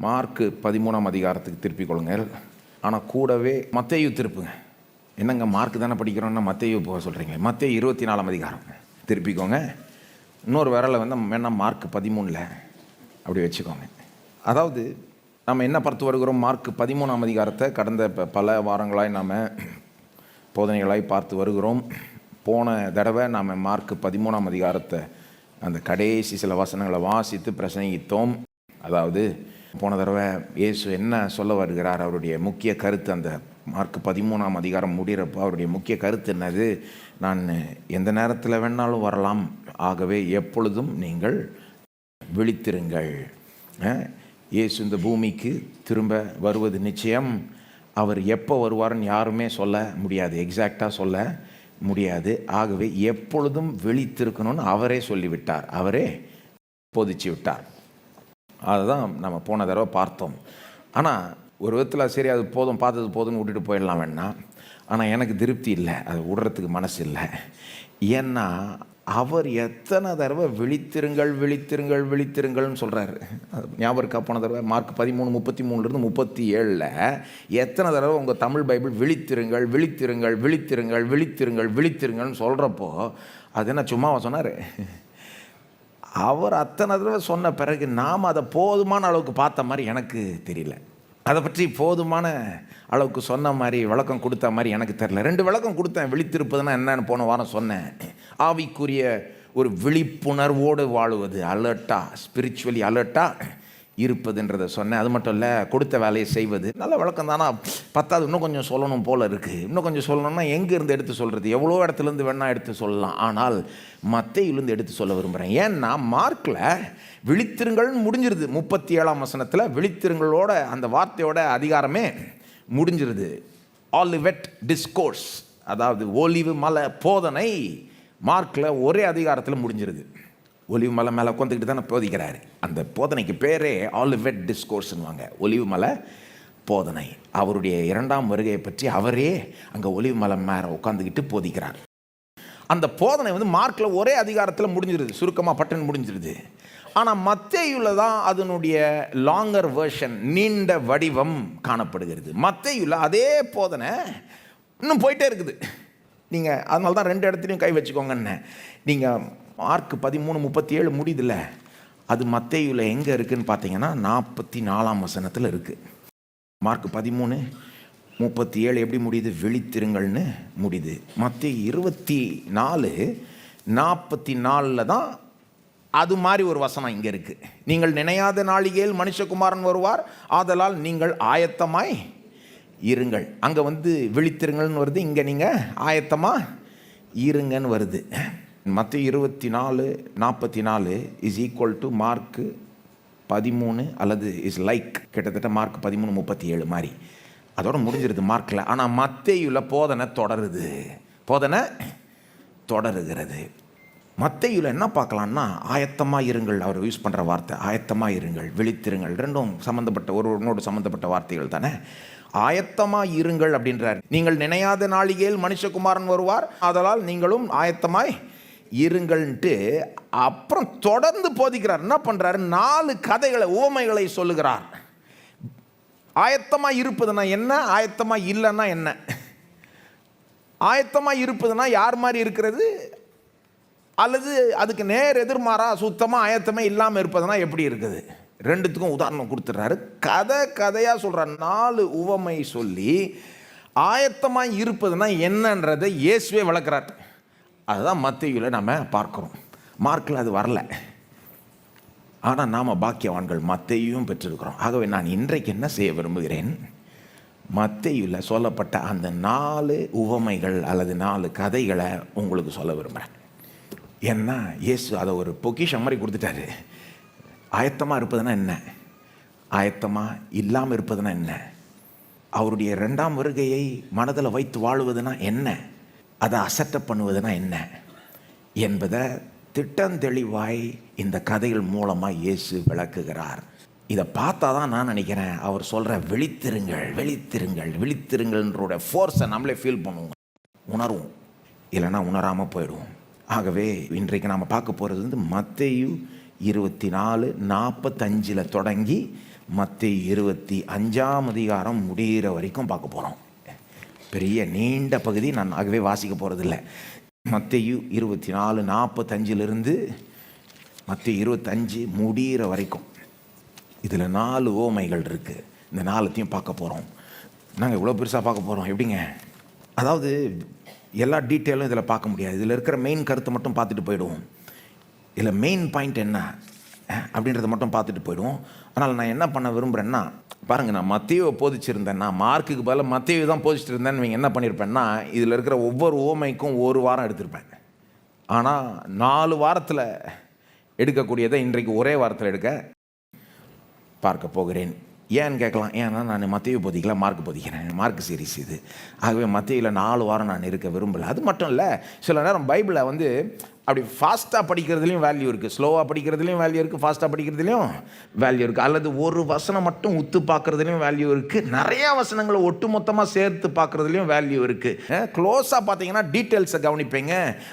Mark 13ஆம் அதிகாரத்துக்கு திருப்பிக் கொள்ளுங்கள். ஆனால் கூடவே மத்தேயு திருப்புங்க. என்னங்க மார்க்கு தானே படிக்கிறோன்னா மத்தேயு போக சொல்கிறீங்க? மத்தேயு 24ஆம் அதிகாரம் திருப்பிக்கோங்க. இன்னொரு விரலை வேணா மார்க் 13 அப்படி வச்சுக்கோங்க. அதாவது நம்ம என்ன பார்த்து வருகிறோம்? மார்க் 13ஆம் அதிகாரத்தை கடந்த பல வாரங்களாய் நாம் போதனைகளாய் பார்த்து வருகிறோம். போன தடவை நாம் மார்க் 13ஆம் அதிகாரத்தை அந்த கடைசி சில வசனங்களை வாசித்து பிரசங்கித்தோம். அதாவது போன தடவை இயேசு என்ன சொல்ல வருகிறார், அவருடைய முக்கிய கருத்து, அந்த மார்க் 13ஆம் அதிகாரம் முடிகிறப்போ அவருடைய முக்கிய கருத்து என்னது? நான் எந்த நேரத்தில் வேணாலும் வரலாம், ஆகவே எப்பொழுதும் நீங்கள் விழித்திருங்கள். இயேசு இந்த பூமிக்கு திரும்ப வருவது நிச்சயம். அவர் எப்போ வருவார்னு யாருமே சொல்ல முடியாது, எக்ஸாக்டாக சொல்ல முடியாது. ஆகவே எப்பொழுதும் விழித்திருக்கணும்னு அவரே சொல்லிவிட்டார், அவரே போதிச்சு விட்டார். அதுதான் நம்ம போன தடவை பார்த்தோம். ஆனால் ஒரு விதத்தில் சரி, அது போதும், பார்த்தது போதும்னு விட்டுட்டு போயிடலாம் வேணா. ஆனால் எனக்கு திருப்தி இல்லை, அது விடுறதுக்கு மனசு இல்லை. ஏன்னா அவர் எத்தனை தடவை விழித்திருங்கள் விழித்திருங்கள் விழித்திருங்கள்னு சொல்கிறாரு. ஞாபகம் இருக்கா? போன தடவை மார்க் 13:33 37 எத்தனை தடவை உங்கள் தமிழ் பைபிள் விழித்திருங்கள் விழித்திருங்கள் விழித்திருங்கள் விழித்திருங்கள் விழித்திருங்கள்னு சொல்கிறப்போ அது என்ன சும்மாவா சொன்னார்? அவர் அத்தனை தடவை சொன்ன பிறகு நாம் அதை போதுமான அளவுக்கு பார்த்த மாதிரி எனக்கு தெரியல. அதை பற்றி போதுமான அளவுக்கு சொன்ன மாதிரி விளக்கம் கொடுத்த மாதிரி எனக்கு தெரியல. 2 விளக்கம் கொடுத்தேன். விழித்திருப்பதுன்னா என்னன்னு போன வாரம் சொன்னேன். ஆவிக்குரிய ஒரு விழிப்புணர்வோடு வாழுவது, அலர்ட்டாக, ஸ்பிரிச்சுவலி அலர்ட்டாக இருப்பதுன்றதை சொன்னேன். அது மட்டும் இல்லை, கொடுத்த வேலையை செய்வது. நல்ல விளக்கம் தானா? 10வது இன்னும் கொஞ்சம் சொல்லணும் போல் இருக்குது. இன்னும் கொஞ்சம் சொல்லணும்னா எங்கேருந்து எடுத்து சொல்கிறது? எவ்வளோ இடத்துலேருந்து வேணால் எடுத்து சொல்லலாம். ஆனால் மத்தேயுலேருந்து எடுத்து சொல்ல விரும்புகிறேன். ஏன்னா மார்க்கில் விழித்திருங்கள்னு முடிஞ்சிருது. 37ஆம் வசனத்தில் விழித்திருங்களோட அந்த வார்த்தையோட அதிகாரமே முடிஞ்சிருது. ஆலிவெட் டிஸ்கோர்ஸ், அதாவது ஒலிவு மலை போதனை மார்க்கில் ஒரே அதிகாரத்தில் முடிஞ்சிருது. ஒலிவு மலை மேலே உட்காந்துக்கிட்டு தானே போதிக்கிறாரு. அந்த போதனைக்கு பேரே ஆலிவெட் டிஸ்கோர்ஸ்னுவாங்க, ஒலிவு மலை போதனை. அவருடைய 2ஆம் வருகையை பற்றி அவரே அங்கே ஒலிவு மலை மேலே உட்காந்துக்கிட்டு போதிக்கிறார். அந்த போதனை மார்க்கில் ஒரே அதிகாரத்தில் முடிஞ்சிருது, சுருக்கமாக பட்டன் முடிஞ்சிருது. ஆனால் மத்தேயுவில் தான் அதனுடைய லாங்கர் வேர்ஷன், நீண்ட வடிவம் காணப்படுகிறது. மத்தேயுவில் அதே போதனை இன்னும் போயிட்டே இருக்குது. நீங்கள் அதனால தான் 2 இடத்துலையும் கை வச்சுக்கோங்கன்னு. நீங்கள் மார்க் 13:37 முடியுதுல்ல, அது மத்தேயுவில் எங்கே இருக்குதுன்னு பார்த்தீங்கன்னா 44ஆம் வசனத்தில் இருக்குது. மார்க் 13:37 எப்படி முடியுது? விழித்திருங்கள்னு முடியுது. மத்தேயு 24:44 தான் அது மாதிரி ஒரு வசனம் இங்கே இருக்குது. நீங்கள் நினையாத நாளிகையில் மனுஷகுமாரன் வருவார், ஆதலால் நீங்கள் ஆயத்தமாய் இருங்கள். அங்கே விழித்திருங்கள்னு வருது, இங்கே நீங்கள் ஆயத்தமாக இருங்கன்னு வருது. மத்தேயு 24:44 இஸ் ஈக்குவல் டு மார்க்கு 13 அல்லது இஸ் லைக் கிட்டத்தட்ட மார்க் 13:37 மாதிரி அதோட முடிஞ்சிருது மார்க்கில். ஆனால் மத்தேயுவில் போதனை தொடருது, போதனை தொடருகிறது. மத்தேயுவில் என்ன பார்க்கலான்னா, ஆயத்தமாக இருங்கள், அவர் யூஸ் பண்ணுற வார்த்தை ஆயத்தமாக இருங்கள், விழித்திருங்கள், ரெண்டும் சம்மந்தப்பட்ட ஒருவனோடு சம்மந்தப்பட்ட வார்த்தைகள் தானே. ஆயத்தமாக இருங்கள் அப்படின்றார். நீங்கள் நினையாத நாளிகையில் மனுஷகுமாரன் வருவார், அதனால் நீங்களும் ஆயத்தமாய் இருங்கள்ன்ட்டு அப்புறம் தொடர்ந்து போதிக்கிறார். என்ன பண்ணுறாரு? 4 கதைகளை, உவமைகளை சொல்லுகிறார். ஆயத்தமாக இருப்பதுன்னா என்ன, ஆயத்தமாக இல்லைன்னா என்ன? ஆயத்தமாக இருப்பதுன்னா யார் மாதிரி இருக்கிறது, அல்லது அதுக்கு நேர் எதிர்மாறா சுத்தமாக ஆயத்தமே இல்லாமல் இருப்பதுனா எப்படி இருக்குது? 2த்துக்கும் உதாரணம் கொடுத்துட்றாரு. கதையாக சொல்கிறார். 4 உவமை சொல்லி ஆயத்தமாக இருப்பதுனா என்னன்றதை இயேசுவே விளக்குறார். அதுதான் மத்தேயுவில் நம்ம பார்க்குறோம். மார்க்கில் அது வரல. ஆனால் நாம் பாக்கியவான்கள், மத்தேயும் பெற்றிருக்கிறோம். ஆகவே நான் இன்றைக்கு என்ன செய்ய விரும்புகிறேன், மத்தேயுவில் சொல்லப்பட்ட அந்த 4 உவமைகள் அல்லது 4 கதைகளை உங்களுக்கு சொல்ல விரும்புகிறேன். ஏன்னா இயேசு அதை ஒரு பொக்கிஷம் மாதிரி கொடுத்துட்டாரு. ஆயத்தமாக இருப்பதுனா என்ன, ஆயத்தமாக இல்லாமல் இருப்பதுனா என்ன, அவருடைய 2ஆம் வருகையை மனதில் வைத்து வாழுவதுனா என்ன, அதை அசட்டை பண்ணுவதுனா என்ன என்பதை திட்டந்தெளிவாய் இந்த கதைகள் மூலமாக இயேசு விளக்குகிறார். இதை பார்த்தா தான் நான் நினைக்கிறேன், அவர் சொல்கிற விழித்திருங்கள் விழித்திருங்கள் விழித்திருங்கள்ன்றோட ஃபோர்ஸை நம்மளே ஃபீல் பண்ணுவோம், உணர்வோம். இல்லைன்னா உணராமல் போயிடுவோம். ஆகவே இன்றைக்கு நாம் பார்க்க போகிறது மத்தேயு 24:45 தொடங்கி மத்தேயு 25ஆம் அதிகாரம் முடிகிற வரைக்கும் பார்க்க போகிறோம். பெரிய நீண்ட பகுதி, நான் ஆகவே வாசிக்க போகிறதில்ல. மத்தேயு 24 45 மத்தேயு 25 முடிகிற வரைக்கும் இதில் 4 உவமைகள் இருக்குது. இந்த 4த்தையும் பார்க்க போகிறோம். நாங்கள் இவ்வளோ பெருசாக பார்க்க போகிறோம். எப்படிங்க? அதாவது எல்லா டீட்டெயிலும் இதில் பார்க்க முடியாது. இதில் இருக்கிற மெயின் கருத்தை மட்டும் பார்த்துட்டு போயிடுவோம். இதில் மெயின் பாயிண்ட் என்ன அப்படின்றத மட்டும் பார்த்துட்டு போயிடுவோம். ஆனால் நான் என்ன பண்ண விரும்புகிறேன்னா, பாருங்கள், நான் மத்தேயுவை போதிச்சிருந்தேன்னா, மார்க்குக்கு பதிலாக மத்தேயு தான் போதிச்சுட்டு இருந்தேன்னு நீங்கள் என்ன பண்ணியிருப்பேன்னா, இதில் இருக்கிற ஒவ்வொரு உவமைக்கும் 1 வாரம் எடுத்திருப்பேன். ஆனால் 4 வாரத்தில் எடுக்கக்கூடியதை இன்றைக்கு ஒரே வாரத்தில் எடுக்க பார்க்க போகிறேன். ஏன்னு கேட்கலாம். ஏன்னா நான் மத்தேயு போதிக்கல, மார்க் போதிக்கிறேன். மார்க் சீரிஸ் இது. ஆகவே மத்தேயுல 4 வாரம் நான் இருக்க விரும்பலை. அது மட்டும் இல்லை, சில நேரம் பைபிளை அப்படி ஃபாஸ்ட்டாக படிக்கிறதுலையும் வேல்யூ இருக்குது, ஸ்லோவாக படிக்கிறதுலையும் வேல்யூ இருக்குது, ஃபாஸ்ட்டாக படிக்கிறதுலையும் வேல்யூ இருக்குது. அல்லது ஒரு வசனம் மட்டும் உத்து பார்க்குறதுலையும் வேல்யூ இருக்குது, நிறையா வசனங்களை ஒட்டு மொத்தமாக சேர்த்து பார்க்குறதுலையும் வேல்யூ இருக்குது. க்ளோஸாக பார்த்தீங்கன்னா டீட்டெயில்ஸை கவனிப்பீங்க,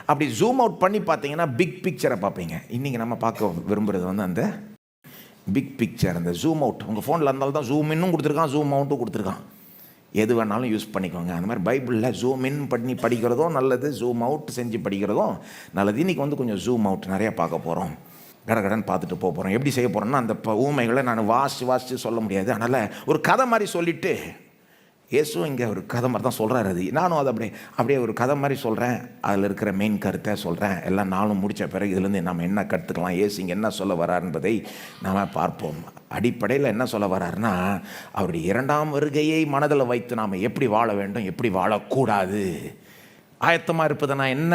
அப்படி ஜூம் அவுட் பண்ணி பார்த்தீங்கன்னா பிக் பிக்சரை பார்ப்பீங்க. இன்றைக்கி நம்ம பார்க்க விரும்புகிறது அந்த பிக் பிக்சர், அந்த ஜூம் அவுட். உங்கள் ஃபோனில் இருந்தாலும் தான் ஜூம் இன்னும் கொடுத்துருக்கான், ஜூம் அவுட்டும் கொடுத்துருக்கான். எது வேணாலும் யூஸ் பண்ணிக்கோங்க. அந்த மாதிரி பைபிளில் ஜூம் இன் பண்ணி படிக்கிறதும் நல்லது, ஜூம் அவுட் செஞ்சு படிக்கிறதும் நல்லது. இன்றைக்கி கொஞ்சம் ஜூம் அவுட் நிறையா பார்க்க போகிறோம். கடகடன்னு பார்த்துட்டு போகிறோம். எப்படி செய்ய போகிறோன்னா, அந்த ஊமைகளை நான் வாசித்து சொல்ல முடியாது. அதனால் ஒரு கதை மாதிரி சொல்லிவிட்டு, இயேசுவும் இங்கே ஒரு கதை மாதிரி தான் சொல்கிறாரு. அது நானும் அதை அப்படியே ஒரு கதை மாதிரி சொல்கிறேன். அதில் இருக்கிற மெயின் கருத்தை சொல்கிறேன். எல்லாம் நானும் முடித்த பிறகு இதுலேருந்து நம்ம என்ன கற்றுக்கலாம், இயேசு இங்கே என்ன சொல்ல வரார் என்பதை நாம் பார்ப்போம். அடிப்படையில் என்ன சொல்ல வர்றாருன்னா, அவருடைய 2ஆம் வருகையை மனதில் வைத்து நாம் எப்படி வாழ வேண்டும், எப்படி வாழக்கூடாது, ஆயத்தமாக இருப்பதுனா என்ன,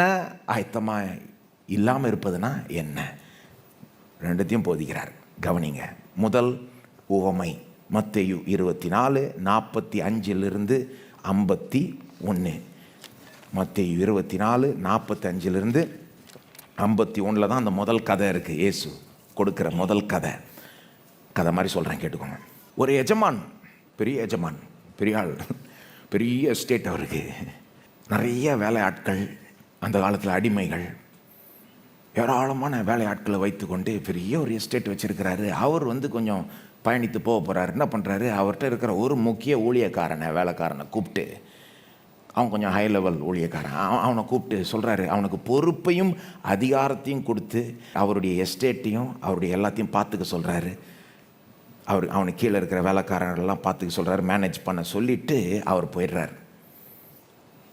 ஆயத்தமாக இல்லாமல் இருப்பதுனா என்ன, 2த்தையும் போதிக்கிறார். கவனிங்க. முதல் உவமை மத்தேயு 24 45 51. மத்தேயு 24 45 51 தான் அந்த முதல் கதை இருக்குது. இயேசு கொடுக்குற முதல் கதை மாதிரி சொல்கிறேன், கேட்டுக்கோங்க. ஒரு எஜமான், பெரிய எஜமான், பெரிய ஆள், பெரிய எஸ்டேட். அவருக்கு நிறைய வேலையாட்கள், அந்த காலத்தில் அடிமைகள், ஏராளமான வேலையாட்களை வைத்து கொண்டு பெரிய ஒரு எஸ்டேட் வச்சுருக்கிறாரு. அவர் கொஞ்சம் பயணித்து போக போகிறாரு. என்ன பண்ணுறாரு, அவர்கிட்ட இருக்கிற ஒரு முக்கிய ஊழியக்காரனை, வேலைக்காரனை கூப்பிட்டு, அவன் கொஞ்சம் ஹை லெவல் ஊழியக்காரன், அவனை கூப்பிட்டு சொல்கிறாரு, அவனுக்கு பொறுப்பையும் அதிகாரத்தையும் கொடுத்து அவருடைய எஸ்டேட்டையும் அவருடைய எல்லாத்தையும் பார்த்துக்க சொல்கிறாரு. அவனுக்கு கீழே இருக்கிற வேலைக்காரர்களெல்லாம் பார்த்துக்க சொல்கிறாரு, மேனேஜ் பண்ண சொல்லிவிட்டு அவர் போயிடுறார்.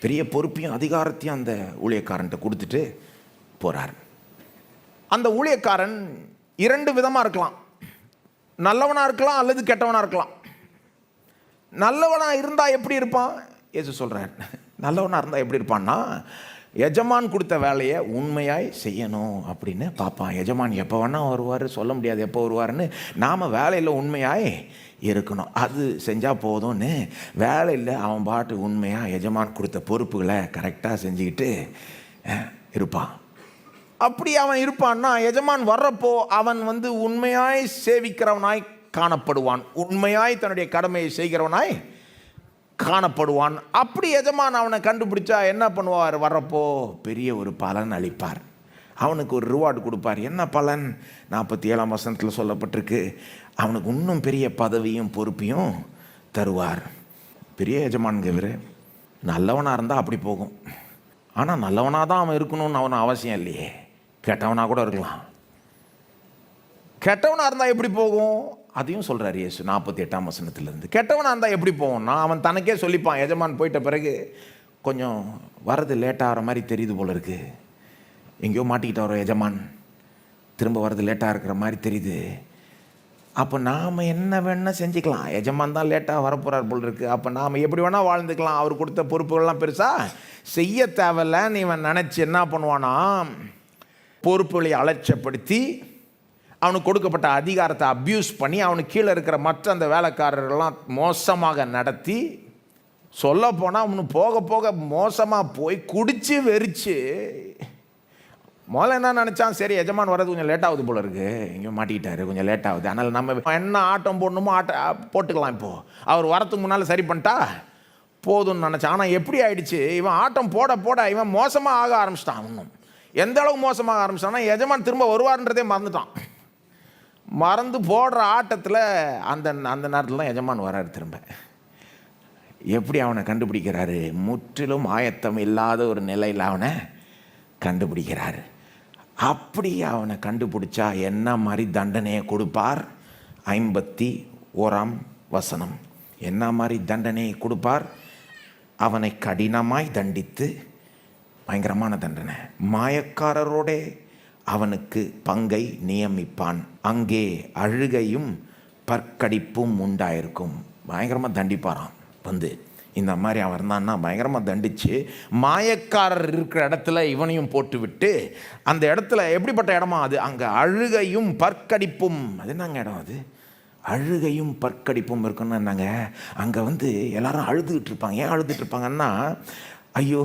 பெரிய பொறுப்பையும் அதிகாரத்தையும் அந்த ஊழியக்காரன்ட்ட கொடுத்துட்டு போகிறார். அந்த ஊழியக்காரன் 2 விதமாக இருக்கலாம். நல்லவனாக இருக்கலாம் அல்லது கெட்டவனாக இருக்கலாம். நல்லவனாக இருந்தால் எப்படி இருப்பான்? இயேசு சொல்கிறார், நல்லவனாக இருந்தால் எப்படி இருப்பான்னா, எஜமான் கொடுத்த வேலையை உண்மையாய் செய்யணும் அப்படின்னு பார்ப்பான். எஜமான் எப்போ வேணால் வருவார், சொல்ல முடியாது எப்போ வருவார்னு. நாம் வேலையில் உண்மையாய் இருக்கணும், அது செஞ்சால் போதும்னு வேலையில் அவன் பாட்டு உண்மையாக எஜமான் கொடுத்த பொறுப்புகளை கரெக்டாக செஞ்சுக்கிட்டு இருப்பான். அப்படி அவன் இருப்பான்னா, எஜமான் வர்றப்போ அவன் உண்மையாய் சேவிக்கிறவனாய் காணப்படுவான், உண்மையாய் தன்னுடைய கடமையை செய்கிறவனாய் காணப்படுவான். அப்படி எஜமான் அவனை கண்டுபிடிச்சா என்ன பண்ணுவார்? வர்றப்போ பெரிய ஒரு பலன் அளிப்பார், அவனுக்கு ஒரு ரிவார்டு கொடுப்பார். என்ன பலன்? 47ஆம் வசனத்தில் சொல்லப்பட்டிருக்கு, அவனுக்கு இன்னும் பெரிய பதவியும் பொறுப்பையும் தருவார். பெரிய எஜமானுங்க இவர். நல்லவனாக இருந்தால் அப்படி போகும். ஆனால் நல்லவனாக தான் அவன் இருக்கணும்னு அவன் அவசியம் இல்லையே, கெட்டவனாக கூட இருக்கலாம். கெட்டவனாக இருந்தால் எப்படி போகும்? அதையும் சொல்கிறார் இயேசு 48ஆம் வசனத்திலிருந்து. கெட்டவனாக இருந்தால் எப்படி போகும்னா, அவன் தனக்கே சொல்லிப்பான், எஜமான் போயிட்ட பிறகு கொஞ்சம் வரது லேட்டாகிற மாதிரி தெரியுது போல இருக்குது, எங்கேயோ மாட்டிக்கிட்ட வர எஜமான், திரும்ப வரது லேட்டாக இருக்கிற மாதிரி தெரியுது, அப்போ நாம் என்ன வேணால் செஞ்சுக்கலாம், எஜமான் தான் லேட்டாக வரப்போகிறார் போல் இருக்குது, அப்போ நாம் எப்படி வேணால் வாழ்ந்துக்கலாம், அவர் கொடுத்த பொறுப்புகள்லாம் பெருசாக செய்ய தேவையில்லைன்னு இவன் நினச்சி என்ன பண்ணுவானா, பொறுப்புகளை அலட்சியப்படுத்தி அவனுக்கு கொடுக்கப்பட்ட அதிகாரத்தை அப்யூஸ் பண்ணி அவனுக்கு கீழே இருக்கிற மற்ற அந்த வேலைக்காரர்கள்லாம் மோசமாக நடத்தி, சொல்ல போனால் அவனு போக போக மோசமாக போய் குடித்து வெறிச்சு, முதல்ல என்ன நினச்சான், சரி எஜமான் வர்றது கொஞ்சம் லேட்டாகுது போல இருக்குது, எங்கேயோ மாட்டிக்கிட்டாரு, கொஞ்சம் லேட்டாகுது, அதனால் நம்ம என்ன ஆட்டம் போடணுமோ போட்டுக்கலாம், இப்போது அவர் வரத்துக்கு முன்னால் சரி பண்ணிட்டா போதும்னு நினச்சான். ஆனால் எப்படி ஆயிடுச்சு, இவன் ஆட்டம் போட போட இவன் மோசமாக ஆக ஆரம்பிச்சிட்டான். இன்னும் எந்த அளவுக்கு மோசமாக ஆரம்பிச்சிட்டான்னா, எஜமான் திரும்ப வருவார்ன்றதே மறந்துட்டான். மறந்து போடுற ஆட்டத்தில் அந்த அந்த நேரத்தில் தான் எஜமான் வராரு திரும்ப. எப்படி அவனை கண்டுபிடிக்கிறாரு? முற்றிலும் ஆயத்தம் இல்லாத ஒரு நிலையில் அவனை கண்டுபிடிக்கிறாரு. அப்படி அவனை கண்டுபிடிச்சா என்ன மாதிரி தண்டனையை கொடுப்பார்? 51ஆம் வசனம். என்ன மாதிரி தண்டனையை கொடுப்பார்? அவனை கடினமாய் தண்டித்து, பயங்கரமான தண்டனை, மாயக்காரரோட அவனுக்கு பங்கை நியமிப்பான், அங்கே அழுகையும் பற்கடிப்பும் உண்டாயிருக்கும். பயங்கரமாக தண்டிப்பாராம். வந்து இந்த மாதிரி அவன் இருந்தான்னா பயங்கரமாக தண்டித்து, மாயக்காரர் இருக்கிற இடத்துல இவனையும் போட்டு விட்டு, அந்த இடத்துல எப்படிப்பட்ட இடமா அது? அங்கே அழுகையும் பற்கடிப்பும். அது என்னங்க இடம் அது? அழுகையும் பற்கடிப்பும் இருக்குன்னு என்னங்க? அங்கே வந்து எல்லாரும் அழுதுகிட்டு இருப்பாங்க. ஏன் அழுதுகிட்டு இருப்பாங்கன்னா, ஐயோ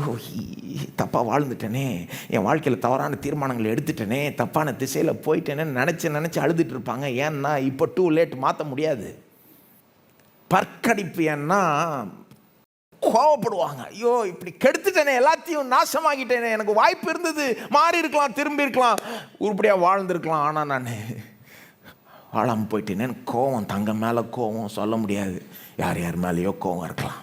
தப்பாக வாழ்ந்துட்டேனே, என் வாழ்க்கையில் தவறான தீர்மானங்களை எடுத்துட்டேனே, தப்பான திசையில் போயிட்டேனேன்னு நினச்சி அழுதுட்டு இருப்பாங்க. ஏன்னா இப்போ டூ லேட், மாற்ற முடியாது. பற்கடிப்பு ஏன்னா கோவப்படுவாங்க. ஐயோ இப்படி கெடுத்துட்டேனே, எல்லாத்தையும் நாசமாகிட்டேனே, எனக்கு வாய்ப்பு இருந்தது, மாறி இருக்கலாம், திரும்பி இருக்கலாம், உருப்படியாக வாழ்ந்துருக்கலாம், ஆனால் நான் வாழாமல் போயிட்டேனேன்னு கோவம். தங்க மேலே கோவம் சொல்ல முடியாது, யார் யார் மேலேயோ கோவம் இருக்கலாம்.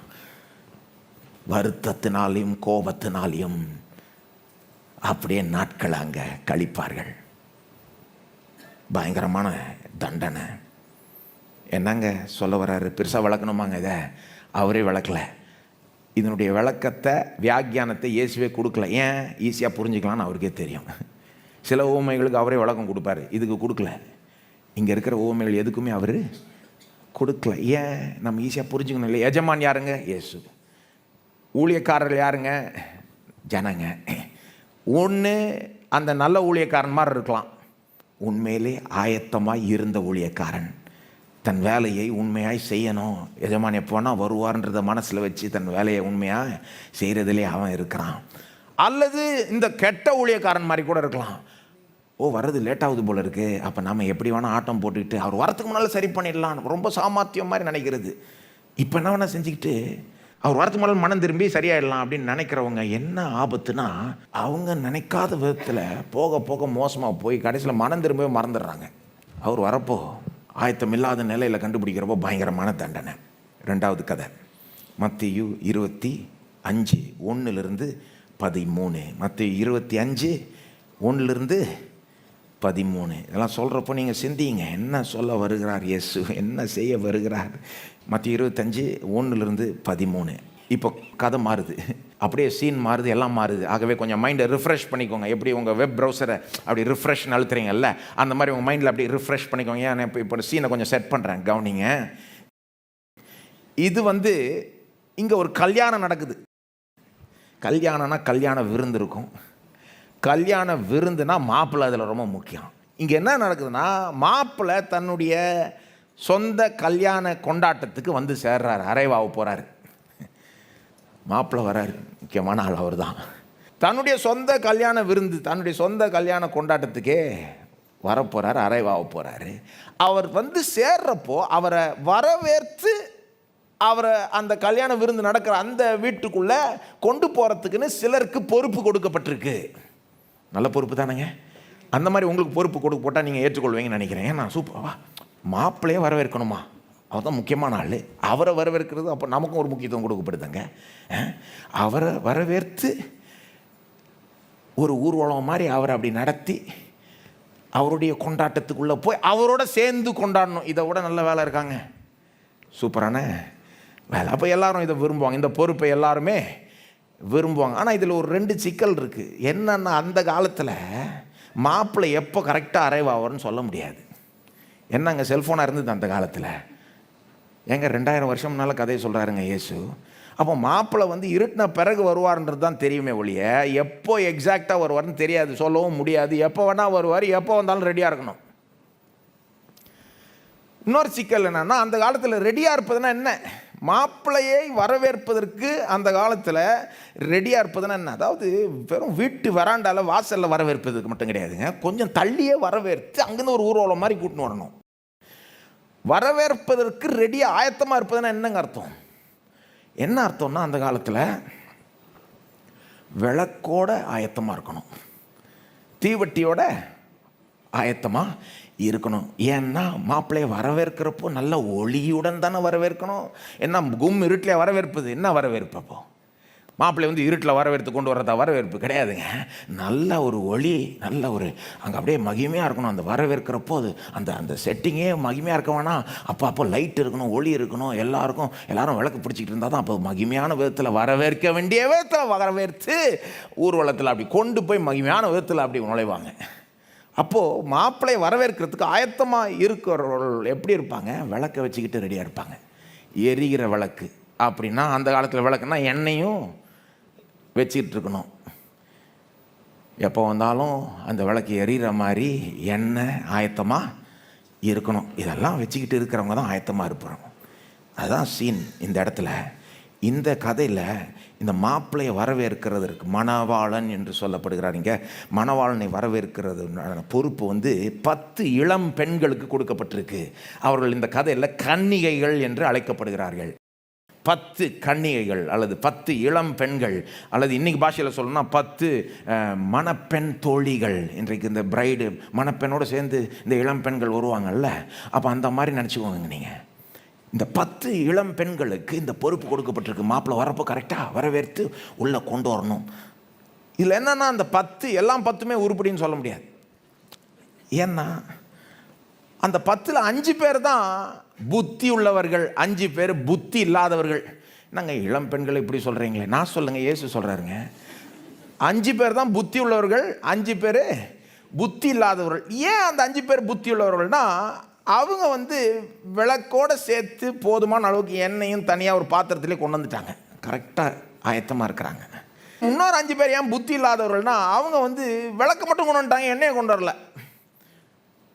வருத்தத்தினாலையும் கோபத்தினாலையும் அப்படியே நாட்கள் அங்கே கழிப்பார்கள். பயங்கரமான தண்டனை. என்னங்க சொல்ல வர்றாரு? பெருசாக விளக்கணுமாங்க? இதை அவரே விளக்கலை. இதனுடைய விளக்கத்தை, வியாக்கியானத்தை இயேசுவே கொடுக்கல. ஏன்? ஈஸியாக புரிஞ்சுக்கலான்னு அவருக்கே தெரியும். சில உவமைகளுக்கு அவரே விளக்கம் கொடுப்பாரு, இதுக்கு கொடுக்கல. இங்கே இருக்கிற உவமைகள் எதுக்குமே அவர் கொடுக்கல. ஏன்? நம்ம ஈஸியாக புரிஞ்சுக்கணும் இல்லை? எஜமான் யாருங்க? இயேசு. ஊழியக்காரர்கள் யாருங்க? ஜனங்க. ஒன்று அந்த நல்ல ஊழியக்காரன் மாதிரி இருக்கலாம், உண்மையிலே ஆயத்தமாக இருந்த ஊழியக்காரன், தன் வேலையை உண்மையாய் செய்யணும், எஜமான் எப்போனா வருவார்ன்றதை மனசில் வச்சு தன் வேலையை உண்மையாக செய்கிறதுலே அவன் இருக்கிறான். அல்லது இந்த கெட்ட ஊழியக்காரன் மாதிரி கூட இருக்கலாம். ஓ வர்றது லேட்டாகுது போல் இருக்குது, அப்போ நம்ம எப்படி வேணால் ஆட்டம் போட்டுக்கிட்டு அவர் வரத்துக்கு முன்னால் சரி பண்ணிடலாம், ரொம்ப சாமர்த்தியம் மாதிரி நினைக்கிறது. இப்போ என்ன வேணால் செஞ்சுக்கிட்டு அவர் வரத்துக்கு முன்னால் மனம் திரும்பி சரியாயிடலாம் அப்படின்னு நினைக்கிறவங்க என்ன ஆபத்துனா, அவங்க நினைக்காத விதத்தில் போக போக மோசமாக போய் கடைசியில் மனம் திரும்பவே மறந்துடுறாங்க. அவர் வரப்போ ஆயத்தம் இல்லாத நிலையில் கண்டுபிடிக்கிறப்போ பயங்கரமான தண்டனை. 2வது கதை மத்தேயு 25:1-13. மத்தேயு 25:1-13. இதெல்லாம் சொல்கிறப்போ நீங்கள் சிந்திங்க, என்ன சொல்ல வருகிறார் இயேசு, என்ன செய்ய வருகிறார்? மத்தேயு 25:1-13. இப்போ கதை மாறுது, அப்படியே சீன் மாறுது, எல்லாம் மாறுது. ஆகவே கொஞ்சம் மைண்டை ரிஃப்ரெஷ் பண்ணிக்கோங்க. எப்படி உங்கள் வெப் ப்ரௌசரை அப்படி ரிஃப்ரெஷ்னு அழுத்துறீங்கல்ல, அந்த மாதிரி உங்கள் மைண்டில் அப்படி ரிஃப்ரெஷ் பண்ணிக்கோங்க. ஏன் இப்போ சீனை கொஞ்சம் செட் பண்ணுறேன், கவனிங்க. இது வந்து இங்கே ஒரு கல்யாணம் நடக்குது. கல்யாணம்னா கல்யாண விருந்து இருக்கும். கல்யாண விருந்துனா மாப்பிள்ளை அதில் ரொம்ப முக்கியம். இங்கே என்ன நடக்குதுன்னா, மாப்பிள்ளை தன்னுடைய சொந்த கல்யாண கொண்டாட்டத்துக்கு வந்து சேர்றாரு, அரைவாக போகிறாரு. மாப்பிள்ளை வராரு, முக்கியமான ஆள் அவர் தான். தன்னுடைய சொந்த கல்யாண விருந்து, தன்னுடைய சொந்த கல்யாண கொண்டாட்டத்துக்கே வரப்போகிறாரு, அரைவாக போகிறாரு. அவர் வந்து சேர்றப்போ அவரை வரவேற்று அவரை அந்த கல்யாண விருந்து நடக்கிற அந்த வீட்டுக்குள்ளே கொண்டு போகிறதுக்குன்னு சிலருக்கு பொறுப்பு கொடுக்கப்பட்டிருக்கு. நல்ல பொறுப்பு தானேங்க? அந்த மாதிரி உங்களுக்கு பொறுப்பு கொடுக்க போட்டால் நீங்கள் ஏற்றுக்கொள்வீங்கன்னு நினைக்கிறேன். ஏன்னா சூப்பர்வா, மாப்பிள்ளையே வரவேற்கணுமா, அவர் தான் முக்கியமான ஆள், அவரை வரவேற்கிறது அப்போ நமக்கும் ஒரு முக்கியத்துவம் கொடுக்கப்படுதுங்க. அவரை வரவேற்று ஒரு ஊர்வலம் மாதிரி அவரை அப்படி நடத்தி அவருடைய கொண்டாட்டத்துக்குள்ளே போய் அவரோட சேர்ந்து கொண்டாடணும். இதை விட நல்ல வேலை இருக்காங்க? சூப்பரான வேலை. அப்போ எல்லாரும் இதை விரும்புவாங்க, இந்த பொறுப்பை எல்லாருமே விரும்புவாங்க. ஆனால் இதில் ஒரு 2 சிக்கல் இருக்குது. என்னென்னா, அந்த காலத்தில் மாப்பிள்ளை எப்போ கரெக்டாக அரைவாவர்னு சொல்ல முடியாது. என்னங்க செல்ஃபோனாக இருந்தது அந்த காலத்தில்? ஏங்க 2000 வருஷம் முன்னால் கதையை சொல்கிறாருங்க இயேசு. அப்போ மாப்பிள்ளை வந்து இருட்டின பிறகு வருவார்ன்றது தான் தெரியுமே ஒழிய எப்போ எக்ஸாக்டாக வருவார்னு தெரியாது, சொல்லவும் முடியாது. எப்போ வேணால் வருவார், எப்போ வந்தாலும் ரெடியாக இருக்கணும். இன்னொரு சிக்கல் என்னென்னா, அந்த காலத்தில் ரெடியாக இருப்பதுன்னா என்ன? மாப்பிள்ளையை வரவேற்பதற்கு அந்த காலத்தில் ரெடியாக இருப்பதுன்னா என்ன? அதாவது வெறும் வீட்டு வராண்டால வாசலில் வரவேற்பதுக்கு மட்டும் கிடையாதுங்க, கொஞ்சம் தள்ளியே வரவேற்று அங்கேருந்து ஒரு ஊர்வலம் மாதிரி கூட்டின்னு வரணும். வரவேற்பதற்கு ரெடியாக ஆயத்தமாக இருப்பதுன்னா என்னங்க அர்த்தம்? என்ன அர்த்தம்னா, அந்த காலத்தில் விளக்கோட ஆயத்தமாக இருக்கணும், தீவட்டியோட ஆயத்தமாக இருக்கணும். ஏன்னா மாப்பிள்ளையை வரவேற்கிறப்போ நல்ல ஒளியுடன் தானே வரவேற்கணும். என்ன கும் இருட்டிலே வரவேற்பது என்ன வரவேற்பு? அப்போ மாப்பிள்ளை வந்து இருட்டில் வரவேற்று கொண்டு வர்றதா வரவேற்பு கிடையாதுங்க. நல்ல ஒரு ஒளி, நல்ல ஒரு அங்கே அப்படியே மகிமையாக இருக்கணும். அந்த வரவேற்கிறப்போ அது அந்த செட்டிங்கே மகிமையாக இருக்க வேணாம். அப்போ லைட் இருக்கணும், ஒளி இருக்கணும், எல்லாரும் விளக்கு பிடிச்சிக்கிட்டு இருந்தால் தான் அப்போ மகிமையான விதத்தில் வரவேற்க வேண்டிய விதத்தில் வரவேற்று ஊர்வலத்தில் அப்படி கொண்டு போய் மகிமையான விதத்தில் அப்படி நுழைவாங்க. அப்போது மாப்பிள்ளை வரவேற்கிறதுக்கு ஆயத்தமாக இருக்கிறவர்கள் எப்படி இருப்பாங்க? விளக்கை வச்சுக்கிட்டு ரெடியாக இருப்பாங்க. எரிகிற விளக்கு அப்படின்னா அந்த காலத்தில் விளக்குன்னா எண்ணெயும் வச்சுக்கிட்டு இருக்கணும். எப்போ வந்தாலும் அந்த விளக்கு எரிகிற மாதிரி எண்ணெய் ஆயத்தமாக இருக்கணும். இதெல்லாம் வச்சுக்கிட்டு இருக்கிறவங்க தான் ஆயத்தமாக இருப்பாங்க. அதுதான் சீன் இந்த இடத்துல. இந்த கதையில் இந்த மாப்பிள்ளையை வரவேற்கிறதற்கு மணவாளன் என்று சொல்லப்படுகிறார். இங்கே மணவாளனை வரவேற்கிறது பொறுப்பு வந்து 10 இளம் பெண்களுக்கு கொடுக்கப்பட்டிருக்கு. அவர்கள் இந்த கதையில் கன்னிகைகள் என்று அழைக்கப்படுகிறார்கள். 10 கன்னிகைகள் அல்லது 10 இளம் பெண்கள், அல்லது இன்னைக்கு பாஷையில் சொல்லணும்னா 10 மணப்பெண் தோழிகள். இன்றைக்கு இந்த பிரைடு மணப்பெண்ணோடு சேர்ந்து இந்த இளம் பெண்கள் வருவாங்கல்ல, அப்போ அந்த மாதிரி நினச்சிக்கோங்க நீங்கள். இந்த 10 இளம் பெண்களுக்கு இந்த பொறுப்பு கொடுக்கப்பட்டிருக்கு. மாப்பிள்ளை வரப்போ கரெக்டாக வரவேற்று உள்ளே கொண்டு வரணும். இதில் என்னென்னா அந்த 10 எல்லாம் 10மே உருப்படின்னு சொல்ல முடியாது. ஏன்னா அந்த 10ல் 5 பேர் தான் புத்தி உள்ளவர்கள், 5 பேர் புத்தி இல்லாதவர்கள். நாங்கள் இளம் பெண்களை இப்படி சொல்கிறீங்களே, நான் சொல்லுங்கள், இயேசு சொல்கிறாருங்க. 5 பேர் தான் புத்தி உள்ளவர்கள், 5 பேர் புத்தி இல்லாதவர்கள். ஏன் அந்த 5 பேர் புத்தி உள்ளவர்கள்னா அவங்க வந்து விளக்கோடு சேர்த்து போதுமான அளவுக்கு எண்ணெயும் தனியாக ஒரு பாத்திரத்திலே கொண்டு வந்துட்டாங்க. கரெக்டாக ஆயத்தமாக இருக்கிறாங்க. இன்னொரு 5 பேர் ஏன் புத்தி இல்லாதவர்கள்னா அவங்க வந்து விளக்கு மட்டும் கொண்டு வந்துட்டாங்க, எண்ணெயை கொண்டு வரல,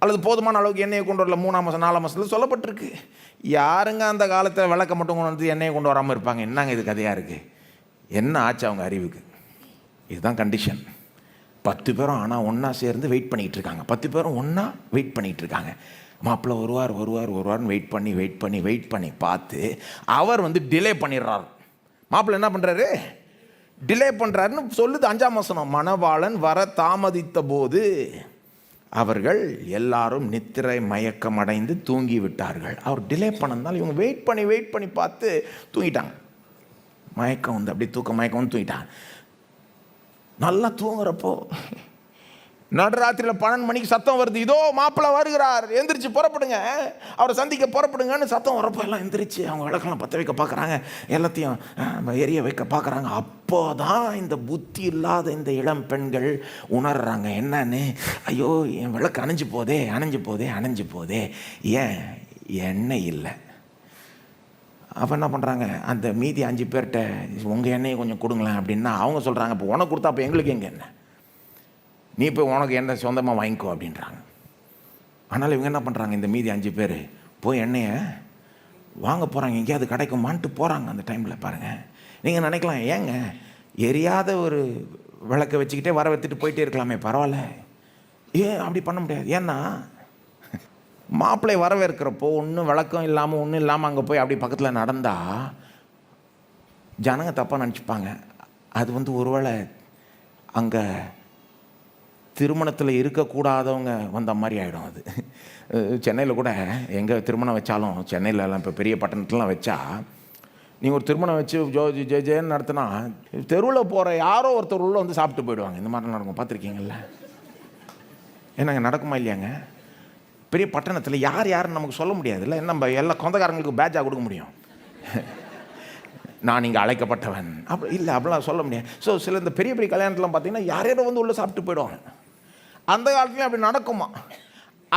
அல்லது போதுமான அளவுக்கு எண்ணெயை கொண்டு வரல. 3ஆம் மாதம் 4ஆம் மாதத்தில் சொல்லப்பட்டிருக்கு. யாருங்க அந்த காலத்தில் விளக்க மட்டும் கொண்டு வந்து எண்ணெயை கொண்டு வராமல் இருப்பாங்க? என்னங்க இது கதையாக இருக்குது? என்ன ஆச்சு அவங்க அறிவுக்கு? இதுதான் கண்டிஷன். 10 பேரும் ஆனால் ஒன்றா சேர்ந்து வெயிட் பண்ணிகிட்டு இருக்காங்க. 10 பேரும் ஒன்றா வெயிட் பண்ணிகிட்டு இருக்காங்க. மாப்பிள்ளை வருவார்னு வெயிட் பண்ணி பார்த்து அவர் வந்து டிலே பண்ணிடுறார். மாப்பிள்ளை என்ன பண்ணுறாரு? டிலே பண்ணுறாருன்னு சொல்லுது 5ஆம் வசனம். மணவாளன் வர தாமதித்த போது அவர்கள் எல்லாரும் நித்திரை மயக்கம் அடைந்து தூங்கி விட்டார்கள். அவர் டிலே பண்ணதுனால இவங்க வெயிட் பண்ணி பார்த்து தூங்கிட்டாங்க. மயக்கம் வந்து அப்படியே மயக்கம் வந்து தூங்கிட்டாங்க. நல்லா தூங்குறப்போ நடுராத்திரியில் 12 மணிக்கு சத்தம் வருது. இதோ மாப்பிள்ளை வருகிறார், எந்திரிச்சு புறப்படுங்க, அவரை சந்திக்க புறப்படுங்கன்னு சத்தம் வரப்போ எல்லாம் எந்திரிச்சு அவங்க விளக்கெல்லாம் பற்ற வைக்க பார்க்குறாங்க, எல்லாத்தையும் எரிய வைக்க பார்க்குறாங்க. அப்போ தான் இந்த புத்தி இல்லாத இந்த இளம் பெண்கள் உணர்றாங்க என்னன்னு. ஐயோ, என் விளக்கு அணைஞ்சு போதே, ஏன் எண்ணெய் இல்லை. அப்போ என்ன பண்ணுறாங்க? அந்த மீதி 5 பேர்கிட்ட உங்கள் எண்ணெயை கொஞ்சம் கொடுங்களேன் அப்படின்னா அவங்க சொல்கிறாங்க, இப்போ உனக்கு கொடுத்தா அப்போ எங்களுக்கு எங்கே என்ன, நீ போய் உனக்கு என்ன சொந்தமாக வாங்கிக்கோ அப்படின்றாங்க. ஆனால் இவங்க என்ன பண்ணுறாங்க? இந்த மீதி 5 பேர் போய் எண்ணெயை வாங்க போகிறாங்க. எங்கேயாவது கிடைக்குமான்ட்டு போகிறாங்க. அந்த டைமில் பாருங்கள், நீங்கள் நினைக்கலாம், ஏங்க எரியாத ஒரு விளக்கை வச்சுக்கிட்டே வர வைத்துட்டு போயிட்டே இருக்கலாமே, பரவாயில்ல. ஏன் அப்படி பண்ண முடியாது? ஏன்னா மாப்பிள்ளை வரவேற்கிறப்போ ஒன்றும் விளக்கம் இல்லாமல் அங்கே போய் அப்படி பக்கத்தில் நடந்தால் ஜனங்க தப்பாக நினச்சிப்பாங்க. அது வந்து ஒருவேளை அங்கே திருமணத்தில் இருக்கக்கூடாதவங்க வந்த மாதிரி ஆகிடும். அது சென்னையில் கூட எங்கே திருமணம் வச்சாலும், சென்னையிலலாம் இப்போ பெரிய பட்டணத்துலாம் வச்சா, நீங்கள் ஒரு திருமணம் வச்சு ஜேன்னு நடத்தினா தெருவில் போகிற யாரோ ஒருத்தர் உள்ள வந்து சாப்பிட்டு போயிடுவாங்க. இந்த மாதிரிலாம் நடக்கும், பார்த்துருக்கீங்கள்ல? என்னங்க நடக்குமா இல்லையாங்க? பெரிய பட்டணத்தில் யாருன்னு நமக்கு சொல்ல முடியாதுல்ல. நம்ம எல்லா சொந்தக்காரங்களுக்கு பேட்சாக கொடுக்க முடியும். நான் இங்கே அழைக்கப்பட்டவன் அப்படி இல்லை, அப்படிலாம் சொல்ல முடியாது. ஸோ சில இந்த பெரிய கல்யாணத்துலாம் பார்த்தீங்கன்னா யாரையோ வந்து உள்ளே சாப்பிட்டு போயிடுவாங்க. அந்த காலத்துலேயும் அப்படி நடக்குமா?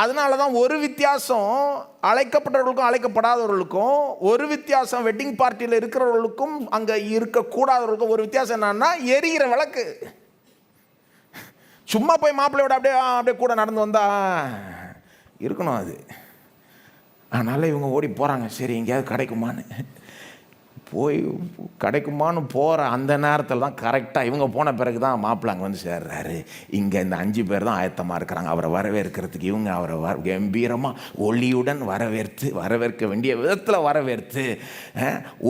அதனால தான் ஒரு வித்தியாசம் அழைக்கப்பட்டவர்களுக்கும் அழைக்கப்படாதவர்களுக்கும், ஒரு வித்தியாசம் வெட்டிங் பார்ட்டியில் இருக்கிறவர்களுக்கும் அங்கே இருக்கக்கூடாதவர்களுக்கும் ஒரு வித்தியாசம் என்னன்னா, எரிகிற விளக்கு. சும்மா போய் மாப்பிள்ளையோட அப்படியே கூட நடந்து வந்தால் இருக்கணும் அது. அதனால் இவங்க ஓடி போகிறாங்க, சரி எங்கேயாவது கிடைக்குமான்னு. போய் கிடைக்குமான்னு போகிற அந்த நேரத்தில் தான் கரெக்டாக இவங்க போன பிறகு தான் மாப்பிள்ளை அங்கே வந்து சேர்றாரு. இங்கே இந்த 5 பேர் தான் ஆயத்தமாக இருக்கிறாங்க அவரை வரவேற்கிறதுக்கு. இவங்க அவரை கம்பீரமாக ஒளியுடன் வரவேற்க வேண்டிய விதத்தில் வரவேற்று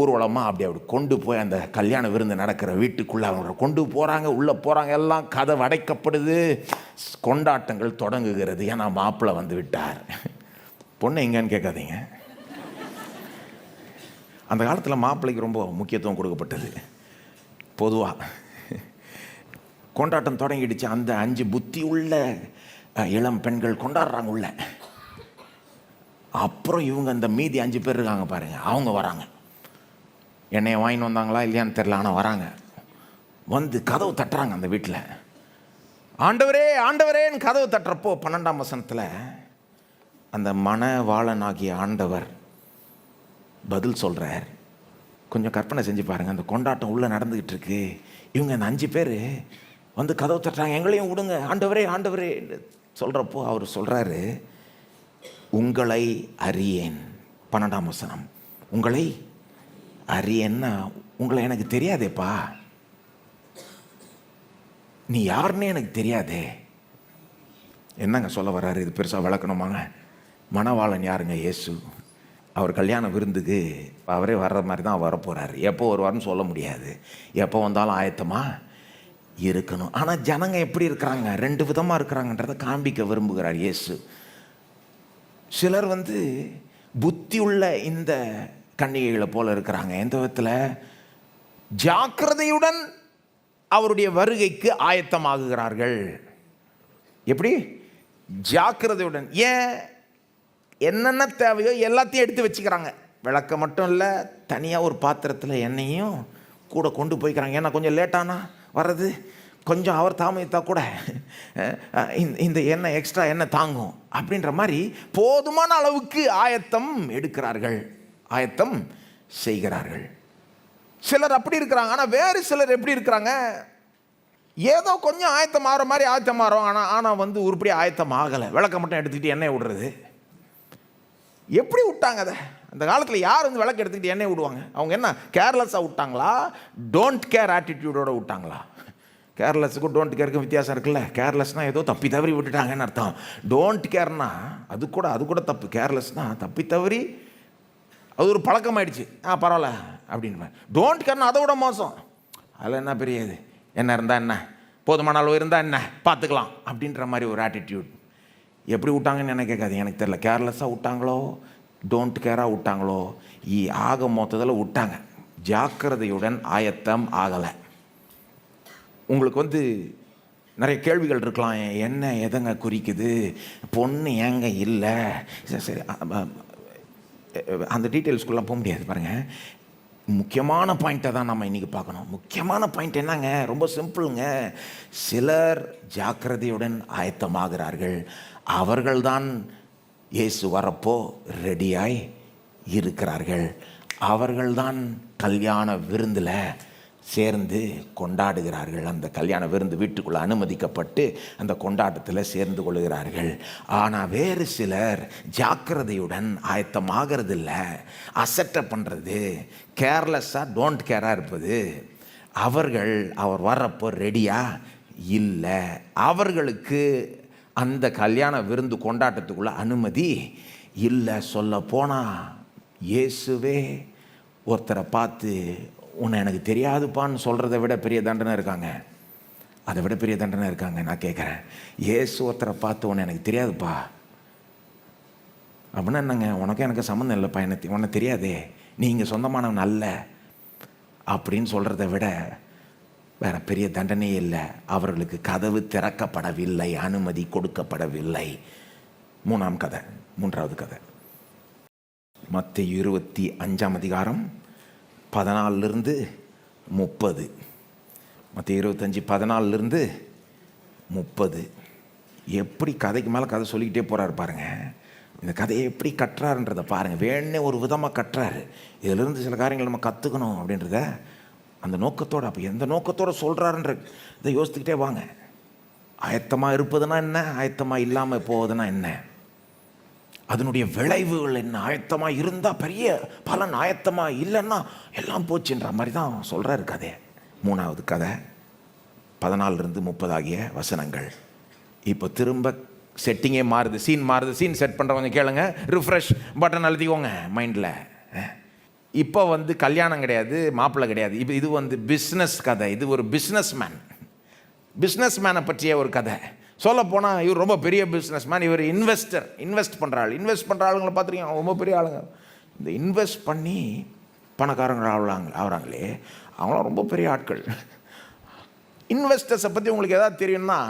ஊர்வலமாக அப்படி கொண்டு போய் அந்த கல்யாண விருந்து நடக்கிற வீட்டுக்குள்ளே அவரை கொண்டு போகிறாங்க. உள்ளே போகிறாங்க, எல்லாம் கதவு அடைக்கப்படுது, கொண்டாட்டங்கள் தொடங்குகிறது. ஏன்னா மாப்பிள்ளை வந்து விட்டார். பொண்ணு எங்கன்னு கேட்காதீங்க. அந்த காலத்தில் மாப்பிள்ளைக்கு ரொம்ப முக்கியத்துவம் கொடுக்கப்பட்டது. பொதுவாக கொண்டாட்டம் தொடங்கிடுச்சு. அந்த 5 புத்தி உள்ள இளம் பெண்கள் கொண்டாடுறாங்க உள்ள. அப்புறம் இவங்க அந்த மீதி 5 பேர் இருக்காங்க பாருங்கள், அவங்க வராங்க. என்னைய வாங்கின்னு வந்தாங்களா இல்லையான்னு தெரியல, ஆனால் வராங்க. வந்து கதவு தட்டுறாங்க அந்த வீட்டில். ஆண்டவரே ஆண்டவரேன்னு கதவு தட்டுறப்போ 12ஆம் வசனத்தில் அந்த மணவாளனாகிய ஆண்டவர் பதில் சொல்கிறார். கொஞ்சம் கற்பனை செஞ்சு பாருங்கள். அந்த கொண்டாட்டம் உள்ளே நடந்துக்கிட்டு இருக்கு. இவங்க அந்த 5 பேர் வந்து கதவு தட்டுறாங்க, எங்களையும் விடுங்க ஆண்டவரே ஆண்டவரே சொல்கிறப்போ அவர் சொல்கிறாரு, உங்களை அறியேன். 12ஆம் வசனம், உங்களை அறியேன்னா உங்களை எனக்கு தெரியாதேப்பா, நீ யாருன்னே எனக்கு தெரியாதே. என்னங்க சொல்ல வர்றாரு? இது பெருசாக விளக்கணுமாங்க? மணவாளன் யாருங்க? இயேசு. அவர் கல்யாண விருந்துக்கு அவரே வர்ற மாதிரி தான் வரப்போகிறாரு. எப்போ வருவார்னு சொல்ல முடியாது. எப்போ வந்தாலும் ஆயத்தமாக இருக்கணும். ஆனால் ஜனங்க எப்படி இருக்கிறாங்க? 2 விதமாக இருக்கிறாங்கன்றதை காண்பிக்க விரும்புகிறார் இயேசு. சிலர் வந்து புத்தி உள்ள இந்த கன்னிகைகளை போல இருக்கிறாங்க. எந்த விதத்தில்? ஜாக்கிரதையுடன் அவருடைய வருகைக்கு ஆயத்தமாகுகிறார்கள். எப்படி? ஜாக்கிரதையுடன். ஏன்? என்னென்ன தேவையோ எல்லாத்தையும் எடுத்து வச்சுக்கிறாங்க. விளக்க மட்டும் இல்லை, தனியாக ஒரு பாத்திரத்தில் எண்ணெயும் கூட கொண்டு போய்க்கிறாங்க. ஏன்னா கொஞ்சம் லேட்டானா வர்றது, கொஞ்சம் அவர் தாமதித்தா கூட இந்த எண்ணெய் எக்ஸ்ட்ரா எண்ணெய் தாங்கும் அப்படின்ற மாதிரி போதுமான அளவுக்கு ஆயத்தம் எடுக்கிறார்கள், ஆயத்தம் செய்கிறார்கள். சிலர் அப்படி இருக்கிறாங்க. ஆனால் வேறு சிலர் எப்படி இருக்கிறாங்க? ஏதோ கொஞ்சம் ஆயத்தம் ஆகிற மாதிரி ஆயத்தம் ஆகிறோம், ஆனால் வந்து உருப்படி ஆயத்தம் ஆகலை. விளக்க மட்டும் எடுத்துக்கிட்டு எண்ணெய் விடுறது. எப்படி விட்டாங்க அதை? அந்த காலத்தில் யார் வந்து விளக்கு எடுத்துக்கிட்டு எண்ணெய் விடுவாங்க? அவங்க என்ன கேர்லெஸ்ஸாக விட்டாங்களா? டோன்ட் கேர் ஆட்டிடியூடோடு விட்டாங்களா? கேர்லெஸ்ஸுக்கும் டோன்ட் கேருக்கும் வித்தியாசம் இருக்குல்ல. கேர்லெஸ்னால் ஏதோ தப்பி தவறி விட்டுட்டாங்கன்னு அர்த்தம். டோன்ட் கேர்னா அது கூட தப்பு. கேர்லெஸ்னால் தப்பி தவறி அது ஒரு பழக்கமாயிடுச்சு, பரவாயில்ல அப்படின்னு. டோன்ட் கேர்னா அதை விட மோசம். அதில் என்ன பெரிய இது, என்ன இருந்தால் என்ன, போதுமான அளவு இருந்தால் என்ன, பார்த்துக்கலாம் அப்படின்ற மாதிரி ஒரு ஆட்டிடியூட். எப்படி விட்டாங்கன்னு என்ன கேட்காது, எனக்கு தெரியல. கேர்லெஸ்ஸாக விட்டாங்களோ டோன்ட் கேராக விட்டாங்களோ, ஆக மொத்தத்தில் விட்டாங்க. ஜாக்கிரதையுடன் ஆயத்தம் ஆகலை. உங்களுக்கு வந்து நிறைய கேள்விகள் இருக்கலாம். என்ன எதங்க குறிக்குது, பொண்ணு ஏங்க இல்லை, சரி அந்த டீட்டெயில்ஸ்குள்ளே போக முடியாது. பாருங்கள், முக்கியமான பாயிண்ட்டை தான் நம்ம இன்றைக்கி பார்க்கணும். முக்கியமான பாயிண்ட் என்னங்க? ரொம்ப சிம்பிளுங்க. சிலர் ஜாக்கிரதையுடன் ஆயத்தமாகிறார்கள். அவர்கள்தான் இயேசு வரப்போ ரெடியாய் இருக்கிறார்கள். அவர்கள்தான் கல்யாண விருந்தில் சேர்ந்து கொண்டாடுகிறார்கள். அந்த கல்யாண விருந்து வீட்டுக்குள்ளே அனுமதிக்கப்பட்டு அந்த கொண்டாட்டத்தில் சேர்ந்து கொள்கிறார்கள். ஆனால் வேறு சிலர் ஜாக்கிரதையுடன் ஆயத்தமாகிறது இல்லை, அசட்டை பண்ணுறது, கேர்லெஸ்ஸாக டோன்ட் கேராக இருப்பது. அவர்கள் அவர் வர்றப்போ ரெடியாக இல்லை. அவர்களுக்கு அந்த கல்யாண விருந்து கொண்டாட்டத்துக்குள்ளே அனுமதி இல்லை. சொல்ல போனால் இயேசுவே ஒருத்தரை பார்த்து உன்னை எனக்கு தெரியாதுப்பான்னு சொல்கிறத விட பெரிய தண்டனை இருக்காங்க. அதை விட பெரிய தண்டனை இருக்காங்க. நான் கேட்குறேன், இயேசு ஒருத்தரை பார்த்து உன்னை எனக்கு தெரியாதுப்பா அப்படின்னா என்னங்க? உனக்கும் எனக்கு சம்மந்தம் இல்லைப்பா, எனக்கு உன்னை தெரியாதே, நீங்கள் சொந்தமானவன் அல்ல அப்படின்னு சொல்கிறத விட வேறு பெரிய தண்டனையே இல்லை. அவர்களுக்கு கதவு திறக்கப்படவில்லை, அனுமதி கொடுக்கப்படவில்லை. மூன்றாவது கதை மத்தேயு 25ஆம் அதிகாரம் 14 30. மத்தேயு 25 14 30. எப்படி கதைக்கு மேலே கதை சொல்லிக்கிட்டே போகிறாரு பாருங்க. இந்த கதையை எப்படி கட்டுறாருன்றதை பாருங்கள். வேணே ஒரு விதமாக கட்டுறாரு. இதிலிருந்து சில காரியங்கள் நம்ம கற்றுக்கணும் அப்படின்றத அந்த நோக்கத்தோடு, அப்போ எந்த நோக்கத்தோடு சொல்கிறாருன்ற இதை யோசித்துக்கிட்டே வாங்க. ஆயத்தமாக இருப்பதுனா என்ன, ஆயத்தமாக இல்லாமல் போவதுனா என்ன? அதனுடைய விளைவுகள் என்ன, ஆயத்தமாக இருந்தால் பெரிய பலன், ஆயத்தமாக இல்லைன்னா எல்லாம் போச்சுன்ற மாதிரி தான் சொல்கிறாரு கதை. 3வது கதை 14 to 30 ஆகிய வசனங்கள். இப்போ திரும்ப செட்டிங்கே மாறுது, சீன் மாறுது. சீன் செட் பண்ணுறவங்க கேளுங்க, ரிஃப்ரெஷ் பட்டன் அழுத்திக்கோங்க மைண்டில். இப்போ கல்யாணம் கிடையாது, மாப்பிள்ளை கிடையாது. இப்போ இது பிஸ்னஸ் கதை. இது ஒரு பிஸ்னஸ் மேனை பற்றிய ஒரு கதை. சொல்ல போனால் இவர் ரொம்ப பெரிய பிஸ்னஸ் மேன். இவர் இன்வெஸ்ட் பண்ணுற ஆளுங்களை பார்த்துருக்கீங்க, ரொம்ப பெரிய ஆளுங்க. இந்த இன்வெஸ்ட் பண்ணி பணக்காரங்க ஆகுறாங்களே, அவங்களாம் ரொம்ப பெரிய ஆட்கள். இன்வெஸ்டர்ஸை பற்றி உங்களுக்கு எதாவது தெரியும்னா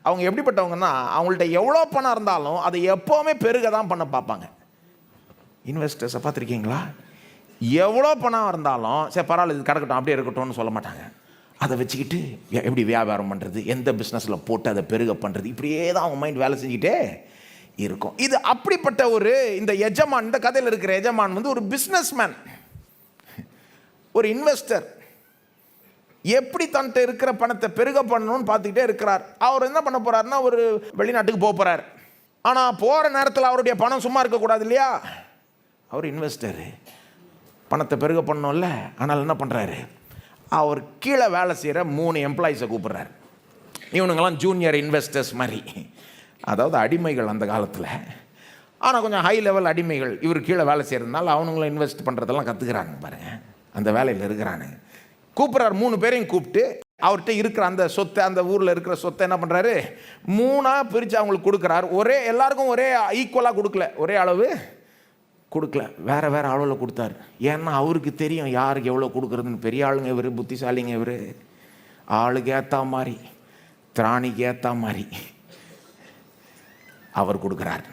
அவங்க எப்படிப்பட்டவங்கன்னா, அவங்கள்ட்ட எவ்வளோ பணம் இருந்தாலும் அதை எப்போவுமே பெருக தான் பண்ண பார்ப்பாங்க. இன்வெஸ்டர்ஸை பார்த்துருக்கீங்களா? எவ்வளோ பணம் இருந்தாலும் சரி பரவாயில்ல, இது கிடக்கட்டும், அப்படியே இருக்கட்டும்னு சொல்ல மாட்டாங்க. அதை வச்சுக்கிட்டு எப்படி வியாபாரம் பண்ணுறது, எந்த பிஸ்னஸில் போட்டு அதை பெருக பண்ணுறது, இப்படியே தான் அவங்க மைண்ட் வேலை செஞ்சுக்கிட்டே இருக்கும். இது அப்படிப்பட்ட இந்த எஜமான், இந்த கதையில் இருக்கிற எஜமான் ஒரு பிஸ்னஸ் மேன், ஒரு இன்வெஸ்டர். எப்படி தன்கிட்ட இருக்கிற பணத்தை பெருக பண்ணணும்னு பார்த்துக்கிட்டே இருக்கிறார். அவர் என்ன பண்ண போறாருன்னா, ஒரு வெளிநாட்டுக்கு போக போறார். ஆனால் போகிற நேரத்தில் அவருடைய பணம் சும்மா இருக்கக்கூடாது இல்லையா? அவர் இன்வெஸ்டரு, பணத்தை பெருக பண்ணணும்ல. ஆனால் என்ன பண்ணுறாரு, அவர் கீழே வேலை செய்கிற 3 எம்ப்ளாயிஸை கூப்பிட்றாரு. இவனுங்கெல்லாம் ஜூனியர் இன்வெஸ்டர்ஸ் மாதிரி, அதாவது அடிமைகள் அந்த காலத்தில். ஆனால் கொஞ்சம் ஹை லெவல் அடிமைகள். இவர் கீழே வேலை செய்கிறதுனால அவனுங்களும் இன்வெஸ்ட் பண்ணுறதெல்லாம் கற்றுக்கிறாங்க பாருங்கள், அந்த வேலையில் இருக்கிறாங்க. கூப்பிட்றாரு 3 பேரையும் கூப்பிட்டு, அவர்கிட்ட இருக்கிற அந்த சொத்தை, அந்த ஊரில் இருக்கிற சொத்தை என்ன பண்ணுறாரு, 3ஆக பிரித்து அவங்களுக்கு கொடுக்குறாரு. எல்லாருக்கும் ஒரே ஈக்குவலாக கொடுக்கல, ஒரே அளவு கொடுக்கல, வேறு வேறு அளவில் கொடுத்தாரு. ஏன்னா அவருக்கு தெரியும் யாருக்கு எவ்வளோ கொடுக்குறதுன்னு. பெரிய ஆளுங்க இவர், புத்திசாலிங்க இவர், ஆளுக்கு ஏற்ற மாதிரி, திராணிக்கு ஏற்ற மாதிரி அவர் கொடுக்குறாரு.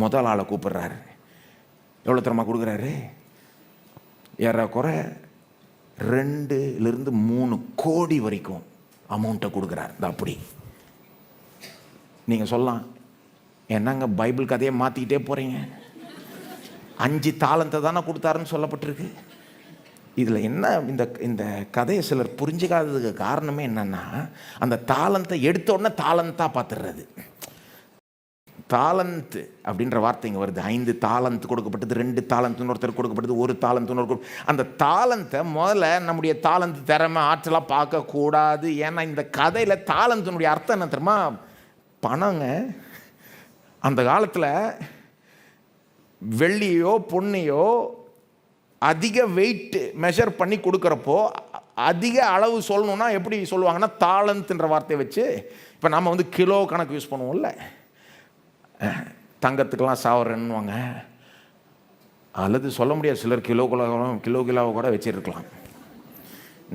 முதல் ஆளை கூப்பிட்றாரு. எவ்வளோ தரமாக கொடுக்குறாரு, ஏறக்குறை 2 to 3 கோடி வரைக்கும் அமௌண்ட்டை கொடுக்குறார். அப்படி நீங்கள் சொல்லலாம், என்னங்க பைபிள் கதையை மாற்றிக்கிட்டே போகிறீங்க, 5 தாலந்தை தானே கொடுத்தாருன்னு சொல்லப்பட்டிருக்கு. இதில் என்ன, இந்த கதையை சிலர் புரிஞ்சுக்காததுக்கு காரணமே என்னென்னா, அந்த தாலந்தை எடுத்த உடனே தாலந்தாக பார்த்துடுறது. தாலந்து அப்படின்ற வார்த்தை இங்கே வருது. 5 தாலந்து கொடுக்கப்பட்டது, 2 தாலந்து ஒருத்தர் கொடுக்கப்பட்டது, 1 தாலந்து. அந்த தாலந்தை முதல்ல நம்முடைய தாலந்து திறமை ஆற்றலாக பார்க்கக்கூடாது. ஏன்னா இந்த கதையில் தாலந்தினுடைய அர்த்தம் என்ன தெரியுமா, பணங்க. அந்த காலத்தில் வெள்ளியோ பொன்னையோ அதிக வெயிட் மெஷர் பண்ணி கொடுக்குறப்போ, அதிக அளவு சொல்லணுன்னா எப்படி சொல்லுவாங்கன்னா, தாலந்துன்ற வார்த்தையை வச்சு. இப்போ நம்ம கிலோ கணக்கு யூஸ் பண்ணுவோம்ல, தங்கத்துக்கெல்லாம் சாவரன்னுவாங்க, அல்லது சொல்ல முடியாது, சிலர் கிலோவை கூட வச்சுருக்கலாம்.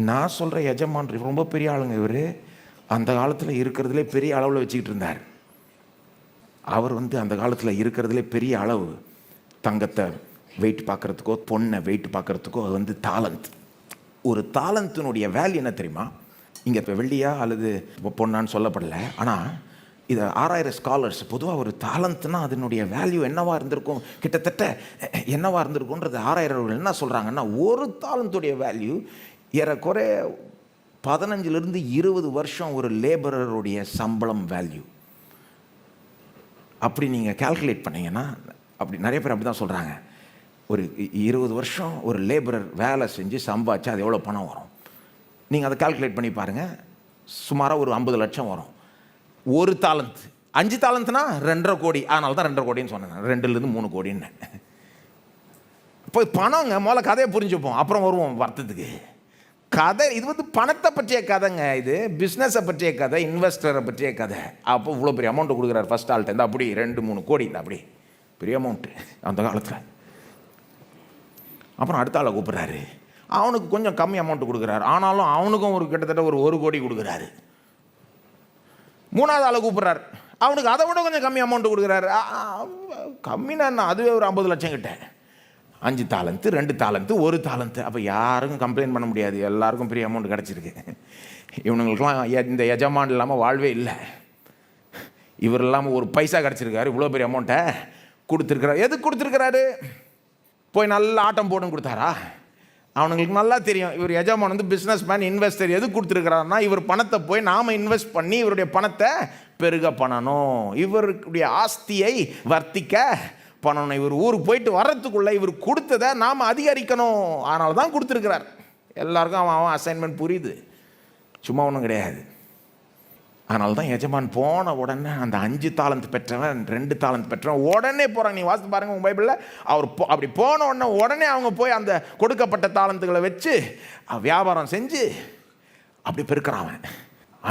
நான் சொல்கிற எஜமான் ரொம்ப பெரிய ஆளுங்க. இவர் அந்த காலத்தில் இருக்கிறதுலே பெரிய அளவில் வச்சுக்கிட்டு இருந்தார். அவர் அந்த காலத்தில் இருக்கிறதுலே பெரிய அளவு தங்கத்தை வெயிட் பார்க்குறதுக்கோ பொண்ணை வெயிட் பார்க்குறதுக்கோ அது தாலந்த். ஒரு தாலந்தினுடைய வேல்யூ என்ன தெரியுமா? இங்கே இப்போ வெள்ளியா அல்லது பொண்ணான்னு சொல்லப்படலை. ஆனால் இதை 6000 ஸ்காலர்ஸ் பொதுவாக ஒரு தாலந்த்னா அதனுடைய வேல்யூ என்னவாக இருந்திருக்கும், கிட்டத்தட்ட என்னவாக இருந்திருக்குன்றது 6000 என்ன சொல்கிறாங்கன்னா, ஒரு தாலந்துடைய வேல்யூ ஏறக்குறை 15 to 20 வருஷம் ஒரு லேபரருடைய சம்பளம் வேல்யூ. அப்படி நீங்கள் கால்குலேட் பண்ணிங்கன்னா, அப்படி நிறைய பேர் அப்படி தான் சொல்கிறாங்க. ஒரு 20 வருஷம் ஒரு லேபரர் வேலை செஞ்சு சம்பாதிச்சு அது எவ்வளோ பணம் வரும் நீங்கள் அதை கால்குலேட் பண்ணி பாருங்கள். சுமாராக ஒரு 50 லட்சம் வரும். ஒரு தாலந்து, 5 தாலந்துனா 2.5 கோடி. அதனால தான் 2.5 கோடின்னு சொன்னேன், 2 to 3 கோடின்னு. இப்போ பணங்க, முதல்ல கதையை புரிஞ்சுப்போம், அப்புறம் வருவோம் வருத்தத்துக்கு. கதை இது பணத்தை பற்றிய கதைங்க. இது பிஸ்னஸை பற்றிய கதை, இன்வெஸ்டரை பற்றிய கதை. அப்போ இவ்வளோ பெரிய அமௌண்ட்டு கொடுக்குறாரு ஃபஸ்ட் ஆள்கிட்ட. இந்த அப்படி 2-3 கோடி, அப்படி பெரிய அமௌண்ட்டு அந்த காலத்தில். அப்புறம் அடுத்த ஆளை கூப்பிட்றாரு, அவனுக்கு கொஞ்சம் கம்மி அமௌண்ட்டு கொடுக்குறாரு. ஆனாலும் அவனுக்கும் கிட்டத்தட்ட ஒரு 1 கோடி கொடுக்குறாரு. 3வது ஆளை கூப்பிட்றாரு, அவனுக்கு அதை விட கொஞ்சம் கம்மி அமௌண்ட்டு கொடுக்குறாரு. கம்மினா அதுவே ஒரு 50 லட்சம் கிட்ட. 5 தாலந்து, 2 தாலந்து, 1 தாலந்து. அப்போ யாருக்கும் கம்ப்ளைண்ட் பண்ண முடியாது, எல்லாருக்கும் பெரிய அமௌண்ட் கிடச்சிருக்கு. இவனுங்களுக்கெல்லாம் இந்த எஜமான் இல்லாமல் வாழ்வே இல்லை. இவர் இல்லாமல் ஒரு பைசா கிடச்சிருக்காரு, இவ்வளோ பெரிய அமௌண்ட்டை கொடுத்துருக்கிறார். எதுக்கு கொடுத்துருக்கிறாரு? போய் நல்லா ஆட்டம் போடுன்னு கொடுத்தாரா? அவனுங்களுக்கு நல்லா தெரியும் இவர் எஜமான் பிஸ்னஸ் மேன், இன்வெஸ்டர். எது கொடுத்துருக்கிறாருன்னா, இவர் பணத்தை போய் நாம் இன்வெஸ்ட் பண்ணி இவருடைய பணத்தை பெருக பண்ணணும், இவருடைய ஆஸ்தியை வர்த்திக்க பண்ணணும். இவர் ஊருக்கு போயிட்டு வர்றதுக்குள்ளே இவர் கொடுத்ததை நாம் அதிகரிக்கணும். அதனால தான் கொடுத்துருக்கிறார். எல்லாருக்கும் அவன் அசைன்மெண்ட் புரியுது, சும்மா ஒன்றும் கிடையாது. அதனால தான் எஜமான் போன உடனே அந்த 5 தாலந்து பெற்றவன் 2 தாலந்து பெற்றவன் உடனே போகிறாங்க. நீ வாசித்து பாருங்கள் உங்கள் பைபிளில். அவர் அப்படி போன உடனே அவங்க போய் அந்த கொடுக்கப்பட்ட தாலந்துகளை வச்சு வியாபாரம் செஞ்சு அப்படி பெருக்கிறான். அவன்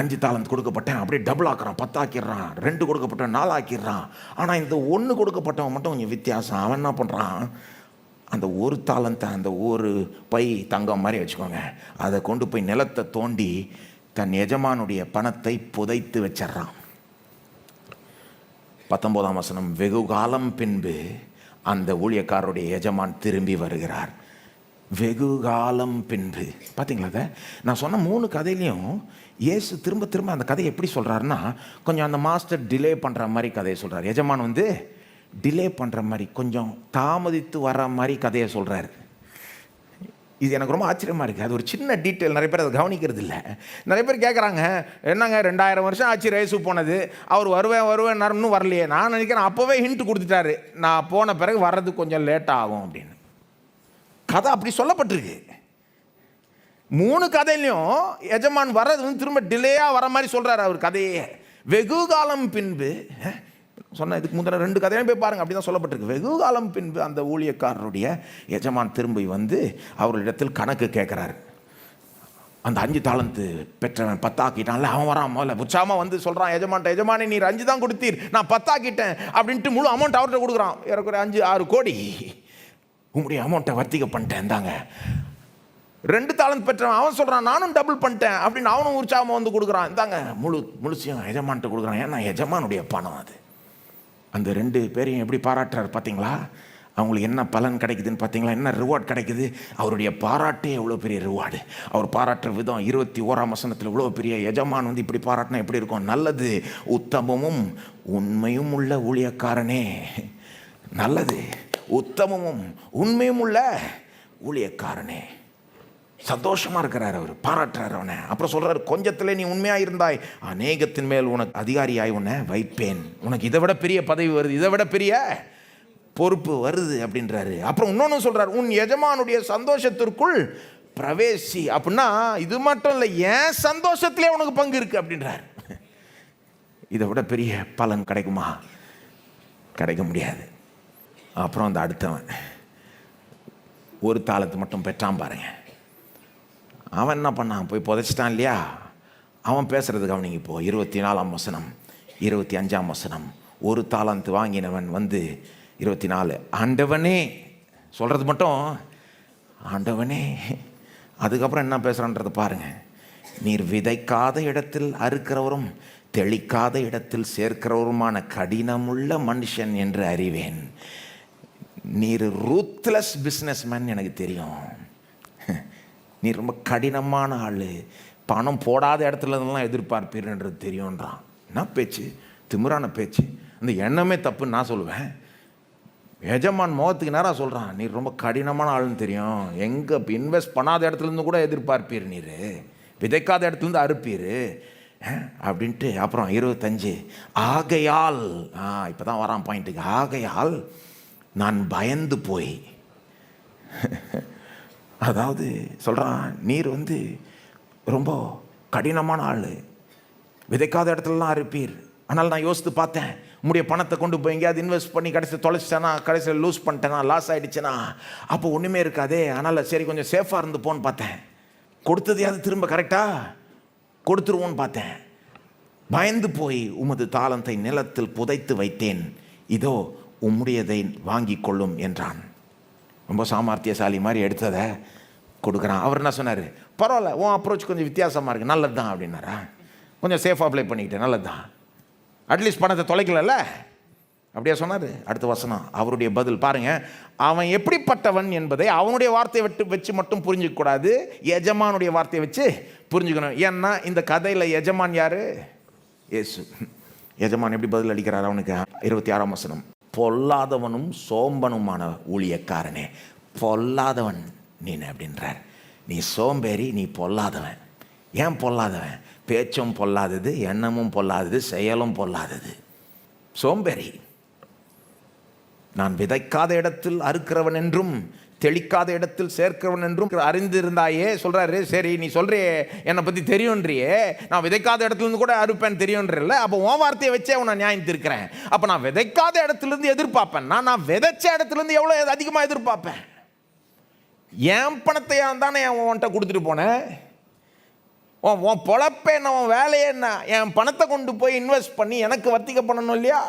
5 தாலந்து கொடுக்கப்பட்டேன் அப்படியே டபுள் ஆக்குறான், 10 ஆக்கிடுறான். 2 கொடுக்கப்பட்டவன் 4 ஆக்கிடுறான். ஆனால் இந்த 1 கொடுக்கப்பட்டவன் மட்டும் கொஞ்சம் வித்தியாசம். அவன் என்ன பண்ணுறான், அந்த 1 தாலந்தை அந்த ஒரு பை தங்கம் மாதிரி வச்சுக்கோங்க, அதை கொண்டு போய் நிலத்தை தோண்டி தன் எஜமானுடைய பணத்தை புதைத்து வச்சிட்றான். 19ஆம் வசனம், வெகு காலம் பின்பு அந்த ஊழியக்காரருடைய எஜமான் திரும்பி வருகிறார். வெகு காலம் பின்பு. பார்த்தீங்களா? அதை நான் சொன்ன 3 கதையிலையும் இயேசு திரும்ப திரும்ப அந்த கதையை எப்படி சொல்கிறாருன்னா, கொஞ்சம் அந்த மாஸ்டர் டிலே பண்ணுற மாதிரி கதையை சொல்கிறார். எஜமான் வந்து டிலே பண்ணுற மாதிரி, கொஞ்சம் தாமதித்து வர்ற மாதிரி கதையை சொல்கிறாரு. இது எனக்கு ரொம்ப ஆச்சரியமாக இருக்குது. அது ஒரு சின்ன டீட்டெயில், நிறைய பேர் அதை கவனிக்கிறது இல்லை. நிறைய பேர் கேட்குறாங்க, என்னங்க 2000 வருஷம் ஆச்சு ரேசு போனது, அவர் வருவேன் இன்னும் வரலையே. நான் நினைக்கிறேன் அப்போவே ஹிண்ட் கொடுத்துட்டாரு, நான் போன பிறகு வர்றதுக்கு கொஞ்சம் லேட்டாக ஆகும் அப்படின்னு. கதை அப்படி சொல்லப்பட்டிருக்கு. 3 கதையிலையும் எஜமான் வர்றது வந்து திரும்ப டிலேயாக வர மாதிரி சொல்கிறார் அவர் கதையே. வெகு காலம் பின்பு சொன்ன இதுக்கு முந்தின 2 கதையும் போய் பாருங்கள், அப்படி தான் சொல்லப்பட்டிருக்கு. வெகு காலம் பின்பு அந்த ஊழியக்காரருடைய எஜமான் திரும்பி வந்து அவர்களிடத்தில் கணக்கு கேட்குறாரு. அந்த 5 தாலந்து பெற்றவன் 10 ஆக்கிட்டான்ல, அவன் வரான். முதல்ல உற்சாகமாக வந்து சொல்கிறான் எஜமான்ட்ட, எஜமானே நீர் 5 தான் கொடுத்தீர், நான் 10 ஆக்கிட்டேன் அப்படின்ட்டு முழு அமௌண்ட் அவர்கிட்ட கொடுக்குறான். ஏறக்குறைய 5-6 கோடி உங்களுடைய அமௌண்ட்டை வர்த்திக்க பண்ணிட்டேன் தாங்க. 2 தாலந்து பெற்றவன் அவன் சொல்கிறான், நானும் டபுள் பண்ணிட்டேன் அப்படின்னு அவனும் உற்சாகமாக வந்து கொடுக்குறான். இந்தாங்க முழுசையும் எஜமான்ட்ட கொடுக்குறான். ஏன்னா எஜமானுடைய பணம் அது. அந்த 2 பேரையும் எப்படி பாராட்டுறாரு பார்த்தீங்களா? அவங்களுக்கு என்ன பலன் கிடைக்குதுன்னு பார்த்தீங்களா? என்ன ரிவார்டு கிடைக்குது? அவருடைய பாராட்டே எவ்வளோ பெரிய ரிவார்டு. அவர் பாராட்டுற விதம் 21ஆம் வசனத்தில் இவ்வளோ பெரிய. எஜமான் வந்து இப்படி பாராட்டினா எப்படி இருக்கும்? நல்லது, உத்தமமும் உண்மையும் உள்ள ஊழியக்காரனே. நல்லது, உத்தமமும் உண்மையும் உள்ள ஊழியக்காரனே. சந்தோஷமாக இருக்கிறார் அவர், பாராட்டுறார் அவனை. அப்புறம் சொல்கிறார், கொஞ்சத்திலே நீ உண்மையாக இருந்தாய், அநேகத்தின் மேல் உனக்கு அதிகாரியாய் உன்னை வைப்பேன். உனக்கு இதை விட பெரிய பதவி வருது, இதை விட பெரிய பொறுப்பு வருது அப்படின்றாரு. அப்புறம் இன்னொன்று சொல்கிறார், உன் எஜமானுடைய சந்தோஷத்திற்குள் பிரவேசி. அப்படின்னா இது மட்டும் இல்லை, ஏன் சந்தோஷத்திலே உனக்கு பங்கு இருக்குது அப்படின்றார். இதை விட பெரிய பலன் கிடைக்குமா? கிடைக்க முடியாது. அப்புறம் அந்த அடுத்தவன் 1 தாலத்து மட்டும் பெற்றான் பாருங்க. அவன் என்ன பண்ணான், போய் புதைச்சிட்டான் இல்லையா? அவன் பேசுறது கவனிங்க. இப்போ 24ஆம் வசனம் 25ஆம் வசனம். 1 தாலந்து வாங்கினவன் வந்து 24, ஆண்டவனே சொல்கிறது மட்டும் ஆண்டவனே. அதுக்கப்புறம் என்ன பேசுகிறான்றதை பாருங்க. நீர் விதைக்காத இடத்தில் அறுக்கிறவரும் தெளிக்காத இடத்தில் சேர்க்கிறவருமான கடினமுள்ள மனுஷன் என்று அறிவேன். நீர் ரூத்லெஸ் பிஸ்னஸ்மேன் எனக்கு தெரியும். நீ ரொம்ப கடினமான ஆள், பணம் போடாத இடத்துல இருந்தெல்லாம் எதிர்பார்ப்பீர்ன்றது தெரியும்ன்றான். என்ன பேச்சு, திமிரான பேச்சு. அந்த எண்ணமே தப்புன்னு நான் சொல்லுவேன். எஜமான் முகத்துக்கு நேராக சொல்கிறான், நீர் ரொம்ப கடினமான ஆளுன்னு தெரியும், எங்கே இன்வெஸ்ட் பண்ணாத இடத்துலேருந்து கூட எதிர்பார்ப்பீர், நீர் விதைக்காத இடத்துலேருந்து அறுப்பீர் அப்படின்ட்டு. அப்புறம் 25, ஆகையால், இப்போ தான் வரான் பாயிண்ட்டுக்கு. ஆகையால் நான் பயந்து போய், அதாவது சொல்கிறான், நீர் வந்து ரொம்ப கடினமான ஆள், விதைக்காத இடத்துலலாம் அறுப்பீர். ஆனால் நான் யோசித்து பார்த்தேன், உங்களுடைய பணத்தை கொண்டு போய் எங்கேயாவது இன்வெஸ்ட் பண்ணி கடைசி தொலைச்சிட்டேனா, கடைசியில் லூஸ் பண்ணிட்டேனா, லாஸ் ஆகிடுச்சுன்னா அப்போ ஒன்றுமே இருக்காதே. அதனால் சரி கொஞ்சம் சேஃபாக இருந்து போன்னு பார்த்தேன். கொடுத்ததையாவது திரும்ப கரெக்டாக கொடுத்துருவோன்னு பார்த்தேன். பயந்து போய் உமது தாளந்தை நிலத்தில் புதைத்து வைத்தேன், இதோ உம்முடையதை வாங்கி கொள்ளும் என்றான். ரொம்ப சாமர்த்தியசாலி மாதிரி எடுத்ததை கொடுக்குறான். அவர் என்ன சொன்னார், பரவாயில்ல, உன் அப்ரோச் கொஞ்சம் வித்தியாசமாக இருக்குது, நல்லது தான் அப்படின்னாரா. கொஞ்சம் சேஃபாக அப்ளை பண்ணிக்கிட்டேன், நல்லது தான், அட்லீஸ்ட் பணத்தை தொலைக்கலல்ல அப்படியே சொன்னார். அடுத்த வசனம் அவருடைய பதில் பாருங்கள். அவன் எப்படிப்பட்டவன் என்பதை அவனுடைய வார்த்தையை வச்சு மட்டும் புரிஞ்சிக்கக்கூடாது, எஜமானுடைய வார்த்தையை வச்சு புரிஞ்சுக்கணும். ஏன்னா இந்த கதையில் எஜமான் யார்? இயேசு. எஜமான் எப்படி பதில் அளிக்கிறார் அவனுக்கு? 26ஆம் வசனம், பொல்லாதவனும் சோம்பனுமான ஊழியக்காரனே. பொல்லாதவன் நீ அப்படின்றார். நீ சோம்பேறி, நீ பொல்லாதவன். ஏன் பொல்லாதவன்? பேச்சும் பொல்லாதது, எண்ணமும் பொல்லாதது, செயலும் பொல்லாதது. சோம்பேறி. நான் விதைக்காத இடத்தில் அறுக்கிறவன் என்றும் தெளிக்காத இடத்தில் சேர்க்கிறவன் என்றும் அறிந்திருந்தாயே சொல்றாரு. சரி, நீ சொல்றியே என்னை பற்றி தெரியுன்றியே, நான் விதைக்காத இடத்துலேருந்து கூட அறுப்பேன் தெரியுன்றல, அப்போ உன் வார்த்தையை வச்சே உன்னை நியாயம் தீர்க்கிறேன். அப்போ நான் விதைக்காத இடத்துலேருந்து எதிர்பார்ப்பேன், நான் விதைச்ச இடத்துலேருந்து எவ்வளோ அதிகமாக எதிர்பார்ப்பேன். என் பணத்தை தானே உன்கிட்ட கொடுத்துட்டு போனேன். உன் பொழப்பே என்ன, உன் வேலையே என்ன, என் பணத்தை கொண்டு போய் இன்வெஸ்ட் பண்ணி எனக்கு வர்த்திக்க பண்ணணும் இல்லையா?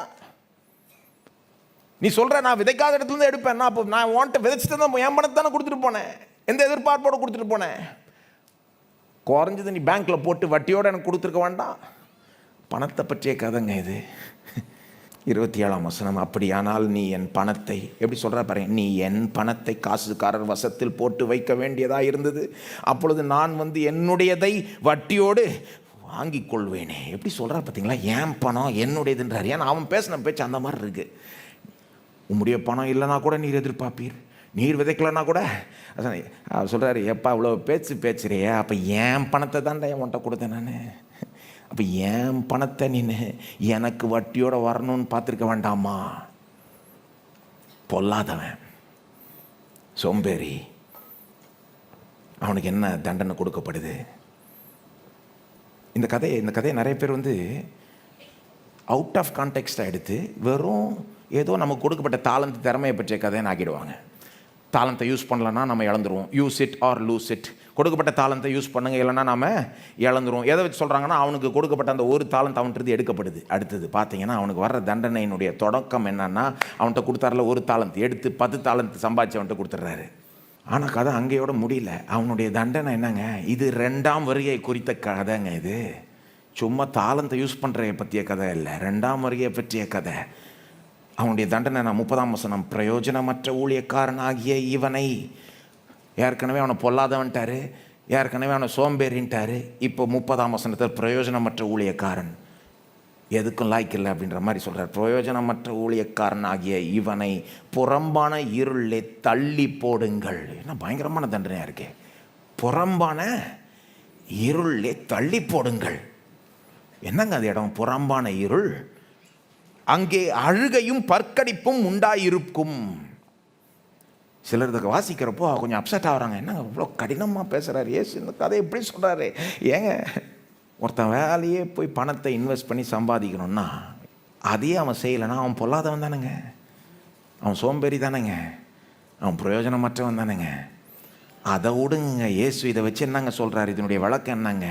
நீ சொல்கிற நான் விதைக்காத இடத்துலேருந்து எடுப்பேன், அப்போ நான் உன்கிட்ட விதைச்சிட்டு தான் என் பணத்தை தானே கொடுத்துட்டு போனேன், எந்த எதிர்பார்ப்போடு கொடுத்துட்டு போனேன். குறைஞ்சது நீ பேங்க்கில் போட்டு வட்டியோடு எனக்கு கொடுத்துருக்க வேண்டாம். பணத்தை பற்றிய கதைங்க இது. 27ஆம் வசனம், அப்படியானால் நீ என் பணத்தை, எப்படி சொல்கிற பாருங்க, நீ என் பணத்தை காசுக்காரர் வசத்தில் போட்டு வைக்க வேண்டியதாக இருந்தது, அப்பொழுது நான் என்னுடையதை வட்டியோடு வாங்கி கொள்வேனே. எப்படி சொல்கிறா பார்த்தீங்களா? என் பணம் என்னுடையதுன்றார். ஏன்னா அவன் பேசின பேச்சு அந்த மாதிரி இருக்குது. உம்முடைய பணம் இல்லைனா கூட நீர் எதிர்பார்ப்பீர், நீர் விதைக்கலன்னா கூட அவர் சொல்கிறாரு, எப்பா இவ்வளோ பேச்சுறியே, அப்போ என் பணத்தை தான்டா உன்கிட்ட கொடுத்தேன் நான். அப்போ என் பணத்தை நீ எனக்கு வட்டியோடு வரணும்னு பார்த்துருக்க வேண்டாமா? பொல்லாதவன், சோம்பேறி, அவனுக்கு என்ன தண்டனை கொடுக்கப்படுது? இந்த கதையை நிறைய பேர் அவுட் ஆஃப் கான்டெக்ஸ்டாக எடுத்து வெறும் ஏதோ நமக்கு கொடுக்கப்பட்ட தாளந்து திறமையை பற்றிய கதைன்னு ஆக்கிடுவாங்க. தாளந்தை யூஸ் பண்ணலன்னா நம்ம இழந்துருவோம். Use it or lose it. கொடுக்கப்பட்ட தாளந்தை யூஸ் பண்ணுங்க, இல்லைன்னா நம்ம இழந்துருவோம். எதை வச்சு சொல்கிறாங்கன்னா, அவனுக்கு கொடுக்கப்பட்ட அந்த ஒரு தாளந்தை அவன்கிட்ட எடுக்கப்படுது. அடுத்தது பார்த்தீங்கன்னா அவனுக்கு வர்ற தண்டனையினுடைய தொடக்கம் என்னன்னா, அவன்கிட்ட கொடுத்தாருல ஒரு தாளந்து எடுத்து 10 தாளந்து சம்பாதிச்சு அவன்கிட்ட கொடுத்துட்றாரு. ஆனால் கதை அங்கேயோட முடியல. அவனுடைய தண்டனை என்னங்க? இது 2ஆம் வருகை குறித்த கதைங்க. இது சும்மா தாளந்தை யூஸ் பண்ணுறதை பற்றிய கதை இல்லை, 2ஆம் வருகையை பற்றிய கதை. அவனுடைய தண்டனை 30ஆம் வசனம், பிரயோஜனமற்ற ஊழியக்காரன் ஆகிய இவனை, ஏற்கனவே அவனை பொல்லாதவன்ட்டாரு, ஏற்கனவே அவனை சோம்பேறின்ட்டாரு, இப்போ 30ஆம் வசனத்தில் பிரயோஜனமற்ற ஊழியக்காரன், எதுக்கும் லாய்க்கில்லை அப்படின்ற மாதிரி சொல்கிறார். பிரயோஜனமற்ற ஊழியக்காரன் ஆகிய இவனை புறம்பான இருளே தள்ளி போடுங்கள். என்ன பயங்கரமான தண்டனையாக இருக்கே. புறம்பான இருளே தள்ளி போடுங்கள். என்னங்க அது இடம்? புறம்பான இருள், அங்கே அழுகையும் பற்கடிப்பும் உண்டாயிருக்கும். சிலர் இதுக்கு வாசிக்கிறப்போ கொஞ்சம் அப்செட் ஆகிறாங்க. என்னங்க இவ்வளோ கடினமாக பேசுகிறாரு ஏசு, இந்த கதை எப்படி சொல்கிறாரு? ஏங்க, ஒருத்தன் வேலையே போய் பணத்தை இன்வெஸ்ட் பண்ணி சம்பாதிக்கணும்னா அதையே அவன் செய்யலைன்னா அவன் பொல்லாதவன் தானேங்க, அவன் சோம்பேறி தானேங்க, அவன் பிரயோஜனமற்றவன் தானேங்க. அதை விடுங்க. இயேசு இதை வச்சு என்னங்க சொல்கிறாரு? இதனுடைய வழக்கம் என்னங்க?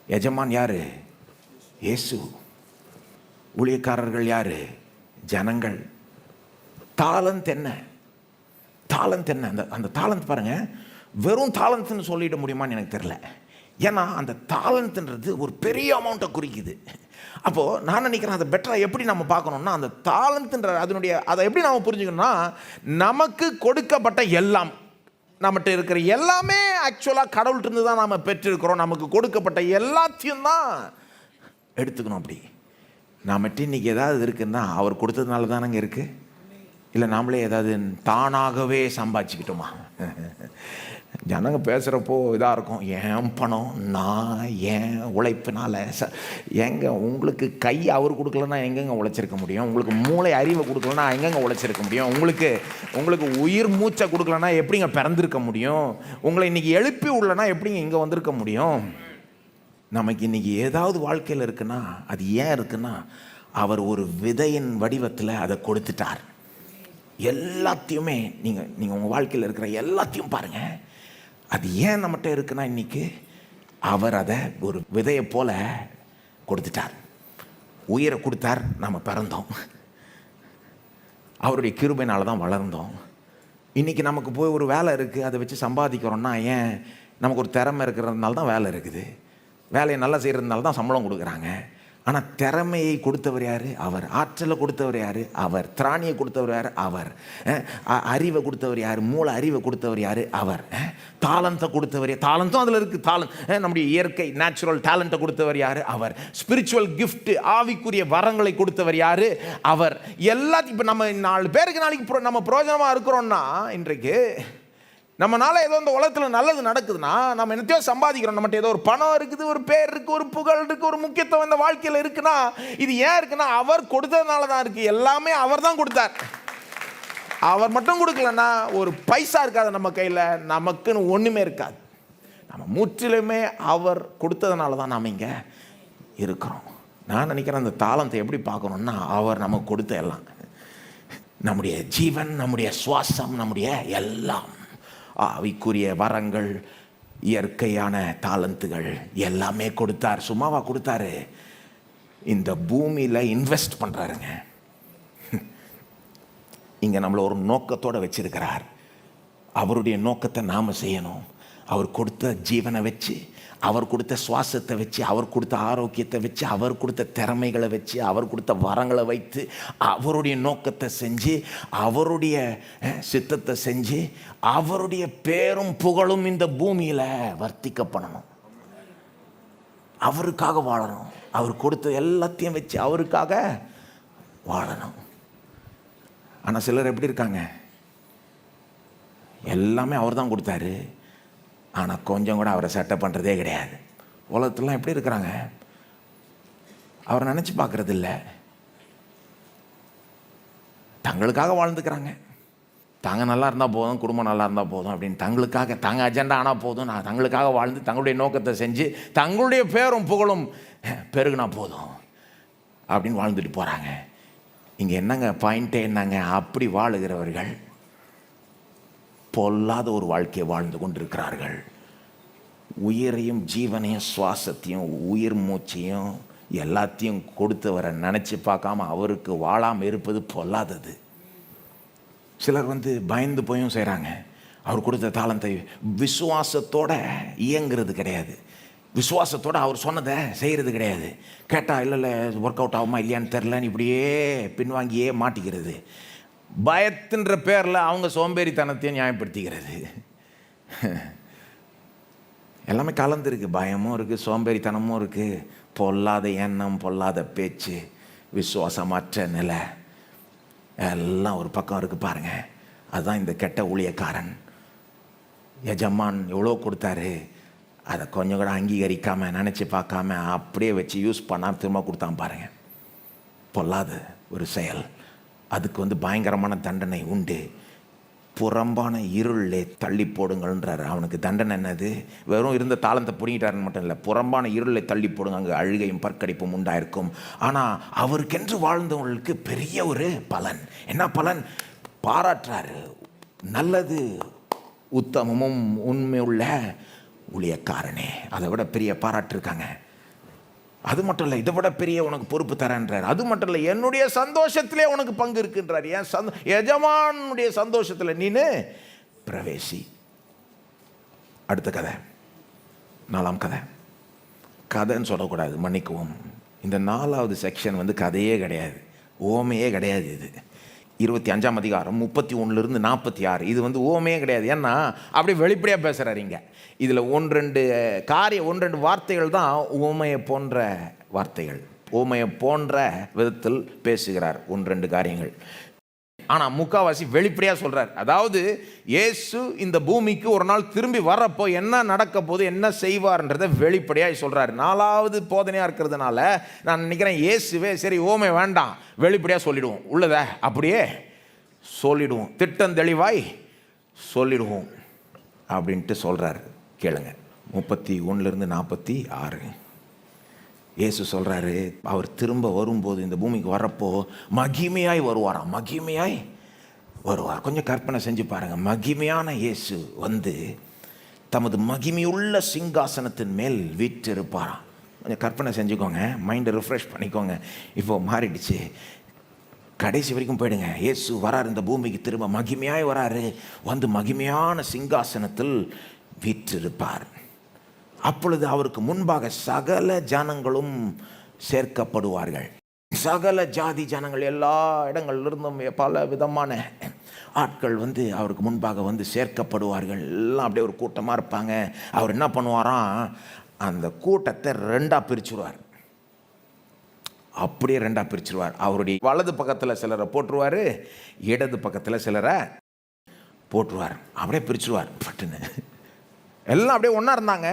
எஜமான் யார்? இயேசு. ஊழியக்காரர்கள் யார்? ஜனங்கள். தாளந்த் என்ன? தாளந்த் என்ன? அந்த தாளந்த் பாருங்க, வெறும் தாளந்த்னு சொல்லிட முடியுமான்னு எனக்கு தெரியல. ஏன்னா அந்த தாளந்த்ன்றது ஒரு பெரிய அமௌண்ட்டை குறிக்குது. அப்போது நான் நினைக்கிறேன் அதை பெட்டராக எப்படி நம்ம பார்க்கணும்னா, அந்த தாளந்த்ன்ற அதை எப்படி நம்ம புரிஞ்சுக்கணும்னா, நமக்கு கொடுக்கப்பட்ட எல்லாம், நம்மகிட்ட இருக்கிற எல்லாமே ஆக்சுவலாக கடவுள்கிட்ட தான் நாம் பெற்றிருக்கிறோம். நமக்கு கொடுக்கப்பட்ட எல்லாத்தையும் தான் எடுத்துக்கணும். அப்படி நம்மகிட்ட இன்றைக்கி ஏதாவது இருக்குன்னா அவர் கொடுத்ததுனால தானங்க இருக்குது, இல்லை நாமளே ஏதாவது தானாகவே சம்பாதிச்சுக்கிட்டோமா? ஜனங்க பேசுகிறப்போ இதாக இருக்கும், என் பணம் நான் என் உழைப்பினால். எங்கே உங்களுக்கு கை அவர் கொடுக்கலன்னா எங்கெங்கே உழைச்சிருக்க முடியும்? உங்களுக்கு மூளை அறிவை கொடுக்கலன்னா எங்கெங்கே உழைச்சிருக்க முடியும்? உங்களுக்கு உயிர் மூச்சை கொடுக்கலன்னா எப்படிங்க பிறந்திருக்க முடியும்? உங்களை இன்றைக்கி எழுப்பி விடலன்னா எப்படிங்க இங்கே வந்திருக்க முடியும்? நமக்கு இன்றைக்கி ஏதாவது வாழ்க்கையில் இருக்குன்னா அது ஏன் இருக்குன்னா, அவர் ஒரு விதையின் வடிவத்தில் அதை கொடுத்துட்டார். எல்லாத்தையுமே நீங்கள் உங்கள் வாழ்க்கையில் இருக்கிற எல்லாத்தையும் பாருங்கள், அது ஏன் நம்மகிட்ட இருக்குன்னா, இன்றைக்கி அவர் அதை ஒரு விதையை போல கொடுத்துட்டார். உயிரை கொடுத்தார், நம்ம பிறந்தோம், அவருடைய கிருபையினால தான் வளர்ந்தோம். இன்றைக்கி நமக்கு போய் ஒரு வேலை இருக்குது, அதை வச்சு சம்பாதிக்கிறோன்னா ஏன்? நமக்கு ஒரு திறமை இருக்கிறதுனால தான் வேலை இருக்குது, வேலையை நல்லா செய்கிறதுனால தான் சம்பளம் கொடுக்குறாங்க. ஆனால் திறமையை கொடுத்தவர் யார்? அவர். ஆற்றலை கொடுத்தவர் யார்? அவர். திராணியை கொடுத்தவர் யார்? அவர். அறிவை கொடுத்தவர் யார்? மூளை அறிவை கொடுத்தவர் யார்? அவர். தாளந்தை கொடுத்தவர், தாளந்தும் அதில் இருக்குது, நம்முடைய இயற்கை நேச்சுரல் டேலண்ட்டை கொடுத்தவர் யார்? அவர். ஸ்பிரிச்சுவல் கிஃப்ட், ஆவிக்குரிய வரங்களை கொடுத்தவர் யார்? அவர். எல்லாத்தையும் இப்போ நம்ம 4 பேருக்கு நாளைக்கு நம்ம பிரயோஜனமாக இருக்கிறோன்னா, இன்றைக்கு நம்மனால ஏதோ இந்த உலகத்தில் நல்லது நடக்குதுன்னா நம்ம என்னத்தையோ சம்பாதிக்கிறோம், நம்மகிட்ட ஏதோ ஒரு பணம் இருக்குது, ஒரு பேர் இருக்குது, ஒரு புகழ் இருக்குது, ஒரு முக்கியத்துவம் இந்த வாழ்க்கையில் இருக்குன்னா இது ஏன் இருக்குன்னா அவர் கொடுத்ததுனால தான் இருக்குது. எல்லாமே அவர் தான் கொடுத்தார். அவர் மட்டும் கொடுக்கலன்னா ஒரு பைசா இருக்காது நம்ம கையில், நமக்குன்னு ஒன்றுமே இருக்காது. நம்ம முற்றிலுமே அவர் கொடுத்ததுனால தான் நாம் இங்கே இருக்கிறோம். நான் நினைக்கிறேன் அந்த தாளத்தை எப்படி பார்க்கணுன்னா, அவர் நமக்கு கொடுத்த எல்லாம், நம்முடைய ஜீவன், நம்முடைய சுவாசம், நம்முடைய எல்லாம், ஆவிக்குரிய வரங்கள், இயற்கையான தாளந்துகள் எல்லாமே கொடுத்தார். சும்மாவா கொடுத்தாரு? இந்த பூமியில் இன்வெஸ்ட் பண்ணுறாருங்க. இங்கே நம்மளை ஒரு நோக்கத்தோடு வச்சிருக்கிறார். அவருடைய நோக்கத்தை நாம் செய்யணும். அவர் கொடுத்த ஜீவனை வச்சு, அவர் கொடுத்த சுவாசத்தை வச்சு, அவர் கொடுத்த ஆரோக்கியத்தை வச்சு, அவர் கொடுத்த திறமைகளை வச்சு, அவர் கொடுத்த வரங்களை வைத்து அவருடைய நோக்கத்தை செஞ்சு, அவருடைய சித்தத்தை செஞ்சு, அவருடைய பேரும் புகழும் இந்த பூமியில் வர்த்திக்கப்படணும். அவருக்காக வாழணும். அவர் கொடுத்த எல்லாத்தையும் வச்சு அவருக்காக வாழணும். ஆனால் சிலர் எப்படி இருக்காங்க? எல்லாமே அவர் தான் கொடுத்தாரு, ஆனால் கொஞ்சம் கூட அவரை செட்டப் பண்ணுறதே கிடையாது. உலகத்துலாம் எப்படி இருக்கிறாங்க? அவரை நினச்சி பார்க்குறது இல்லை. தங்களுக்காக வாழ்ந்துக்கிறாங்க. தாங்க நல்லா இருந்தால் போதும், குடும்பம் நல்லா இருந்தால் போதும் அப்படின்னு தங்களுக்காக, தாங்க அஜெண்டா ஆனால் போதும், நான் தங்களுக்காக வாழ்ந்து தங்களுடைய நோக்கத்தை செஞ்சு தங்களுடைய பேரும் புகழும் பெருகுனா போதும் அப்படின்னு வாழ்ந்துட்டு போகிறாங்க. இங்கே என்னங்க பாயிண்ட்டே என்னங்க? அப்படி வாழுகிறவர்கள் பொல்லாத ஒரு வாழ்க்கையை வாழ்ந்து கொண்டிருக்கிறார்கள். உயிரையும் ஜீவனையும் சுவாசத்தையும் உயிர் மூச்சையும் எல்லாத்தையும் கொடுத்தவரை நினச்சி பார்க்காம அவருக்கு வாழாமல் இருப்பது பொல்லாதது. சிலர் பயந்து போயும் செய்கிறாங்க. அவர் கொடுத்த தாளந்தை விசுவாசத்தோடு இயங்கிறது கிடையாது. விசுவாசத்தோடு அவர் சொன்னதை செய்கிறது கிடையாது. கேட்டால் இல்லை ஒர்க் அவுட் ஆகுமா இல்லையான்னு தெரிலன்னு இப்படியே பின்வாங்கியே மாட்டிக்கிறது. பயத்தின்ற பேரில் அவங்க சோம்பேறித்தனத்தையும் நியாயப்படுத்திக்கிறது. எல்லாமே கலந்துருக்கு. பயமும் இருக்குது, சோம்பேறித்தனமும் இருக்குது, பொல்லாத எண்ணம், பொல்லாத பேச்சு, விசுவாசமற்ற நிலை எல்லாம் ஒரு பக்கம் இருக்குது பாருங்கள். அதுதான் இந்த கெட்ட ஊழியக்காரன். எஜமான் எவ்வளோ கொடுத்தாரு, அதை கொஞ்சம் கூட அங்கீகரிக்காமல், நினச்சி பார்க்காம அப்படியே வச்சு யூஸ் பண்ணாமல் திரும்ப கொடுத்தான் பாருங்கள். பொல்லாத ஒரு செயல். அதுக்கு பயங்கரமான தண்டனை உண்டு. புறம்பான இருளே தள்ளி போடுங்கள்ன்றார். அவனுக்கு தண்டனை என்னது? வெறும் இருந்த தாளத்தை பிடிங்கிட்டாருன்னு மட்டும் இல்லை, புறம்பான இருளை தள்ளி போடுங்க, அங்கே அழுகையும் பற்கடிப்பும் உண்டாயிருக்கும். ஆனால் அவருக்கென்று வாழ்ந்தவங்களுக்கு பெரிய ஒரு பலன். என்ன பலன்? பாராட்டுறாரு. நல்லது, உத்தமமும் உண்மையுள்ள ஊழியக்காரனே. அதை விட பெரிய பாராட்டு இருக்காங்க. அது மட்டும் இல்லை, இதை விட பெரிய உனக்கு பொறுப்பு தரேன்றார். அது மட்டும் இல்லை, என்னுடைய சந்தோஷத்திலே உனக்கு பங்கு இருக்குன்றார். ஏன் எஜமானுடைய சந்தோஷத்தில் நீனு பிரவேசி. அடுத்த கதை, 4ஆம் கதை. கதைன்னு சொல்லக்கூடாது, மன்னிக்கவும். இந்த 4வது செக்ஷன் கதையே கிடையாது, ஓமையே கிடையாது. இது 25ஆம் அதிகாரம் 31 - 46. இது ஓமையே கிடையாது. ஏன்னா அப்படியே வெளிப்படையாக பேசுகிறார். இங்கே இதில் 1-2 வார்த்தைகள் தான் ஓமையை போன்ற வார்த்தைகள். ஓமையை போன்ற விதத்தில் பேசுகிறார் 1-2 காரியங்கள். ஆனால் முக்காவாசி வெளிப்படையாக சொல்கிறார். அதாவது இயேசு இந்த பூமிக்கு ஒரு நாள் திரும்பி வர்றப்போ என்ன நடக்க போது, என்ன செய்வார்ன்றதை வெளிப்படையாக சொல்கிறார். 4வது போதனையாக இருக்கிறதுனால நான் நினைக்கிறேன் இயேசுவே சரி ஓமை வேண்டாம், வெளிப்படையாக சொல்லிடுவோம், உள்ளதை அப்படியே சொல்லிடுவோம், திட்டம் தெளிவாய் சொல்லிடுவோம் அப்படின்ட்டு சொல்கிறார். கேளுங்க, 31 - 46. இயேசு சொல்கிறாரு, அவர் திரும்ப வரும்போது இந்த பூமிக்கு வரப்போ மகிமையாய் வருவாராம். மகிமையாய் வருவார். கொஞ்சம் கற்பனை செஞ்சு பாருங்கள். மகிமையான இயேசு தமது மகிமையுள்ள சிங்காசனத்தின் மேல் வீற்றிருப்பாராம். கொஞ்சம் கற்பனை செஞ்சுக்கோங்க, மைண்டை ரிஃப்ரெஷ் பண்ணிக்கோங்க. இப்போ மாறிடுச்சு. கடைசி வரைக்கும் போயிடுங்க. இயேசு வராரு இந்த பூமிக்கு, திரும்ப மகிமையாய் வராரு. மகிமையான சிங்காசனத்தில் வீற்றிருப்பார். அப்பொழுது அவருக்கு முன்பாக சகல ஜனங்களும் சேர்க்கப்படுவார்கள். சகல ஜாதி ஜனங்கள், எல்லா இடங்களிலிருந்தும் பல விதமான ஆட்கள் அவருக்கு முன்பாக சேர்க்கப்படுவார்கள். எல்லாம் அப்படியே ஒரு கூட்டமாக இருப்பாங்க. அவர் என்ன பண்ணுவாராம், அந்த கூட்டத்தை 2ஆக பிரிச்சுருவார். அப்படியே 2ஆக பிரிச்சுருவார். அவருடைய வலது பக்கத்தில் சிலரை போட்டுருவார், இடது பக்கத்தில் சிலரை போட்டுருவார், அப்படியே பிரிச்சுருவார் பட்டுன்னு. எல்லாம் அப்படியே ஒன்றா இருந்தாங்க.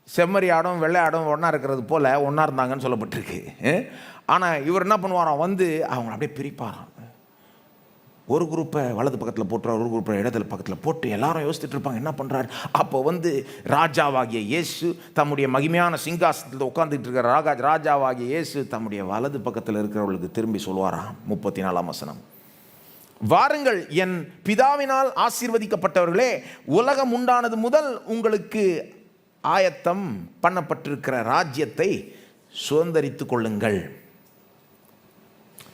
செம்மறி ஆடும் வெள்ளை ஆடும் ஒன்றா இருக்கிறது போல் ஒன்றா இருந்தாங்கன்னு சொல்லப்பட்டிருக்கு. ஆனால் இவர் என்ன பண்ணுவாராம், வந்து அவங்க அப்படியே பிரிப்பாராம். ஒரு குரூப்பை வலது பக்கத்தில் போட்டுருவார், ஒரு குரூப்பை இடத்துல பக்கத்தில் போட்டு எல்லாரும் யோசிச்சுட்டு இருப்பாங்க என்ன பண்ணுறாரு. அப்போ வந்து ராஜாவாகிய இயேசு தம்முடைய மகிமையான சிங்காசனத்தில் உட்காந்துட்டு இருக்கிற ராஜாவாகிய இயேசு தம்முடைய வலது பக்கத்தில் இருக்கிறவர்களுக்கு திரும்பி சொல்வாராம். 34ஆம் வசனம், வாருங்கள் என் பிதாவினால் ஆசீர்வதிக்கப்பட்டவர்களே, உலகம் உண்டானது முதல் உங்களுக்கு ஆயத்தம் பண்ணப்பட்டிருக்கிற ராஜ்யத்தை சுதந்தரித்து கொள்ளுங்கள்.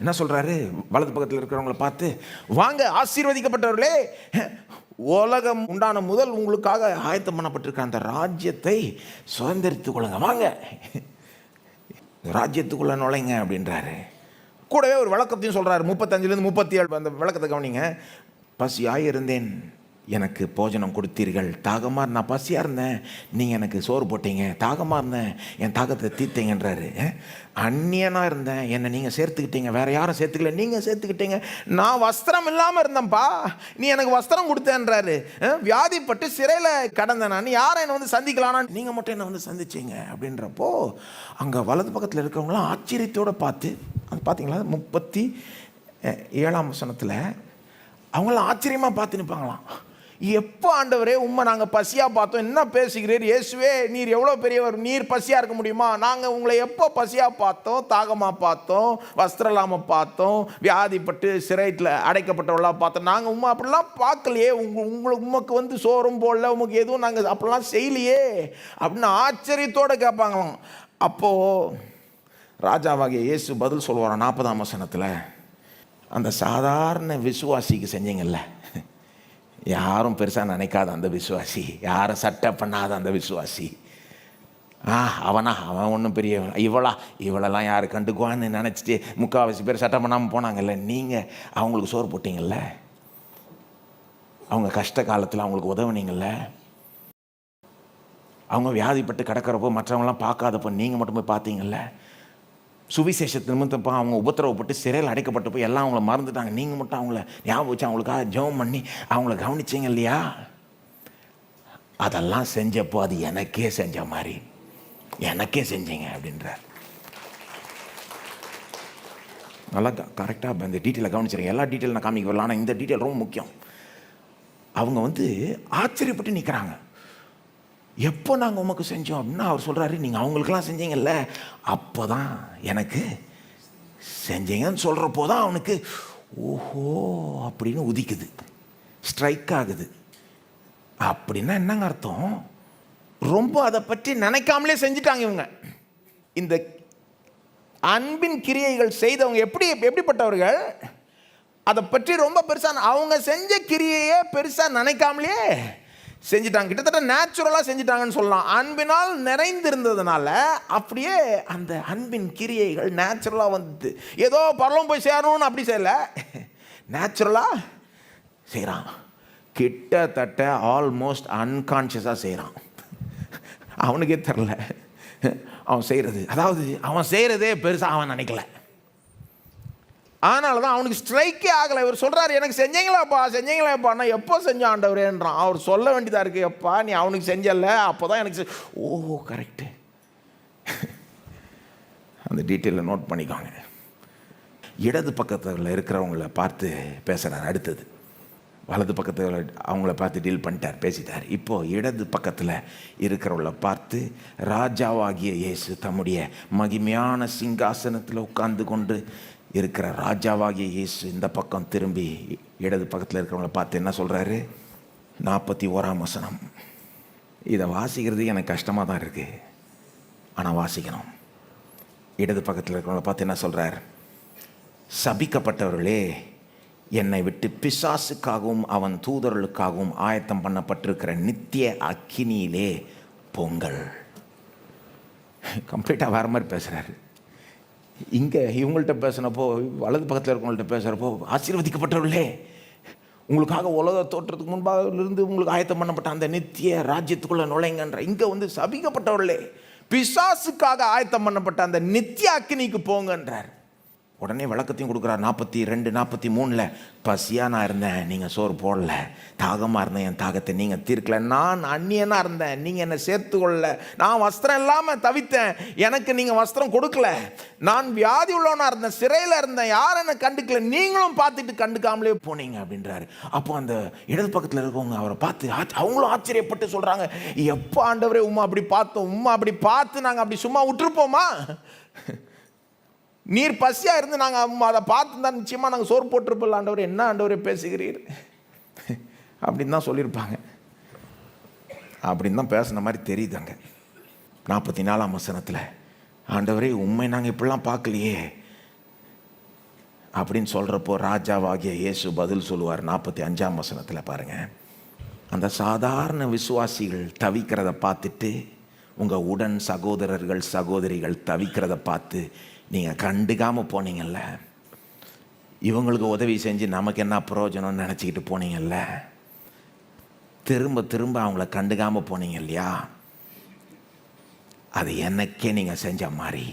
என்ன சொல்றாரு, வலது பக்கத்தில் இருக்கிறவங்களை பார்த்து, வாங்க ஆசீர்வதிக்கப்பட்டவர்களே, உலகம் உண்டான முதல் உங்களுக்காக ஆயத்தம் பண்ணப்பட்டிருக்க அந்த ராஜ்யத்தை சுதந்தரித்து கொள்ளுங்க, வாங்க ராஜ்யத்துக்குள்ள நுழைங்க அப்படின்றாரு. கூடவே ஒரு விளக்கத்தையும் சொல்றாரு. 35லேருந்து 37 அந்த விளக்கத்தை கவனிங்க. பசியாக இருந்தேன், எனக்கு போஜனம் கொடுத்தீர்கள். தாகமாக இருந்தேன், பசியாக இருந்தேன், நீங்கள் எனக்கு சோறு போட்டீங்க. தாகமாக இருந்தேன், என் தாகத்தை தீர்த்தீங்கன்றாரு. அந்நியனாக இருந்தேன், என்னை நீங்கள் சேர்த்துக்கிட்டீங்க. வேறு யாரும் சேர்த்துக்கல, நீங்கள் சேர்த்துக்கிட்டீங்க. நான் வஸ்திரம் இல்லாமல் இருந்தேன்ப்பா, நீ எனக்கு வஸ்திரம் கொடுத்தேன்றாரு. வியாதிப்பட்டு சிறையில் கடந்தேன், நான் யாரை என்னை வந்து சந்திக்கலான்னா நீங்கள் மட்டும் என்னை வந்து சந்திச்சிங்க அப்படின்றப்போ அங்கே வலது பக்கத்தில் இருக்கிறவங்களாம் ஆச்சரியத்தோடு பார்த்து, அது பார்த்தீங்களா 37ஆம் வசனத்தில் அவங்களாம் ஆச்சரியமாக பார்த்து நிற்பாங்களாம். எப்போ ஆண்டவரே உண்மை நாங்கள் பசியாக பார்த்தோம், என்ன பேசுகிறீர் இயேசுவே, நீர் எவ்வளோ பெரியவர், நீர் பசியாக இருக்க முடியுமா? நாங்கள் உங்களை எப்போ பசியாக பார்த்தோம், தாகமாக பார்த்தோம், வஸ்திரம் இல்லாமல் பார்த்தோம், வியாதிப்பட்டு சிறையில் அடைக்கப்பட்டவர்களாக பார்த்தோம், நாங்கள் உண்மை அப்படிலாம் பார்க்கலையே, உங்களுக்கு உமக்கு வந்து சோறும் போடல, உமக்கு எதுவும் நாங்கள் அப்படிலாம் செய்யலையே அப்படின்னு ஆச்சரியத்தோடு கேட்பாங்களாம். அப்போது ராஜாவாகிய இயேசு பதில் சொல்லுவாராம் 40ஆம் வசனத்தில், அந்த சாதாரண விசுவாசிக்கு செஞ்சீங்கல்ல, யாரும் பெருசாக நினைக்காத அந்த விசுவாசி, யாரும் சட்டை பண்ணாத அந்த விசுவாசி, அவன் ஒன்றும் பெரிய இவளெல்லாம் யார் கண்டுக்குவான்னு நினச்சிட்டு முக்கால்வாசி பேர் சட்டை பண்ணாமல் போனாங்கல்ல, நீங்கள் அவங்களுக்கு சோறு போட்டிங்கள்ல, அவங்க கஷ்ட காலத்தில் அவங்களுக்கு உதவுனீங்கள்ல, அவங்க வியாதிப்பட்டு கிடக்கிறப்போ மற்றவங்களாம் பார்க்காதப்போ நீங்கள் மட்டும் போய் பார்த்தீங்கள்ல, சுவிசேஷத்து நிமித்தப்போ அவங்க உபத்திரவப்பட்டு சிறையில் அடைக்கப்பட்டு போய் எல்லாம் அவங்கள மறந்துட்டாங்க, நீங்கள் மட்டும் அவங்கள ஞாபகம் வச்சு அவங்களுக்காக ஜெபம் பண்ணி அவங்கள கவனிச்சிங்க இல்லையா? அதெல்லாம் செஞ்சப்போ அது எனக்கே செஞ்ச மாதிரி, எனக்கே செஞ்சீங்க அப்படின்றார். நல்லா கரெக்டாக இந்த டீட்டெயிலை கவனிச்சிருங்க. எல்லா டீட்டெயில் நான் காமிக்க வரல, ஆனால் இந்த டீட்டெயில் ரொம்ப முக்கியம். அவங்க வந்து ஆச்சரியப்பட்டு நிற்கிறாங்க. எப்போ நாங்கள் உமக்கு செஞ்சோம் அப்படின்னா அவர் சொல்கிறாரு, நீங்கள் அவங்களுக்கெல்லாம் செஞ்சீங்கல்ல, அப்போ தான் எனக்கு செஞ்சீங்கன்னு சொல்கிறப்போ தான் அவனுக்கு ஓஹோ அப்படின்னு உதிக்குது, ஸ்ட்ரைக் ஆகுது. அப்படின்னா என்னங்க அர்த்தம், ரொம்ப அதை பற்றி நினைக்காமலே செஞ்சிட்டாங்க இவங்க. இந்த அன்பின் கிரியைகள் செய்தவங்க எப்படிப்பட்டவர்கள், அதை பற்றி ரொம்ப பெருசாக அவங்க செஞ்ச கிரியையே பெருசாக நினைக்காமலே செஞ்சிட்டாங்க. கிட்டத்தட்ட நேச்சுரலாக செஞ்சிட்டாங்கன்னு சொல்லலாம். அன்பினால் நிறைந்திருந்ததுனால அப்படியே அந்த அன்பின் கிரியைகள் நேச்சுரலாக வந்து ஏதோ பரலம் போய் சேரணும்னு அப்படி செய்யலை, நேச்சுரலாக செய்கிறான். கிட்டத்தட்ட ஆல்மோஸ்ட் அன்கான்ஷியஸாக செய்கிறான், அவனுக்கே தெரில அவன் செய்கிறது. அதாவது அவன் செய்கிறதே பெருசாக அவன் நினைக்கல, அதனால தான் அவனுக்கு ஸ்ட்ரைக்கே ஆகலை. இவர் சொல்கிறார், எனக்கு செஞ்சீங்களாப்பா, நான் எப்போ செஞ்ச ஆண்டவரேன்றான். அவர் சொல்ல வேண்டியதாக இருக்குது, எப்பா நீ அவனுக்கு செஞ்சல, அப்போ தான் எனக்கு ஓ கரெக்டு. அந்த டீட்டெயிலை நோட் பண்ணிக்கோங்க. இடது பக்கத்தில் இருக்கிறவங்கள பார்த்து பேசுகிறார். அடுத்தது வலது பக்கத்தில் அவங்கள பார்த்து டீல் பண்ணிட்டார், பேசிட்டார். இப்போது இடது பக்கத்தில் இருக்கிறவங்கள பார்த்து ராஜாவாகிய இயேசு தம்முடைய மகிமையான சிங்காசனத்தில் உட்கார்ந்து கொண்டு இருக்கிற ராஜாவாகிய இயேசு இந்த பக்கம் திரும்பி இடது பக்கத்தில் இருக்கிறவங்கள பார்த்து என்ன சொல்கிறாரு, 41ஆம் வசனம். இதை வாசிக்கிறது எனக்கு கஷ்டமாக தான் இருக்குது, ஆனால் வாசிக்கணும். இடது பக்கத்தில் இருக்கிறவங்கள பார்த்து என்ன சொல்கிறார், சபிக்கப்பட்டவர்களே, என்னை விட்டு பிசாசுக்காகவும் அவன் தூதர்களுக்காகவும் ஆயத்தம் பண்ணப்பட்டிருக்கிற நித்திய அக்கினியிலே பொங்கல். கம்ப்ளீட்டாக வேறு மாதிரி பேசுகிறாரு. இங்கே இவங்கள்ட்ட பேசினப்போ, வலது பக்கத்தில் இருக்கவங்கள்ட்ட பேசுகிறப்போ, ஆசீர்வதிக்கப்பட்டவர்களே, உங்களுக்காக உலக தோற்றத்துக்கு முன்பாக இருந்து உங்களுக்கு ஆயத்தம் பண்ணப்பட்ட அந்த நித்திய ராஜ்யத்துக்குள்ளே நுழைங்கன்ற. இங்கே வந்து சபிக்கப்பட்டவர்களே, பிசாசுக்காக ஆயத்தம் பண்ணப்பட்ட அந்த நித்திய அக்கினிக்கு போங்கன்றார். உடனே விளக்கத்தையும் கொடுக்குறார். 42, 43 பசியாக நான் இருந்தேன், நீங்கள் சோறு போடல. தாகமாக இருந்தேன், என் தாகத்தை நீங்கள் தீர்க்கல. நான் அந்நியனாக இருந்தேன், நீங்கள் என்னை சேர்த்துக்கொள்ள. நான் வஸ்திரம் இல்லாமல் தவித்தேன், எனக்கு நீங்கள் வஸ்திரம் கொடுக்கல. நான் வியாதி உள்ளவனாக இருந்தேன், சிறையில் இருந்தேன், யாரும் என்னை கண்டுக்கல, நீங்களும் பார்த்துட்டு கண்டுக்காமலே போனீங்க அப்படின்றாரு. அப்போ அந்த இடது பக்கத்தில் இருக்கவங்க அவரை பார்த்து அவங்களும் ஆச்சரியப்பட்டு சொல்கிறாங்க, எப்போ ஆண்டவரே உம்மா அப்படி பார்த்தோம், உம்மா அப்படி பார்த்து நாங்கள் அப்படி சும்மா விட்டுருப்போமா? நீர் பசியாக இருந்து நாங்கள் அதை பார்த்து தான் நிச்சயமாக நாங்கள் சோறு போட்டிருப்போம். ஆண்டவர் என்ன ஆண்டவரே பேசுகிறீர் அப்படின்னு தான் சொல்லியிருப்பாங்க. அப்படின்னு தான் பேசுன மாதிரி தெரியுதாங்க. 44ஆம் வசனத்தில் ஆண்டவரே உண்மை நாங்கள் இப்படிலாம் பார்க்கலையே அப்படின்னு சொல்கிறப்போ ராஜாவாகிய இயேசு பதில் சொல்லுவார். 45ஆம் வசனத்தில் பாருங்கள், அந்த சாதாரண விசுவாசிகள் தவிக்கிறத பார்த்துட்டு உங்கள் உடன் சகோதரர்கள் சகோதரிகள் தவிக்கிறத பார்த்து நீங்கள் கண்டுக்காமல் போனீங்கல்ல, இவங்களுக்கு உதவி செஞ்சு நமக்கு என்ன பிரயோஜனம்னு நினச்சிக்கிட்டு போனீங்கல்ல, திரும்ப திரும்ப அவங்கள கண்டுக்காமல் போனீங்க இல்லையா, அது எனக்கே நீங்கள் செஞ்ச மாதிரி.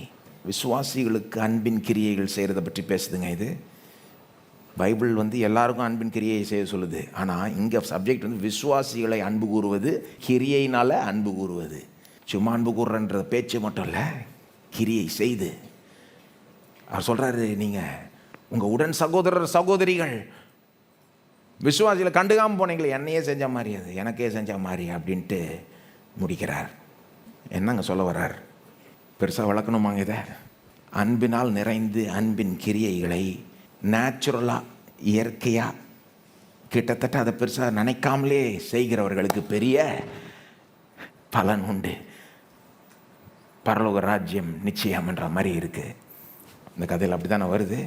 விசுவாசிகளுக்கு அன்பின் கிரியைகள் செய்கிறத பற்றி பேசுதுங்க. இது பைபிள் எல்லாருக்கும் அன்பின் கிரியை செய்ய சொல்லுது. ஆனால் இங்கே சப்ஜெக்ட் விசுவாசிகளை அன்பு கூறுவது, கிரியையினால் அன்பு கூறுவது. சும்மா அன்பு கூறுறன்ற பேச்சு மட்டும் இல்லை, கிரியை செய்து. அவர் சொல்கிறாரு, நீங்கள் உங்கள் உடன் சகோதரர் சகோதரிகள் விசுவாசியில் கண்டுக்காமல் போனீங்களே, என்னையே செஞ்ச மாதிரி, அது எனக்கே செஞ்ச மாதிரி அப்படின்ட்டு முடிக்கிறார். என்னங்க சொல்ல வர்றார்? பெருசாக வளர்க்கணுமாங்க இதை? அன்பினால் நிறைந்து அன்பின் கிரியைகளை நேச்சுரலாக இயற்கையாக கிட்டத்தட்ட அதை பெருசாக நினைக்காமலே செய்கிறவர்களுக்கு பெரிய பலன் உண்டு, பரலோக ராஜ்யம் நிச்சயம் என்ற மாதிரி இருக்குது. இந்த கதையில் அப்படி தானே வருது.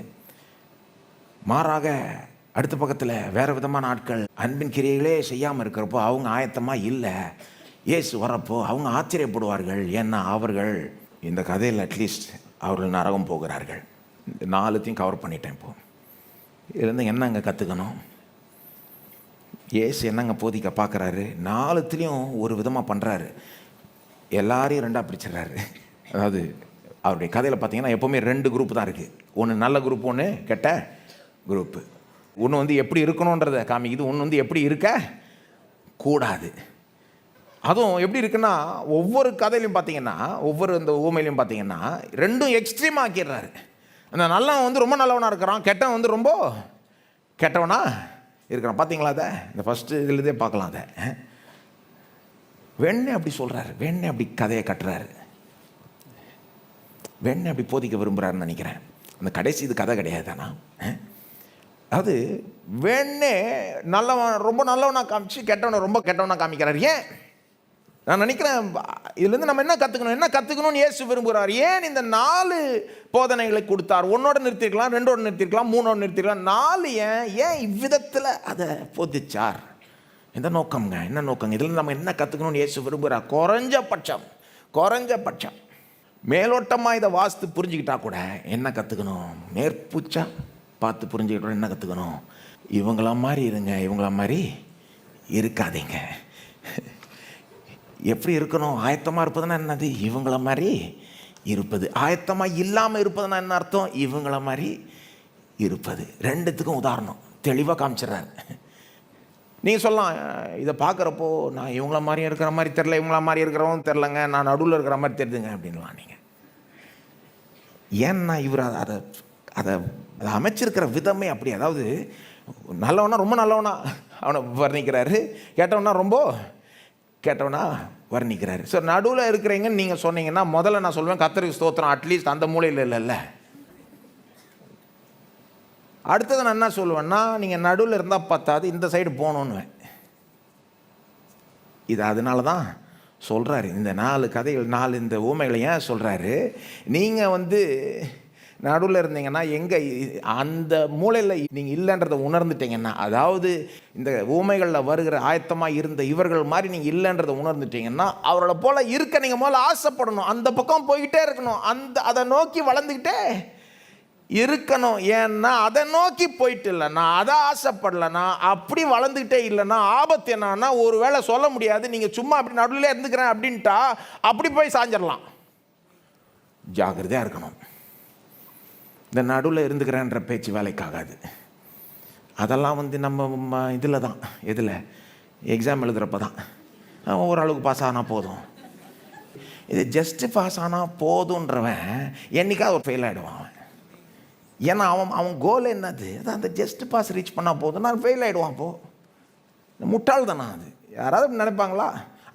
மாறாக அடுத்த பக்கத்தில் வேறு விதமான ஆட்கள் அன்பின் கிரியைகளே செய்யாமல் இருக்கிறப்போ அவங்க ஆயத்தமாக இல்லை. இயேசு வரப்போ அவங்க ஆச்சரியப்படுவார்கள். ஏன்னா அவர்கள் இந்த கதையில் அட்லீஸ்ட் அவர்கள் நரகம் போகிறார்கள். 4த்தையும் கவர் பண்ணிட்டேன். இப்போது இதுலேருந்து என்னங்க கற்றுக்கணும்? இயேசு என்னங்க போதிக்க பார்க்குறாரு? 4த்துலேயும் ஒரு விதமாக பண்ணுறாரு. எல்லாரையும் 2ஆக பிரிச்சிடுறாரு. அதாவது அவருடைய கதையில் பார்த்தீங்கன்னா எப்போவுமே 2 குரூப் தான் இருக்குது. ஒன்று நல்ல குரூப், ஒன்று கெட்ட குரூப்பு. ஒன்று எப்படி இருக்கணுன்றதை காமிக்குது, ஒன்று எப்படி இருக்க கூடாது. அதுவும் எப்படி இருக்குன்னா, ஒவ்வொரு கதையிலையும் பார்த்தீங்கன்னா, ஒவ்வொரு இந்த ஊமையிலையும் பார்த்தீங்கன்னா 2ம் எக்ஸ்ட்ரீமாக ஆக்கிடுறாரு. அந்த நல்லவன் ரொம்ப நல்லவனாக இருக்கிறான், கெட்டவன் ரொம்ப கெட்டவனா இருக்கிறான். பார்த்தீங்களா? அதை இந்த ஃபஸ்ட்டு இதுலேருந்தே பார்க்கலாம். அதை வேணே அப்படி சொல்கிறாரு, வேணே அப்படி கதையை கட்டுறாரு, வேணே அப்படி போதிக்க விரும்புகிறாருன்னு நினைக்கிறேன். அந்த கடைசி இது கதை கிடையாதுண்ணா. அது வேணே நல்லவன் ரொம்ப நல்லவனாக காமிச்சு கெட்டவனை ரொம்ப கெட்டவனாக காமிக்கிறார். ஏன்? நான் நினைக்கிறேன் இதுலேருந்து நம்ம என்ன கற்றுக்கணும்னு இயேசு விரும்புகிறார். ஏன் இந்த 4 போதனைகளை கொடுத்தார்? 1ஓட நிறுத்திருக்கலாம், 2ஓட நிறுத்திருக்கலாம், 3ஓட நிறுத்திருக்கலாம். 4 ஏன் இவ்விதத்தில் அதை போதிச்சார்? எந்த நோக்கம்ங்க? என்ன நோக்கங்க? இதுலேருந்து நம்ம என்ன கற்றுக்கணும்னு இயேசு விரும்புகிறார்? குறைஞ்சபட்சம் மேலோட்டமாக இதை வாஸ்து புரிஞ்சுக்கிட்டா கூட என்ன கற்றுக்கணும்? மேற்பூச்சா பார்த்து புரிஞ்சுக்கிட்டோம் என்ன கற்றுக்கணும்? இவங்கள மாதிரி இருங்க, இவங்கள மாதிரி இருக்காதீங்க. எப்படி இருக்கணும்? ஆயத்தமாக இருப்பதுன்னா என்னது? இவங்கள மாதிரி இருப்பது. ஆயத்தமாக இல்லாமல் இருப்பதுன்னா என்ன அர்த்தம்? இவங்கள மாதிரி இருப்பது. 2த்துக்கும் உதாரணம் தெளிவாக காமிச்சிட்றாரு. நீங்கள் சொல்லலாம், இதை பார்க்குறப்போ நான் இவங்கள மாதிரியும் இருக்கிற மாதிரி தெரில, இவங்கள மாதிரி இருக்கிறவங்க தெரிலங்க, நான் நடுவில் இருக்கிற மாதிரி தெரியுதுங்க அப்படின்லாம். நீங்கள் ஏன்னா இவர் அதை அதை அதை அமைச்சிருக்கிற விதமே அப்படி. அதாவது நல்லவனா ரொம்ப நல்லவனா அவனை வர்ணிக்கிறாரு, கேட்டவனா ரொம்ப கேட்டவனா வர்ணிக்கிறாரு. ஸோ நடுவில் இருக்கிறீங்கன்னு நீங்கள் சொன்னீங்கன்னா முதல்ல நான் சொல்லுவேன், கர்த்தருக்கு ஸ்தோத்திரம், அட்லீஸ்ட் அந்த மூலையில் இல்லைல்ல. அடுத்தது நான் என்ன சொல்லுவேன்னா, நீங்கள் நடுவில் இருந்தால் பத்தாது, இந்த சைடு போகணுன்னு. இது அதனால தான் சொல்கிறாரு இந்த 4 கதைகள், 4 இந்த ஊமைகளை ஏன் சொல்கிறாரு? நீங்கள் நடுவில் இருந்தீங்கன்னா, எங்கே அந்த மூலையில் நீங்கள் இல்லைன்றதை உணர்ந்துட்டீங்கன்னா, அதாவது இந்த ஊமைகளில் வருகிற ஆயத்தமாக இருந்த இவர்கள் மாதிரி நீங்கள் இல்லைன்றதை உணர்ந்துட்டீங்கன்னா, அவர்களை போல் இருக்க நீங்கள் முதல்ல ஆசைப்படணும். அந்த பக்கம் போய்கிட்டே இருக்கணும், அதை நோக்கி வளர்ந்துக்கிட்டே இருக்கணும். ஏன்னா அதை நோக்கி போயிட்டு இல்லைன்னா, அதை ஆசைப்படலைன்னா, அப்படி வளர்ந்துக்கிட்டே இல்லைன்னா ஆபத்து என்னன்னா, ஒரு வேளை சொல்ல முடியாது, நீங்கள் சும்மா அப்படி நடுவில் இருந்துக்கிறேன் அப்படின்ட்டா அப்படி போய் சாஞ்சிடலாம். ஜாக்கிரதையாக இருக்கணும். இந்த நடுவில் இருந்துக்கிறேன்ற பேச்சு வேலைக்காகாது. அதெல்லாம் நம்ம இதில் தான், எதில் எக்ஸாம் எழுதுகிறப்ப தான் ஓரளவுக்கு பாஸ் ஆனால் போதும். இது ஜஸ்ட்டு பாஸ் ஆனால் போதுன்றவன் என்றைக்காவது ஒரு ஃபெயில் ஆகிடுவான். ஏன்னா அவன் கோல் என்னது, அதான் அந்த ஜஸ்ட் பாஸ் ரீச் பண்ணால் போதும், நான் ஃபெயில் ஆகிடுவான். அப்போது முட்டாள் தானே அது. யாராவது நினைப்பாங்களா?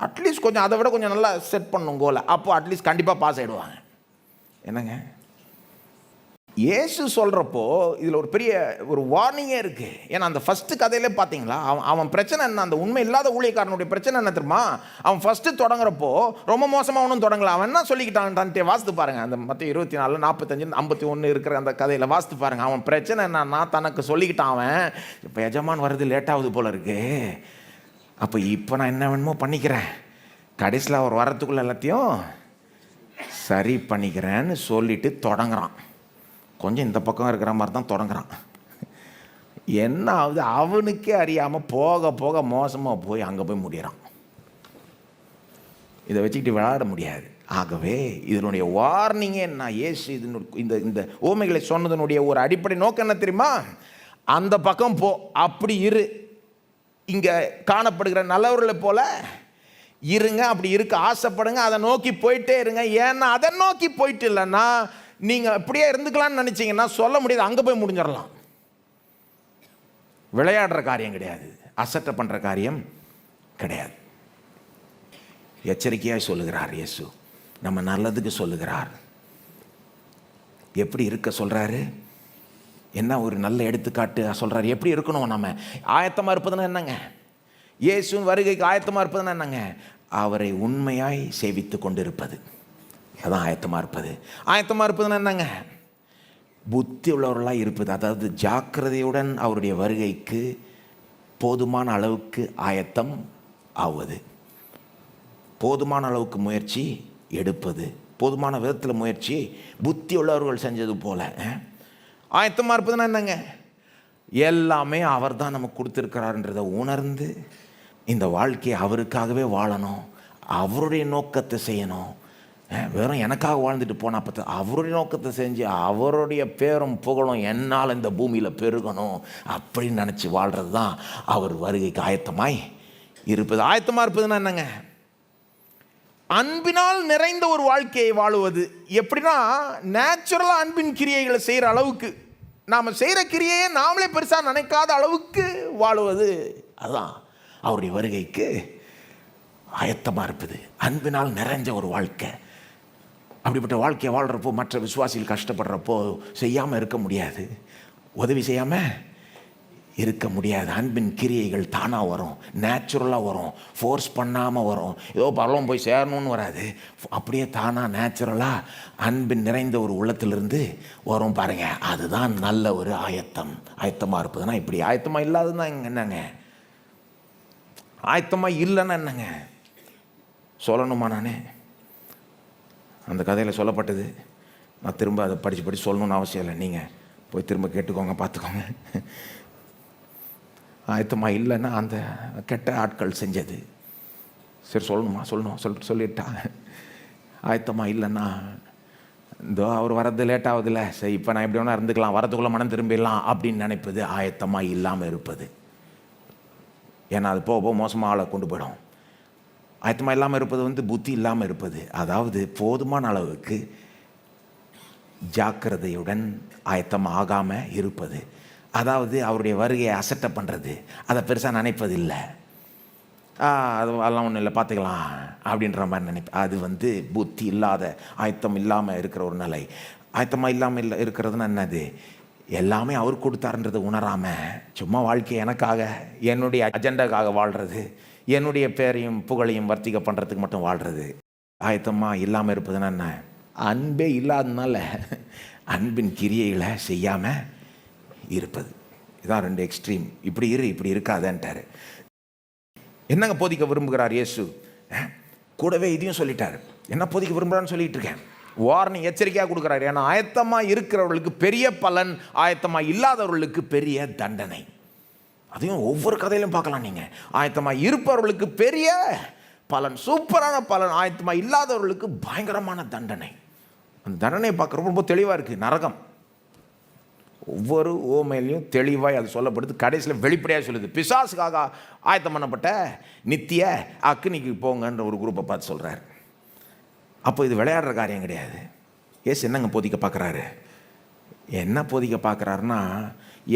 அட்லீஸ்ட் கொஞ்சம் அதை விட கொஞ்சம் நல்லா செட் பண்ணணும் கோலை, அப்போது அட்லீஸ்ட் கண்டிப்பாக பாஸ் ஆகிடுவாங்க. என்னங்க இயேசு சொல்கிறப்போ இதில் ஒரு பெரிய ஒரு வார்னிங்கே இருக்குது. ஏன்னா அந்த ஃபஸ்ட்டு கதையிலே பார்த்தீங்களா, அவன் பிரச்சனை என்ன, அந்த உண்மை இல்லாத ஊழியக்காரனுடைய பிரச்சனை என்ன தெரியுமா? அவன் ஃபஸ்ட்டு தொடங்குறப்போ ரொம்ப மோசமாக ஒன்றும் தொடங்கல. அவன் என்ன சொல்லிக்கிட்டான்ட்டு வாசித்து பாருங்கள். அந்த மற்ற 24, 45, 51 இருக்கிற அந்த கதையில் வாசித்து பாருங்கள். அவன் பிரச்சனை என்னன்னா, தனக்கு சொல்லிக்கிட்டான் அவன், இப்போ எஜமான் வர்றது லேட்டாகுது போல இருக்கு, அப்போ இப்போ நான் என்ன வேணுமோ பண்ணிக்கிறேன், கடைசியில் அவர் வர்றதுக்குள்ளே எல்லாத்தையும் சரி பண்ணிக்கிறேன்னு சொல்லிட்டு தொடங்குறான். கொஞ்சம் இந்த பக்கம் இருக்கிற மாதிரி தான் தொடங்குறான். என்ன ஆகுது, அவனுக்கே அறியாமல் போக போக மோசமாக போய் அங்கே போய் முடிகிறான். இதை வச்சுக்கிட்டு விளையாட முடியாது. ஆகவே இதனுடைய வார்னிங்கே என்ன, இயேசு இந்த இந்த ஓமைகளை சொன்னதனுடைய ஒரு அடிப்படை நோக்கம் என்ன தெரியுமா? அந்த பக்கம் போ, அப்படி இரு, இங்கே காணப்படுகிற நல்லவர்களை போல இருங்க, அப்படி இருக்க ஆசைப்படுங்க, அதை நோக்கி போயிட்டே இருங்க. ஏன்னா அதை நோக்கி போயிட்டு இல்லைன்னா நீங்கள் இப்படியே இருந்துக்கலான்னு நினச்சிங்கன்னா சொல்ல முடியாது, அங்கே போய் முடிஞ்சிடலாம். விளையாடுற காரியம் கிடையாது, அசட்டை பண்ணுற காரியம் கிடையாது. எச்சரிக்கையாக சொல்லுகிறார் இயேசு, நம்ம நல்லதுக்கு சொல்லுகிறார். எப்படி இருக்க சொல்கிறாரு, என்ன ஒரு நல்ல எடுத்துக்காட்டு சொல்கிறார். எப்படி இருக்கணும், நம்ம ஆயத்தமாக இருப்பதுன்னா என்னங்க, இயேசுவின் வருகைக்கு ஆயத்தமாக இருப்பதுன்னா என்னங்க, அவரை உண்மையாய் சேவித்து கொண்டு இருப்பது. அதான் ஆயத்தமாக இருப்பது. ஆயத்தமாக இருப்பதுன்னா என்னங்க, புத்தி உள்ளவர்களாக இருப்பது. அதாவது ஜாக்கிரதையுடன் அவருடைய வருகைக்கு போதுமான அளவுக்கு ஆயத்தம் ஆவது, போதுமான அளவுக்கு முயற்சி எடுப்பது, போதுமான விதத்தில் முயற்சி புத்தி உள்ளவர்கள் செஞ்சது போல. ஆயத்தமாக இருப்பதுன்னா என்னங்க, எல்லாமே அவர் தான் நமக்கு கொடுத்துருக்கிறாருன்றதை உணர்ந்து இந்த வாழ்க்கையை அவருக்காகவே வாழணும், அவருடைய நோக்கத்தை செய்யணும். வெறும் எனக்காக வாழ்ந்துட்டு போனால் பார்த்து அவருடைய நோக்கத்தை செஞ்சு அவருடைய பேரும் புகழும் என்னால் இந்த பூமியில் பெருகணும் அப்படின்னு நினச்சி வாழ்கிறது தான் அவர் வருகைக்கு ஆயத்தமாய் இருப்பது. ஆயத்தமாக இருப்பதுன்னா என்னங்க, அன்பினால் நிறைந்த ஒரு வாழ்க்கையை வாழுவது. எப்படின்னா, நேச்சுரலாக அன்பின் கிரியைகளை செய்கிற அளவுக்கு, நாம் செய்கிற கிரியையை நாமளே பெருசாக நினைக்காத அளவுக்கு வாழுவது. அதுதான் அவருடைய வருகைக்கு ஆயத்தமாக இருப்பது. அன்பினால் நிறைஞ்ச ஒரு வாழ்க்கை. அப்படிப்பட்ட வாழ்க்கையை வாழ்கிறப்போ மற்ற விசுவாசிகள் கஷ்டப்படுறப்போ செய்யாமல் இருக்க முடியாது, உதவி செய்யாமல் இருக்க முடியாது. அன்பின் கிரியைகள் தானாக வரும், நேச்சுரலாக வரும், ஃபோர்ஸ் பண்ணாமல் வரும். ஏதோ பரவம் போய் சேரணும்னு வராது, அப்படியே தானாக நேச்சுரலாக அன்பின் நிறைந்த ஒரு உள்ளத்திலிருந்து வரும். பாருங்கள், அதுதான் நல்ல ஒரு ஆயத்தம். ஆயத்தமாக இருப்பதுன்னா இப்படி. ஆயத்தமாக இல்லாததுன்னா என்னங்க, ஆயத்தமாக இல்லைன்னா என்னங்க சொல்லணுமா? நானே அந்த கதையில் சொல்லப்பட்டது, நான் திரும்ப அதை படித்து சொல்லணும்னு அவசியம் இல்லை, நீங்கள் போய் திரும்ப கேட்டுக்கோங்க, பார்த்துக்கோங்க. ஆயத்தமாக இல்லைன்னா அந்த கெட்ட ஆட்கள் செஞ்சது. சரி சொல்லணுமா? சொல்லிட்டாங்க. ஆயத்தமாக இல்லைன்னா இதோ அவர் வர்றது லேட் ஆகுதுல்ல, சரி இப்போ நான் எப்படி வேணால் இருந்துக்கலாம், வரதுக்குள்ளே மனம் திரும்பிடலாம் அப்படின்னு நினைப்பது ஆயத்தமாக இல்லாமல் இருப்பது. ஏன்னா அது போக போக மோசமாக ஆளை கொண்டு போயிடும். ஆயத்தமாக இல்லாமல் இருப்பது புத்தி இல்லாமல் இருப்பது. அதாவது போதுமான அளவுக்கு ஜாக்கிரதையுடன் ஆயத்தமாக ஆகாமல் இருப்பது. அதாவது அவருடைய வருகையை அசட்டை பண்ணுறது, அதை பெருசாக நினைப்பதில்லை. அதெல்லாம் ஒன்றும் இல்லை, பார்த்துக்கலாம் அப்படின்ற மாதிரி நினைப்பேன். அது புத்தி இல்லாத, ஆயத்தம் இல்லாமல் இருக்கிற ஒரு நிலை. ஆயத்தமாக இல்லாமல் இருக்கிறதுனா என்னது, எல்லாமே அவர் கொடுத்தாருன்றதை உணராமல் சும்மா வாழ்க்கையை எனக்காக, என்னுடைய அஜெண்டாக்காக வாழ்கிறது, என்னுடைய பேரையும் புகழையும் வர்த்திக்க பண்ணுறதுக்கு மட்டும் வாழ்கிறது. ஆயத்தமாக இல்லாமல் இருப்பதுன்னா என்ன, அன்பே இல்லாததுனால அன்பின் கிரியைகளை செய்யாமல் இருப்பது. இதான் ரெண்டு எக்ஸ்ட்ரீம். இப்படி இப்படி இருக்காதன்ட்டார். என்னங்க போதிக்க விரும்புகிறார் இயேசு? கூடவே இதையும் சொல்லிட்டார். என்ன போதிக்க விரும்புகிறான்னு சொல்லிட்டு இருக்கேன். வார்னிங், எச்சரிக்கையாக கொடுக்குறாரு. ஏன்னா ஆயத்தமாக இருக்கிறவர்களுக்கு பெரிய பலன், ஆயத்தமாக இல்லாதவர்களுக்கு பெரிய தண்டனை. அதையும் ஒவ்வொரு கதையிலும் பார்க்கலாம். நீங்கள் ஆயத்தமாக இருப்பவர்களுக்கு பெரிய பலன், சூப்பரான பலன், ஆயத்தமாக இல்லாதவர்களுக்கு பயங்கரமான தண்டனை. அந்த தண்டனையை பார்க்குறப்ப ரொம்ப தெளிவாக இருக்குது. நரகம், ஒவ்வொரு ஓமையிலையும் தெளிவாய் அது சொல்லப்படுது. கடைசியில் வெளிப்படையாக சொல்லுது, பிசாசுக்காக ஆயத்தம் பண்ணப்பட்ட நித்திய அக்னிக்கு போங்கன்ற ஒரு குரூப்பை பார்த்து சொல்கிறார். அப்போ இது விளையாடுற காரியம் கிடையாது. ஏசு என்னங்க போதிக்க பார்க்குறாரு? என்ன போதிக்க பார்க்குறாருன்னா,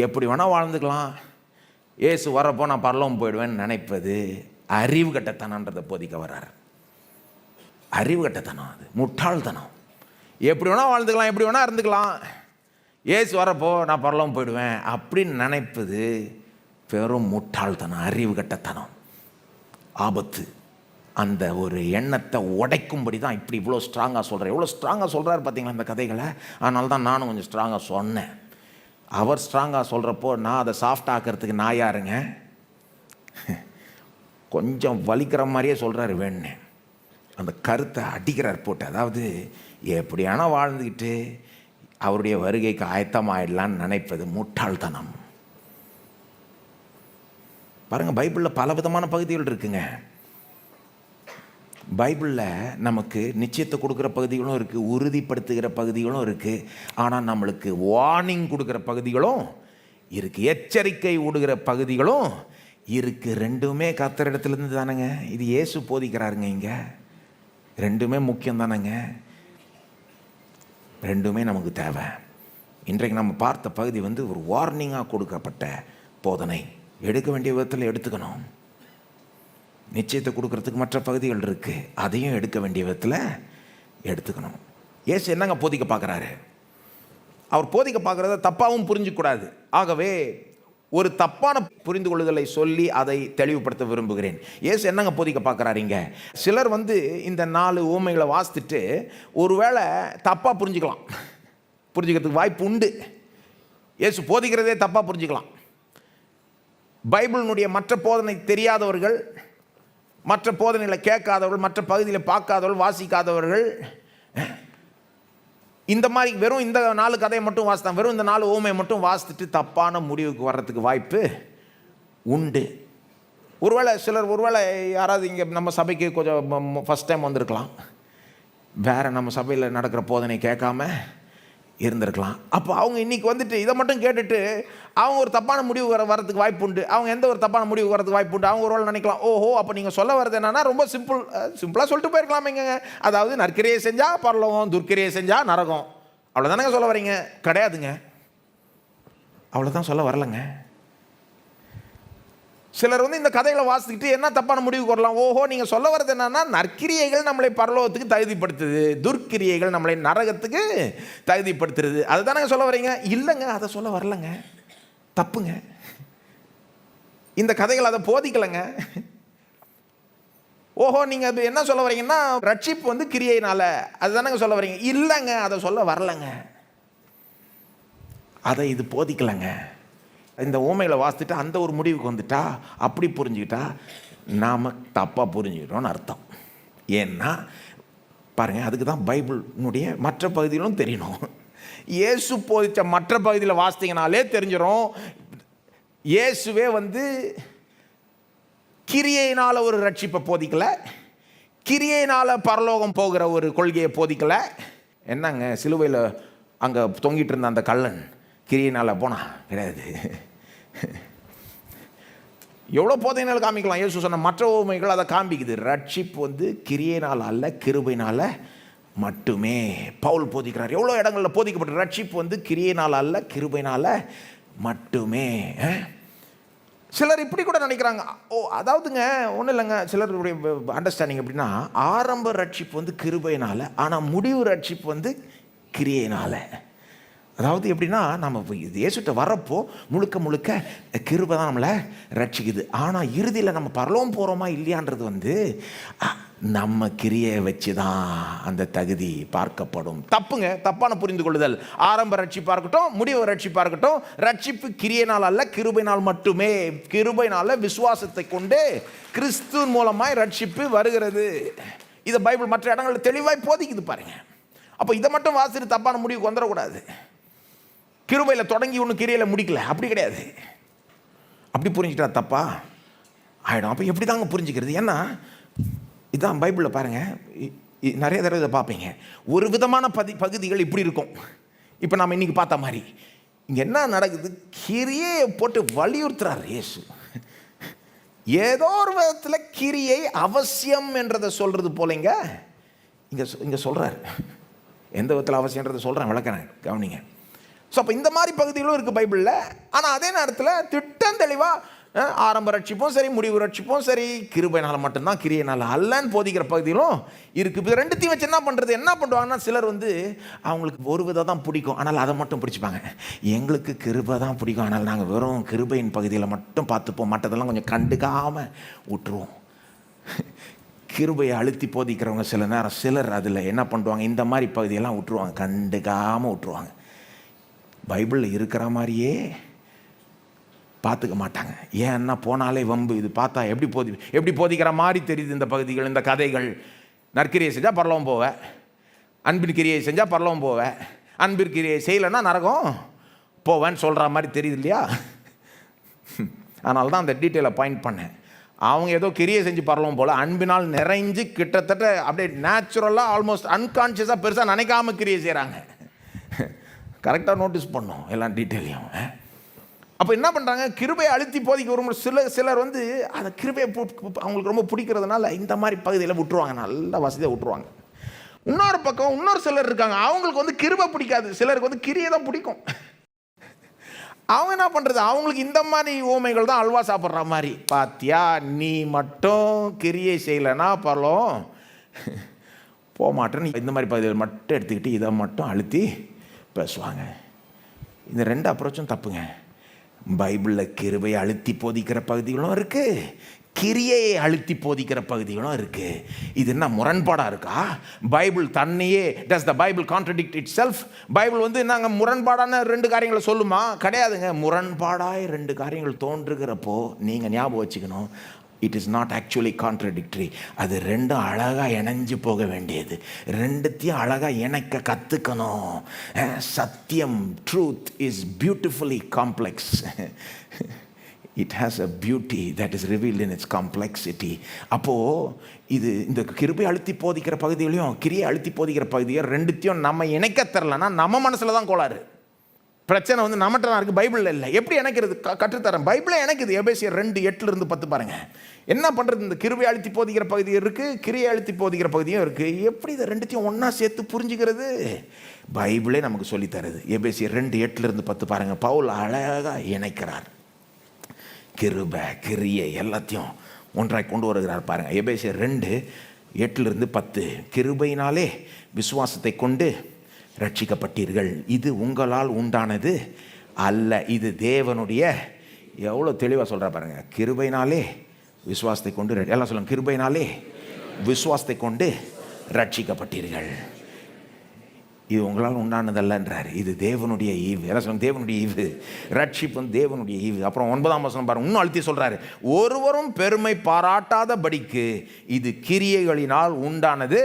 எப்படி வேணால் வாழ்ந்துக்கலாம், ஏசு வரப்போ நான் பரலோகம் போயிடுவேன்னு நினைப்பது அறிவு கட்டத்தனன்றதை போதிக்க வர்றாரு. அறிவு கட்டத்தனம், அது முட்டாள்தனம். எப்படி வேணால் வாழ்ந்துக்கலாம், எப்படி வேணால் இருந்துக்கலாம், ஏசு வரப்போ நான் பரலோகம் போயிடுவேன் அப்படின்னு நினைப்பது பெரும் முட்டாள்தனம், அறிவு கட்டத்தனம், ஆபத்து. அந்த ஒரு எண்ணத்தை உடைக்கும்படி தான் இப்படி இவ்வளோ ஸ்ட்ராங்காக சொல்கிறார். எவ்வளோ ஸ்ட்ராங்காக சொல்கிறார் பார்த்தீங்களா இந்த கதைகளை. அதனால தான் நானும் கொஞ்சம் ஸ்ட்ராங்காக சொன்னேன். அவர் ஸ்ட்ராங்காக சொல்கிறப்போ நான் அதை சாஃப்ட் ஆக்கிறதுக்கு நான் யாருங்க? கொஞ்சம் வலிக்கிற மாதிரியே சொல்கிறாரு வேணுன்னு. அந்த கருத்தை அடிக்கிறார் போட்டு. அதாவது எப்படியானா வாழ்ந்துக்கிட்டு அவருடைய வருகைக்கு ஆயத்தமாயிடலான்னு நினைப்பது முட்டாள்தனம். பாருங்கள், பைபிளில் பல விதமான பகுதிகள் இருக்குங்க. பைபிளில் நமக்கு நிச்சயத்தை கொடுக்குற பகுதிகளும் இருக்குது, உறுதிப்படுத்துகிற பகுதிகளும் இருக்குது. ஆனால் நம்மளுக்கு வார்னிங் கொடுக்குற பகுதிகளும் இருக்குது, எச்சரிக்கை விடுகிற பகுதிகளும் இருக்குது. ரெண்டுமே கர்த்தரிடத்துலேருந்து தானேங்க. இது இயேசு போதிக்கிறாருங்க. இங்கே ரெண்டுமே முக்கியம் தானேங்க. ரெண்டுமே நமக்கு தேவை. இன்றைக்கு நம்ம பார்த்த பகுதி ஒரு வார்னிங்காக கொடுக்கப்பட்ட போதனை. எடுக்க வேண்டிய விதத்தில் எடுத்துக்கணும். நிச்சயத்தை கொடுக்கறதுக்கு மற்ற பகுதிகள் இருக்குது, அதையும் எடுக்க வேண்டிய விதத்தில் எடுத்துக்கணும். ஏசு என்னங்க போதிக்க பார்க்குறாரு? அவர் போதிக்க பார்க்குறத தப்பாகவும் புரிஞ்சிக்கூடாது. ஆகவே ஒரு தப்பான புரிந்து கொள்ளுதலை சொல்லி அதை தெளிவுபடுத்த விரும்புகிறேன். ஏசு என்னங்க போதிக்க பார்க்குறாருங்க? சிலர் இந்த 4 ஊமைகளை வாசித்துட்டு ஒருவேளை தப்பாக புரிஞ்சுக்கிறதுக்கு வாய்ப்பு உண்டு. ஏசு போதிக்கிறதே தப்பாக புரிஞ்சுக்கலாம். பைபிளினுடைய மற்ற போதனை தெரியாதவர்கள், மற்ற போதனைகளை கேட்காதவர்கள், மற்ற பகுதியில் பார்க்காதவர்கள், வாசிக்காதவர்கள் இந்த மாதிரி வெறும் இந்த 4 கதையை மட்டும் வாசித்தான், வெறும் இந்த 4 ஊமையை மட்டும் வாசித்துட்டு தப்பான முடிவுக்கு வர்றதுக்கு வாய்ப்பு உண்டு. ஒருவேளை யாராவது இங்கே நம்ம சபைக்கு கொஞ்சம் ஃபஸ்ட் டைம் வந்திருக்கலாம், வேறு நம்ம சபையில் நடக்கிற போதனை கேட்காம இருந்திருக்கலாம். அப்போ அவங்க இன்றைக்கி இதை மட்டும் கேட்டுட்டு அவங்க ஒரு தப்பான முடிவு வரதுக்கு வாய்ப்பு உண்டு. அவங்க எந்த ஒரு தப்பான முடிவு வரதுக்கு வாய்ப்பு உண்டு. அவங்க ஒரு நினைக்கலாம், ஓஹோ அப்போ நீங்கள் சொல்ல வர்றது என்னன்னா ரொம்ப சிம்பிளாக சொல்லிட்டு போயிருக்கலாமேங்க. அதாவது நற்கிரியை செஞ்சால் பரலோகம், துர்க்கிரியை செஞ்சால் நரகம், அவ்வளோதானங்க சொல்ல வரீங்க? கிடையாதுங்க, அவ்வளோதான் சொல்ல வரலைங்க. சிலர் இந்த கதைகளை வாசிக்கிட்டு என்ன தப்பான முடிவுக்கு வரலாம். ஓஹோ நீங்கள் சொல்ல வர்றது என்னன்னா நற்கிரியைகள் நம்மளை பரலோகத்துக்கு தகுதிப்படுத்துது, துர்க்கிரியைகள் நம்மளை நரகத்துக்கு தகுதிப்படுத்துறது, அதுதானங்க சொல்ல வரீங்க? இல்லைங்க, அதை சொல்ல வரலைங்க, தப்புங்க. இந்த கதைகள் அதை போதிக்கலைங்க. ஓஹோ நீங்கள் என்ன சொல்ல வரீங்கன்னா ரட்சிப்பு கிரியையினால, அதுதானங்க சொல்ல வரீங்க? இல்லைங்க, அதை சொல்ல வரலைங்க, அதை இது போதிக்கலைங்க. இந்த ஊமைகளை வாசித்துட்டு அந்த ஒரு முடிவுக்கு வந்துட்டா, அப்படி புரிஞ்சுக்கிட்டா நாம் தப்பாக புரிஞ்சுக்கிட்டோன்னு அர்த்தம். ஏன்னா பாருங்கள், அதுக்கு தான் பைபிளினுடைய மற்ற பகுதிகளும் தெரியணும். இயேசு போதித்த மற்ற பகுதியில் வாசித்தீங்கனாலே தெரிஞ்சிடும். இயேசுவே கிரியையினால் ஒரு ரட்சிப்பை போதிக்கலை, கிரியையினால் பரலோகம் போகிற ஒரு கொள்கையை போதிக்கலை. என்னங்க சிலுவையில் அங்கே தொங்கிட்டு இருந்த அந்த கள்ளன் கிரியையினால் போனா? கிடையாது. எவ்வளோ போதனைகள் காமிக்கலாம். இயேசு சொன்ன மற்ற உவமைகள் அதை காண்பிக்குது. ரட்சிப்பு கிரியையினால் அல்ல, கிருபையினால் மட்டுமே. பவுல் போதிக்கிறார், எவ்வளோ இடங்களில் போதிக்கப்பட்ட ரட்சிப்பு கிரியையினால் அல்ல, கிருபையினால் மட்டுமே. சிலர் இப்படி கூட நினைக்கிறாங்க. அதாவதுங்க ஒன்றும் இல்லைங்க, சிலருடைய அண்டர்ஸ்டாண்டிங் எப்படின்னா, ஆரம்ப ரட்சிப்பு கிருபையினால், ஆனால் முடிவு ரட்சிப்பு கிரியையினால். அதாவது எப்படின்னா, நம்ம இயேசுட்ட வரப்போ முழுக்க கிருபை தான் நம்மளை ரட்சிக்குது. ஆனால் இறுதியில் நம்ம பரலோகம் போகிறோமா இல்லையான்றது நம்ம கிரியை வச்சு தான் அந்த தகுதி பார்க்கப்படும். தப்புங்க, தப்பான புரிந்து கொள்ளுதல். ஆரம்ப ரட்சிப்பாக இருக்கட்டும், முடிவு ரட்சிப்பாக இருக்கட்டும், ரட்சிப்பு கிரியையினால் அல்ல, கிருபையினால் மட்டுமே. கிருபையினால் விசுவாசத்தை கொண்டு கிறிஸ்துவின் மூலமாய் ரட்சிப்பு வருகிறது. இதை பைபிள் மற்ற இடங்களில் தெளிவாய் போதிக்குது பாருங்க. அப்போ இதை மட்டும் வாசிட்டு தப்பான முடிவுக்கு வந்துடக்கூடாது. கிருபையில் தொடங்கி ஒன்றும் கிரியையில் முடிக்கல, அப்படி கிடையாது. அப்படி புரிஞ்சுக்கிட்டா தப்பா ஆகிடும். அப்போ எப்படி தாங்க புரிஞ்சுக்கிறது? ஏன்னா இதுதான் பைபிளில் பாருங்கள், நிறைய தடவை இதை பார்ப்பீங்க. ஒரு விதமான பகுதிகள் இப்படி இருக்கும். இப்போ நம்ம இன்றைக்கி பார்த்த மாதிரி இங்கே என்ன நடக்குது? கிரியையை போட்டு வலியுறுத்துறார் இயேசு. ஏதோ ஒரு விதத்தில் கிரியை அவசியம் என்றதை சொல்கிறது போலங்க இங்கே சொல்கிறார். எந்த விதத்தில் அவசியன்றதை சொல்கிறேன், விளக்கிறேன், கவனிங்க. ஸோ அப்போ இந்த மாதிரி பகுதிகளும் இருக்குது பைபிளில். ஆனால் அதே நேரத்தில் திட்டம் தெளிவாக ஆரம்ப ரட்சிப்பும் சரி, முடிவு ரட்சிப்பும் சரி, கிருபையினால் மட்டும்தான், கிரியையினால் அல்லன்னு போதிக்கிற பகுதியிலும் இருக்குது. இப்போ ரெண்டுத்தையும் வச்சு என்ன பண்ணுறது? என்ன பண்ணுவாங்கன்னா, சிலர் அவங்களுக்கு ஒரு விதம் தான் பிடிக்கும், ஆனால் அதை மட்டும் பிடிச்சிப்பாங்க. எங்களுக்கு கிருபை தான் பிடிக்கும், ஆனால் நாங்கள் வெறும் கிருபையின் பகுதியில் மட்டும் பார்த்துப்போம், மற்றதெல்லாம் கொஞ்சம் கண்டுக்காமல் விட்டுருவோம். கிருபையை அழுத்தி போதிக்கிறவங்க சிலர் அதில் என்ன பண்ணுவாங்க, இந்த மாதிரி பகுதியெல்லாம் விட்டுருவாங்க, கண்டுக்காமல் விட்டுருவாங்க. பைபிளில் இருக்கிற மாதிரியே பார்த்துக்க மாட்டாங்க. ஏன்னா போனாலே வம்பு, இது பார்த்தா எப்படி போதிக்கிற மாதிரி தெரியுது இந்த பகுதிகள், இந்த கதைகள். நற்கிரியை செஞ்சால் பரலோகம் போவேன், அன்பின் கிரியை செஞ்சால் பரலோகம் போவேன், அன்பின் கிரியை செய்யலைன்னா நரகம் போவேன்னு சொல்கிற மாதிரி தெரியுது இல்லையா? அதனால தான் அந்த டீட்டெயிலை பாயிண்ட் பண்ணேன். அவங்க ஏதோ கிரியை செஞ்சு பரலோகம் போல், அன்பினால் நிறைஞ்சு கிட்டத்தட்ட அப்படியே நேச்சுரலாக ஆல்மோஸ்ட் அன்கான்ஷியஸாக பெருசாக நினைக்காம கிரியை செய்கிறாங்க. கரெக்டாக நோட்டீஸ் பண்ணோம் எல்லா டீட்டெயிலையும். அப்போ என்ன பண்ணுறாங்க, கிருபையை அழுத்தி போதிக்க வரும் சிலர் அந்த கிருபையை அவங்களுக்கு ரொம்ப பிடிக்கிறதுனால இந்த மாதிரி பகுதியில் விட்டுருவாங்க, நல்ல வசதியாக விட்டுருவாங்க. இன்னொரு பக்கம் இன்னொரு சிலர் இருக்காங்க, அவங்களுக்கு கிருபை பிடிக்காது, சிலருக்கு கிரியை தான் பிடிக்கும். அவங்க என்ன பண்ணுறது, அவங்களுக்கு இந்த மாதிரி ஊமைகள் தான் அல்வா சாப்பிட்ற மாதிரி. பாத்தியா, நீ மட்டும் கிரியை செய்யலைன்னா பரலோகம் போக மாட்டேன்னு இந்த மாதிரி பகுதியில் மட்டும் எடுத்துக்கிட்டு இதை மட்டும் அழுத்தி பேசுவாங்க. இந்த ரெண்டு அப்ரோச்சும் தப்புங்க. பைபிளில் கிருபையை அழுத்தி போதிக்கிற பகுதிகளும் இருக்குது, கிரியையை அழுத்தி போதிக்கிற பகுதிகளும் இருக்குது. இது என்ன முரண்பாடாக இருக்கா? பைபிள் தன்னையே, does the Bible contradict itself? Bible நாங்கள் முரண்பாடான ரெண்டு காரியங்களை சொல்லுமா? கிடையாதுங்க. முரண்பாடாய் ரெண்டு காரியங்கள் தோன்றுகிறப்போ நீங்கள் ஞாபகம் வச்சுக்கணும், it is not actually contradictory. அது ரெண்டும் அழகாக இணைஞ்சு போக வேண்டியது, ரெண்டுத்தையும் அழகாக இணைக்க கற்றுக்கணும். சத்தியம், truth is beautifully complex. It has a beauty that is revealed in its complexity. அப்போது இந்த கிருபை அழுத்தி போதிக்கிற பகுதியிலையும் கிரியை அழுத்தி போதிக்கிற பகுதியை ரெண்டுத்தையும் நம்ம இணைக்க தரலன்னா நம்ம மனசில் தான் கோளாறு. பிரச்சனை நம்மகிட்ட தான் இருக்குது, பைபிளில் இல்லை. எப்படி இணைக்கிறது கற்றுத்தரேன். பைபிளில் இணைக்குது. எபேசியர் 2:8-10 பாருங்கள். என்ன பண்ணுறது? இந்த கிருபை அழுத்தி போதிக்கிற பகுதி இருக்குது, கிரியை அழுத்தி போதிக்கிற பகுதியும் இருக்குது. எப்படி இதை ரெண்டுத்தையும் ஒன்றா சேர்த்து புரிஞ்சுக்கிறது? பைபிளே நமக்கு சொல்லித்தருது. எபேசியர் 2:8-10 பாருங்கள். பவுல் அழகாக இணைக்கிறார். கிருபை, கிரியை எல்லாத்தையும் ஒன்றாய் கொண்டு வருகிறார் பாருங்கள். எபேசியர் 2:8-10 கிருபையினாலே விசுவாசத்தை கொண்டு ரட்சிக்கப்பட்டீர்கள், இது உங்களால் உண்டானது அல்ல, இது தேவனுடைய. எவ்வளோ தெளிவாக சொல்கிற பாருங்க. கிருபையினாலே விசுவாசத்தை கொண்டு, எல்லாம் சொல்லுங்க, கிருபையினாலே விசுவாசத்தை கொண்டு ரட்சிக்கப்பட்டீர்கள், இது உங்களால் உண்டானதல்லன்றார், இது தேவனுடைய ஈவு. எல்லாம் சொல்லுங்க, தேவனுடைய ஈவு. ரட்சிப்பு தேவனுடைய ஈவு. அப்புறம் 9ஆம் வசனம் பாருங்க, இன்னும் அழுத்தி சொல்கிறாரு, ஒருவரும் பெருமை பாராட்டாதபடிக்கு இது கிரியைகளினால் உண்டானது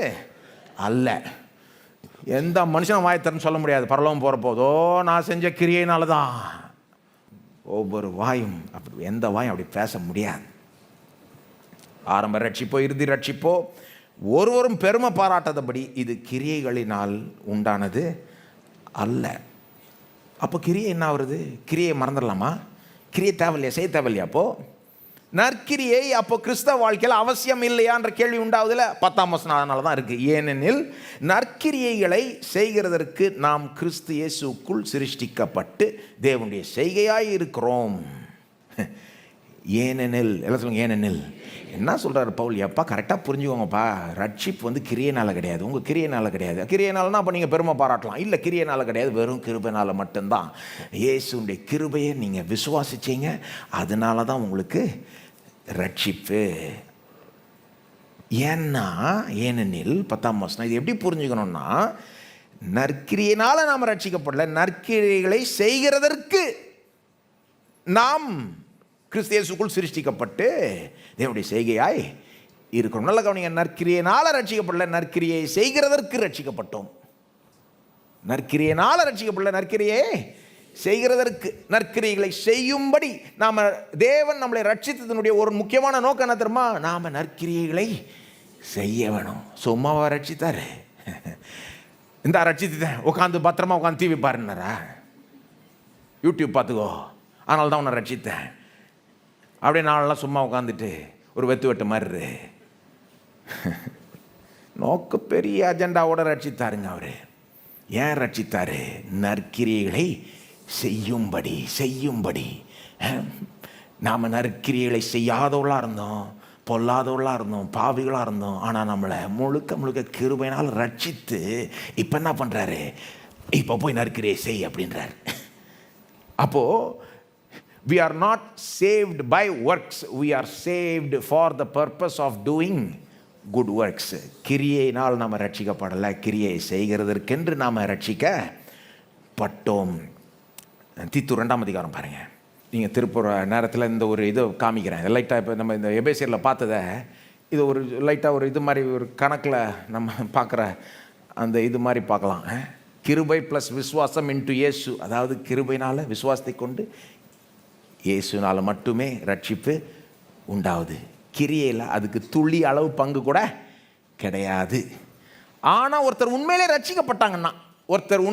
அல்ல. எந்த மனுஷனும் வாயத்தரன்னு சொல்ல முடியாது பரலோகம் போகிற போதோ நான் செஞ்ச கிரியையினால தான். ஒவ்வொரு வாயும் அப்படி, எந்த வாயும் அப்படி பேச முடியாது. ஆரம்ப ரட்சிப்போ இறுதி ரட்சிப்போ ஒருவரும் பெருமை பாராட்டாதபடி இது கிரியைகளினால் உண்டானது அல்ல. அப்போ கிரியை என்ன வருது? கிரியை மறந்துடலாமா? கிரியை தேவையில்லையா? செய்ய தேவையில்லையா? அப்போது நற்கிரியை அப்போ கிறிஸ்தவ வாழ்க்கையில் அவசியம் இல்லையான்ற கேள்வி உண்டாவதில் 10ஆம் வசனம் அதனால தான் இருக்குது. ஏனெனில் நற்கிரியைகளை செய்கிறதற்கு நாம் கிறிஸ்து இயேசுக்குள் சிருஷ்டிக்கப்பட்டு தேவனுடைய செய்கையாய் இருக்கிறோம். ஏனெனில், எல்லாம் சொல்லுங்க, ஏனெனில். என்ன சொல்கிறார் பவுல்? எப்பா கரெக்டாக புரிஞ்சுக்கோங்கப்பா, ரட்சிப்பு கிரியைனால் கிடையாது, உங்கள் கிரியைனால் கிடையாது. கிரியைனால்னா அப்போ நீங்கள் பெருமை பாராட்டலாம், இல்லை கிரியைனால் கிடையாது, வெறும் கிருபைனால் மட்டும்தான். இயேசுடைய கிருபையை நீங்கள் விசுவாசிச்சீங்க, அதனால தான் உங்களுக்கு ரட்சிப்பு. ஏனெனில் 10ஆம் வசனம் இது எப்படி புரிஞ்சுக்கணும்னா, நற்கிரியினால் நாம் ரட்சிக்கப்படல, நற்கிரிகளை செய்கிறதற்கு நாம் கிறிஸ்து இயேசுக்குள் சிருஷ்டிக்கப்பட்டு தேவனுடைய செய்கையாய் இருக்கிறோம். நல்ல கவனிங்க, நற்கிரியினால் ரட்சிக்கப்படல, நற்கிரியை செய்கிறதற்கு ரட்சிக்கப்பட்டோம். நற்கிரியினால் ரட்சிக்கப்படல, நற்கிரியை செய்கிறதற்கு, நற்கிரிகளை செய்யும்படி நாம், தேவன் நம்மளை ரட்சித்ததனுடைய ஒரு முக்கியமான நோக்கம் என்ன தெரியுமா? நாம் நற்கிரியைகளை செய்ய வேணும். சும்மாவா ரட்சித்தார்? இந்த ரட்சித்தேன் உட்காந்து பத்திரமா உட்காந்து டிவி பாருன்னாரா? யூடியூப் பார்த்துக்கோ, அதனால தான் உன்னை ரட்சித்தேன். அப்படியே நாளெல்லாம் சும்மா உட்காந்துட்டு ஒரு வெட்டு மாதிரி நோக்க பெரிய அஜெண்டாவோட ரட்சித்தாருங்க. அவர் ஏன் ரட்சித்தாரு? நற்கிரியைகளை செய்யும்படி. நாம் நற்கிரியைகளை செய்யாதவர்களாக இருந்தோம், பொல்லாதவர்களாக இருந்தோம், பாவிகளாக இருந்தோம். ஆனால் நம்மளை முழுக்க கிருபையினால் ரட்சித்து இப்போ என்ன பண்ணுறாரு? இப்போ போய் நற்கிரியை செய் அப்படின்றார். அப்போது we are not saved by works, we are saved for the purpose of doing good works. கிரியையினால் நாம் ரட்சிக்கப்படலை, கிரியை செய்கிறதற்கென்று நாம் ரட்சிக்கப்பட்டோம். தீத்து 2ஆம் அதிகாரம் பாருங்கள். நீங்கள் திருப்புற நேரத்தில் இந்த ஒரு இது காமிக்கிறேன் லைட்டாக. இப்போ நம்ம இந்த எபேசியரில் பார்த்ததை இது ஒரு லைட்டாக ஒரு இது மாதிரி ஒரு கணக்கில் நம்ம பார்க்குற அந்த இது மாதிரி பார்க்கலாம். கிருபை ப்ளஸ் விசுவாசம் இன்டு இயேசு. அதாவது கிருபைனால் விசுவாசத்தை கொண்டு இயேசுனால் மட்டுமே ரட்சிப்பு உண்டாகுது. கிரியையில் அதுக்கு துளி அளவு பங்கு கூட கிடையாது. ஆனால் ஒருத்தர் உண்மையிலே ரட்சிக்கப்பட்டாங்கன்னா, ஒருத்தர்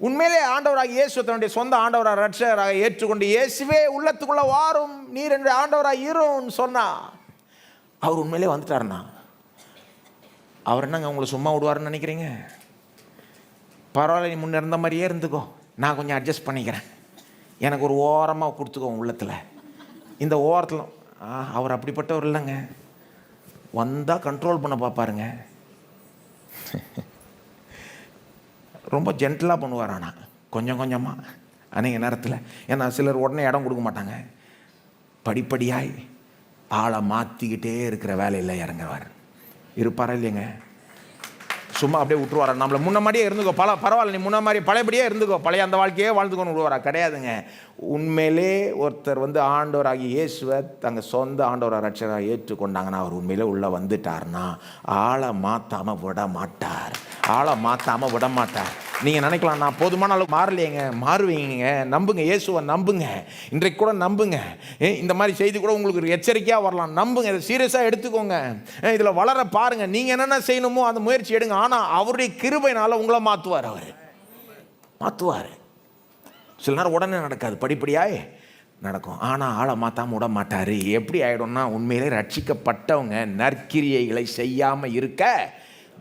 உண்மையிலே ஆண்டவராக இயேசு தன்னுடைய சொந்த ஆண்டவராக ரட்சகராக ஏற்றுக்கொண்டு இயேசுவே உள்ளத்துக்குள்ளே வாரும், நீர் என்னுடைய ஆண்டவராக இருன்னு சொன்னா, அவர் உண்மையிலே வந்துட்டாருன்னா அவர் என்னங்க உங்களை சும்மா விடுவாருன்னு நினைக்கிறீங்க? பரவாயில்ல, நீ முன்ன இருந்த மாதிரியே இருந்துக்கோ, நான் கொஞ்சம் அட்ஜஸ்ட் பண்ணிக்கிறேன், எனக்கு ஒரு ஓரமாக கொடுத்துக்கோ உள்ளத்தில். இந்த ஓரத்தில் அவர் அப்படிப்பட்டவர் இல்லைங்க. வந்தால் கண்ட்ரோல் பண்ண பார்ப்பாருங்க. ரொம்ப ஜென்டலாக பண்ணுவார். ஆனால் கொஞ்சமாக அநேக நேரத்தில். ஏன்னா சிலர் உடனே இடம் கொடுக்க மாட்டாங்க. படிப்படியாய் ஆளை மாற்றிக்கிட்டே இருக்கிற வேலையில் இறங்குவார். இருப்பாரா இல்லைங்க? சும்மா அப்படியே விட்டுருவாரா? நம்மளை முன்ன மாதிரியே இருந்துக்கோ, பரவாயில்ல, நீ முன்ன மாதிரி பழையபடியே இருந்துக்கோ, பழைய அந்த வாழ்க்கையே வாழ்ந்துக்கோன்னு விடுவாரா? கிடையாதுங்க. உண்மையிலே ஒருத்தர் ஆண்டவராகி இயேசுவை தங்கள் சொந்த ஆண்டவராக ரட்சகராக ஏற்றுக்கொண்டாங்கன்னா, அவர் உண்மையிலே உள்ளே வந்துட்டார்னா ஆளை மாற்றாமல் விட மாட்டார். நீங்கள் நினைக்கலாம், நான் போதுமான அளவுக்கு மாறலையேங்க. மாறுவீங்க, நம்புங்க, இயேசுவை நம்புங்க. இன்றைக்கு கூட நம்புங்க. இந்த மாதிரி செய்தி கூட உங்களுக்கு எச்சரிக்கையாக வரலாம். நம்புங்க, இதை சீரியஸாக எடுத்துக்கோங்க. இதில் வளர பாருங்கள். நீங்கள் என்னென்ன செய்யணுமோ அந்த முயற்சி எடுங்க. ஆனால் அவருடைய கிருபையினால் உங்களை மாற்றுவார். அவர் மாற்றுவார். சில நேரம் உடனே நடக்காது, படிப்படியாய் நடக்கும். ஆனால் ஆளை மாற்றாமல் விட மாட்டார். எப்படி ஆகிடும்னா, உண்மையிலே ரட்சிக்கப்பட்டவங்க நற்கிரியைகளை செய்யாமல் இருக்க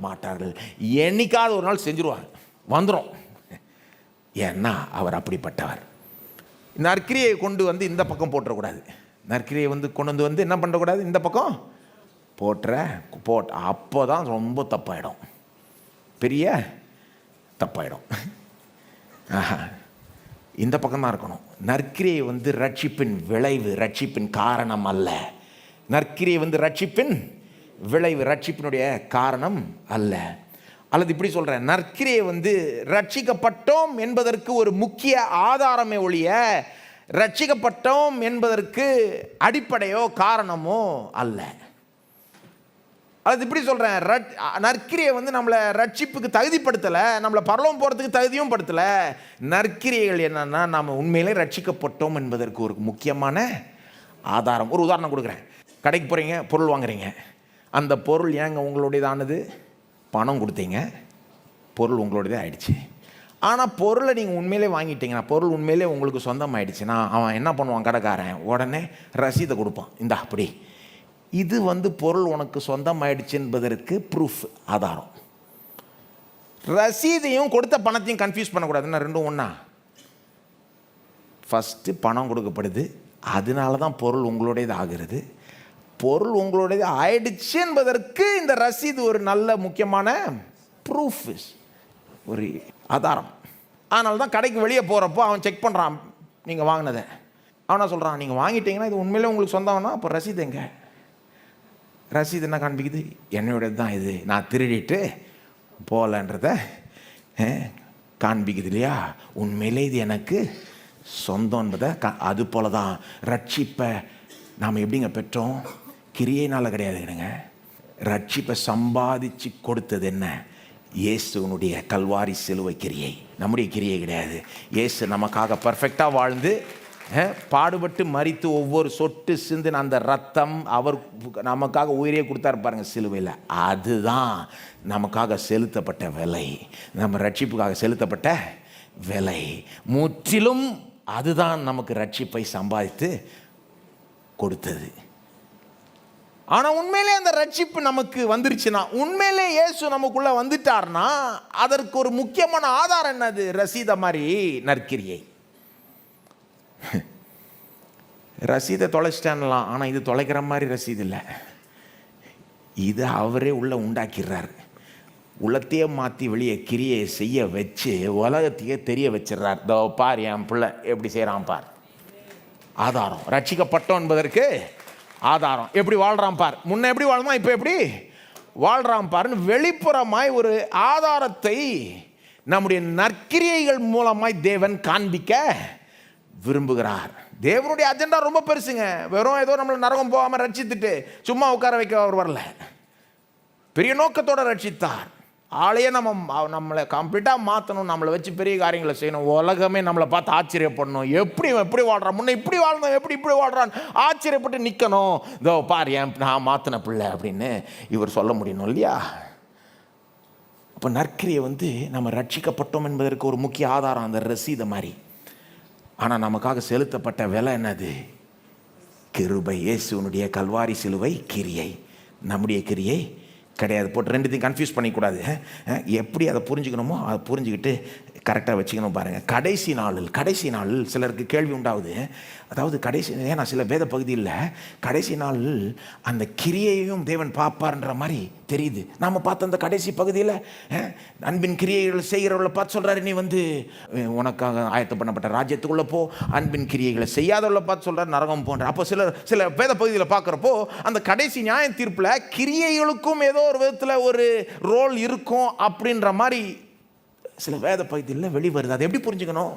மாட்டார்கள். என்னைக்காவது ஒரு நாள் செஞ்சுருவாங்க, வந்துடும். ஏன்னா அவர் அப்படிப்பட்டவர். நற்கிரியை கொண்டு இந்த பக்கம் போட்டுறக்கூடாது. நற்கிரியை கொண்டு வந்து என்ன பண்ணக்கூடாது? இந்த பக்கம் அப்போ தான் ரொம்ப தப்பாயிடும், பெரிய தப்பாயிடும். இந்த பக்கம் தான் இருக்கணும். நற்கிரியை ரட்சிப்பின் விளைவு, ரட்சிப்பின் காரணம் அல்ல. நற்கிரியை ரட்சிப்பின் விளைவு, ரட்சிப்பினுடைய காரணம் அல்ல. அல்லது இப்படி சொல்கிறேன், நற்கிரியை ரட்சிக்கப்பட்டோம் என்பதற்கு ஒரு முக்கிய ஆதாரமே ஒழிய ரட்சிக்கப்பட்டோம் என்பதற்கு அடிப்படையோ காரணமோ அல்ல. அது இப்படி சொல்கிறேன், நற்கிரியை நம்மளை ரட்சிப்புக்கு தகுதிப்படுத்தலை, நம்மளை பரலோகம் போகிறதுக்கு தகுதியும் படுத்தலை. நற்கிரியைகள் என்னன்னா, நாம் உண்மையிலே ரட்சிக்கப்பட்டோம் என்பதற்கு ஒரு முக்கியமான ஆதாரம். ஒரு உதாரணம் கொடுக்குறேன். கடைக்கு போகிறீங்க, பொருள் வாங்குறீங்க. அந்த பொருள் ஏங்க உங்களுடையதானது? பணம் கொடுத்தீங்க, பொருள் உங்களுடையதே ஆயிடுச்சு. ஆனால் பொருளை நீங்கள் உண்மையிலே வாங்கிட்டீங்கன்னா, பொருள் உண்மையிலே உங்களுக்கு சொந்தம் ஆயிடுச்சுன்னா, அவன் என்ன பண்ணுவான்? கடைக்காரன் உடனே ரசீதை கொடுப்பான். இந்த அப்படி இது பொருள் உனக்கு சொந்தம் ஆயிடுச்சு என்பதற்கு ப்ரூஃப், ஆதாரம். ரசீதையும் கொடுத்த பணத்தையும் கன்ஃபியூஸ் பண்ணக்கூடாதுன்னா, ரெண்டும் ஒன்றா. ஃபஸ்ட்டு பணம் கொடுக்கப்படுது, அதனால தான் பொருள் உங்களுடையது ஆகிறது. பொருள் உங்களுடையது ஆயிடுச்சு என்பதற்கு இந்த ரசீது ஒரு நல்ல முக்கியமான ப்ரூஃப், ஒரு ஆதாரம். அதனால தான் கடைக்கு வெளியே போகிறப்போ அவன் செக் பண்ணுறான் நீங்கள் வாங்கினதை. அவனா சொல்கிறான், நீங்கள் வாங்கிட்டீங்கன்னா இது உண்மையிலே உங்களுக்கு சொந்தம்னா அப்போ ரசீது எங்க? ரசீது என்ன காண்பிக்குது? என்னோடது தான் இது, நான் திருடிட்டு போகலன்றத காண்பிக்குது இல்லையா? உண்மையிலே இது எனக்கு சொந்தம் என்பதை அது போல தான் ரட்சிப்பை நாம் எப்படிங்க பெற்றோம்? கிரியையினால் கிடையாதுங்க. ரட்சிப்பை சம்பாதிச்சு கொடுத்தது என்ன? இயேசுனுடைய கல்வாரி சிலுவை கிரியை. நம்முடைய கிரியை கிடையாது. இயேசு நமக்காக பர்ஃபெக்டாக வாழ்ந்து பாடுபட்டு மரித்து ஒவ்வொரு சொட்டு சிந்தின அந்த ரத்தம், அவர் நமக்காக உயிரே கொடுத்தாரு பாருங்க சிலுவையில், அதுதான் நமக்காக செலுத்தப்பட்ட விலை, நம்ம ரட்சிப்புக்காக செலுத்தப்பட்ட விலை. முற்றிலும் அதுதான் நமக்கு ரட்சிப்பை சம்பாதித்து கொடுத்தது. ஆனால் உண்மையிலே அந்த ரட்சிப்பு நமக்கு வந்துருச்சுன்னா, உண்மையிலே இயேசு நமக்குள்ளே வந்துட்டார்னா, அதற்கு ஒரு முக்கியமான ஆதாரம் என்னது? ரசீத மாதிரி நற்கிரியை. ரசீதை தொலைச்சிட்டான்லாம், ஆனால் இது தொலைக்கிற மாதிரி ரசீது இல்லை. இது அவரே உள்ள உண்டாக்கிறார். உள்ளத்தையே மாற்றி வெளியே கிரியை செய்ய வச்சு உலகத்தையே தெரிய வச்சிடறார். தோ பார் என் பிள்ளை எப்படி செய்கிறான் பார். ஆதாரம் ரட்சிக்கப்பட்டோம் என்பதற்கு ஆதாரம். எப்படி வாழ்கிறான் பார், முன்ன எப்படி வாழ்ந்தான் இப்போ எப்படி வாழ்கிறான் பாருன்னு வெளிப்புறமாய் ஒரு ஆதாரத்தை நம்முடைய நற்கிரியைகள் மூலமாய் தேவன் காண்பிக்க விரும்புகிறார். தேவனுடைய அஜெண்டா ரொம்ப பெருசுங்க. வெறும் ஏதோ நம்மளை நரகம் போகாமல் ரட்சித்துட்டு சும்மா உட்கார வைக்க அவர் வரல. பெரிய நோக்கத்தோடு ரட்சித்தார். ஆளையே நம்மளை கம்ப்ளீட்டாக மாற்றணும், நம்மளை வச்சு பெரிய காரியங்களை செய்யணும், உலகமே நம்மளை பார்த்து ஆச்சரியப்படணும். எப்படி வாழ்கிறான், முன்ன இப்படி வாழ்ந்தோம், எப்படி இப்படி வாழ்கிறான் ஆச்சரியப்பட்டு நிற்கணும். இதோ பார் ஏன் நான் மாற்றின பிள்ளை அப்படின்னு இவர் சொல்ல முடியணும் இல்லையா? அப்போ நற்கிரியை நம்ம ரட்சிக்கப்பட்டோம் என்பதற்கு ஒரு முக்கிய ஆதாரம் அந்த ரசீதை மாதிரி. ஆனால் நமக்காக செலுத்தப்பட்ட விலை என்னது? கிருபை. இயேசுனுடைய கல்வாரி சிலுவை கிரியை, நம்முடைய கிரியை கிடையாது. போட்டு ரெண்டுத்தையும் கன்ஃபியூஸ் பண்ணிக்கூடாது. எப்படி அதை புரிஞ்சுக்கணுமோ அதை புரிஞ்சுக்கிட்டு கரெக்டாக வச்சுக்கணும் பாருங்கள். கடைசி நாளில் சிலருக்கு கேள்வி உண்டாகுது. அதாவது ஏன்னா சில வேத பகுதியில் கடைசி நாள் அந்த கிரியையும் தேவன் பார்ப்பார்ன்ற மாதிரி தெரியுது. நாம் பார்த்த அந்த கடைசி பகுதியில் அன்பின் கிரியைகள் செய்கிறவர்களை பார்த்து சொல்கிறாரு, நீ உனக்காக ஆயத்தம் பண்ணப்பட்ட ராஜ்யத்துக்குள்ளே போ. அன்பின் கிரியைகளை செய்யாதவர்களை பார்த்து சொல்கிறார், நரகம் போன்ற. அப்போ சில வேத பகுதியில் பார்க்குறப்போ அந்த கடைசி நியாய தீர்ப்பில் கிரியைகளுக்கும் ஏதோ ஒரு விதத்தில் ஒரு ரோல் இருக்கும் அப்படின்ற மாதிரி சில வேத பகுதியில் வெளிவருது. அதை எப்படி புரிஞ்சுக்கணும்?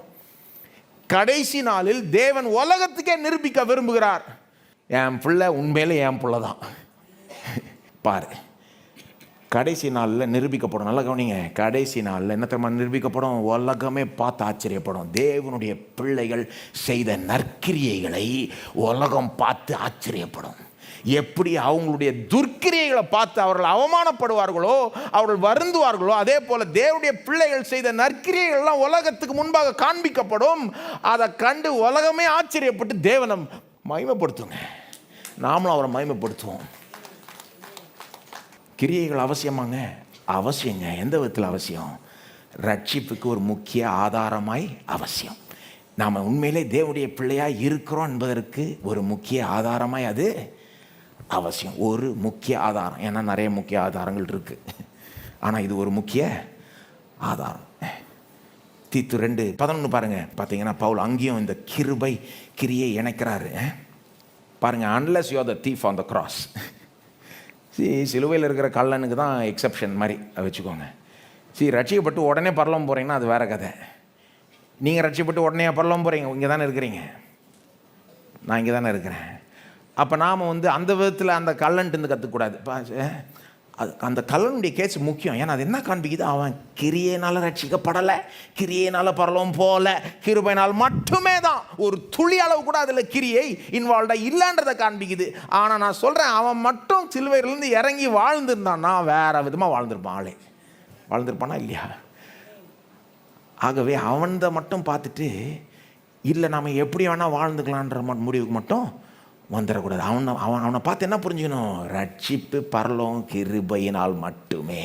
கடைசி நாளில் தேவன் உலகத்துக்கே நிரூபிக்க விரும்புகிறார், என் பிள்ளை உண்மையிலே என் பிள்ளை தான் பாரு. கடைசி நாளில் நிரூபிக்கப்படும். நல்லா கவனிங்க. கடைசி நாளில் என்ன தெரியுமா நிரூபிக்கப்படும்? உலகமே பார்த்து ஆச்சரியப்படும். தேவனுடைய பிள்ளைகள் செய்த நற்கிரியைகளை உலகம் பார்த்து ஆச்சரியப்படும். எப்படி அவங்களுடைய துர்க்கிரியைகளை பார்த்து அவர்கள் அவமானப்படுவார்களோ, அவர்கள் வருந்துவார்களோ, அதே போல தேவனுடைய பிள்ளைகள் செய்த நற்கிரியைகள்லாம் உலகத்துக்கு முன்பாக காண்பிக்கப்படும். அதை கண்டு உலகமே ஆச்சரியப்பட்டு தேவனை மகிமைப்படுத்துங்க. நாமளும் அவரை மகிமைப்படுத்துவோம். கிரியைகள் அவசியமாங்க? அவசியங்க. எந்த விதத்தில் அவசியம்? ரட்சிப்புக்கு ஒரு முக்கிய ஆதாரமாய் அவசியம். நாம் உண்மையிலே தேவனுடைய பிள்ளையாக இருக்கிறோம் என்பதற்கு ஒரு முக்கிய ஆதாரமாய் அது அவசியம். ஒரு முக்கிய ஆதாரம். ஏன்னா நிறைய முக்கிய ஆதாரங்கள் இருக்குது, ஆனால் இது ஒரு முக்கிய ஆதாரம். தீத்து 2:11 பாருங்க. பார்த்தீங்கன்னா பவுல் அங்கேயும் இந்த கிருபை கிரியை இணைக்கிறாரு பாருங்க. Unless you are the thief on the cross. சிலுவையில் இருக்கிற கள்ளனுக்கு தான் எக்ஸப்ஷன் மாதிரி வச்சுக்கோங்க. ரட்சிக்கப்பட்டு உடனே பரலோகம் போகிறீங்கன்னா அது வேறு கதை. நீங்கள் ரட்சிக்கப்பட்டு உடனே பரலோகம் போகிறீங்க, இங்கே தானே இருக்கிறீங்க, நான் இங்கே தானே இருக்கிறேன். அப்போ நாம் அந்த விதத்தில் அந்த கல்லன்ட்டு கற்றுக்கூடாது. அந்த கல்லனுடைய கேஸ் முக்கியம். ஏன்னா அது என்ன காண்பிக்குது? அவன் கிரியையினால் ரட்சிக்கப்படலை, கிரியையினால் பரலோகம் போகல, கிருபையினால் மட்டுமே தான். ஒரு துளி அளவு கூட அதில் கிரியை இன்வால்வ்டாக இல்லைன்றதை காண்பிக்குது. ஆனால் நான் சொல்கிறேன், அவன் மட்டும் சிலுவையிலேருந்து இறங்கி வாழ்ந்துருந்தான்னா வேறு விதமாக வாழ்ந்துருப்பான். வாழ்ந்துருப்பானா இல்லையா? ஆகவே அவனை மட்டும் பார்த்துட்டு இல்லை நாம் எப்படி வேணால் வாழ்ந்துக்கலான்ற முடிவுக்கு மட்டும் வந்துடக்கூடாது. அவனை பார்த்து என்ன புரிஞ்சுக்கணும்? ரட்சிப்பு பரலோகம் கிருபையினால் மட்டுமே.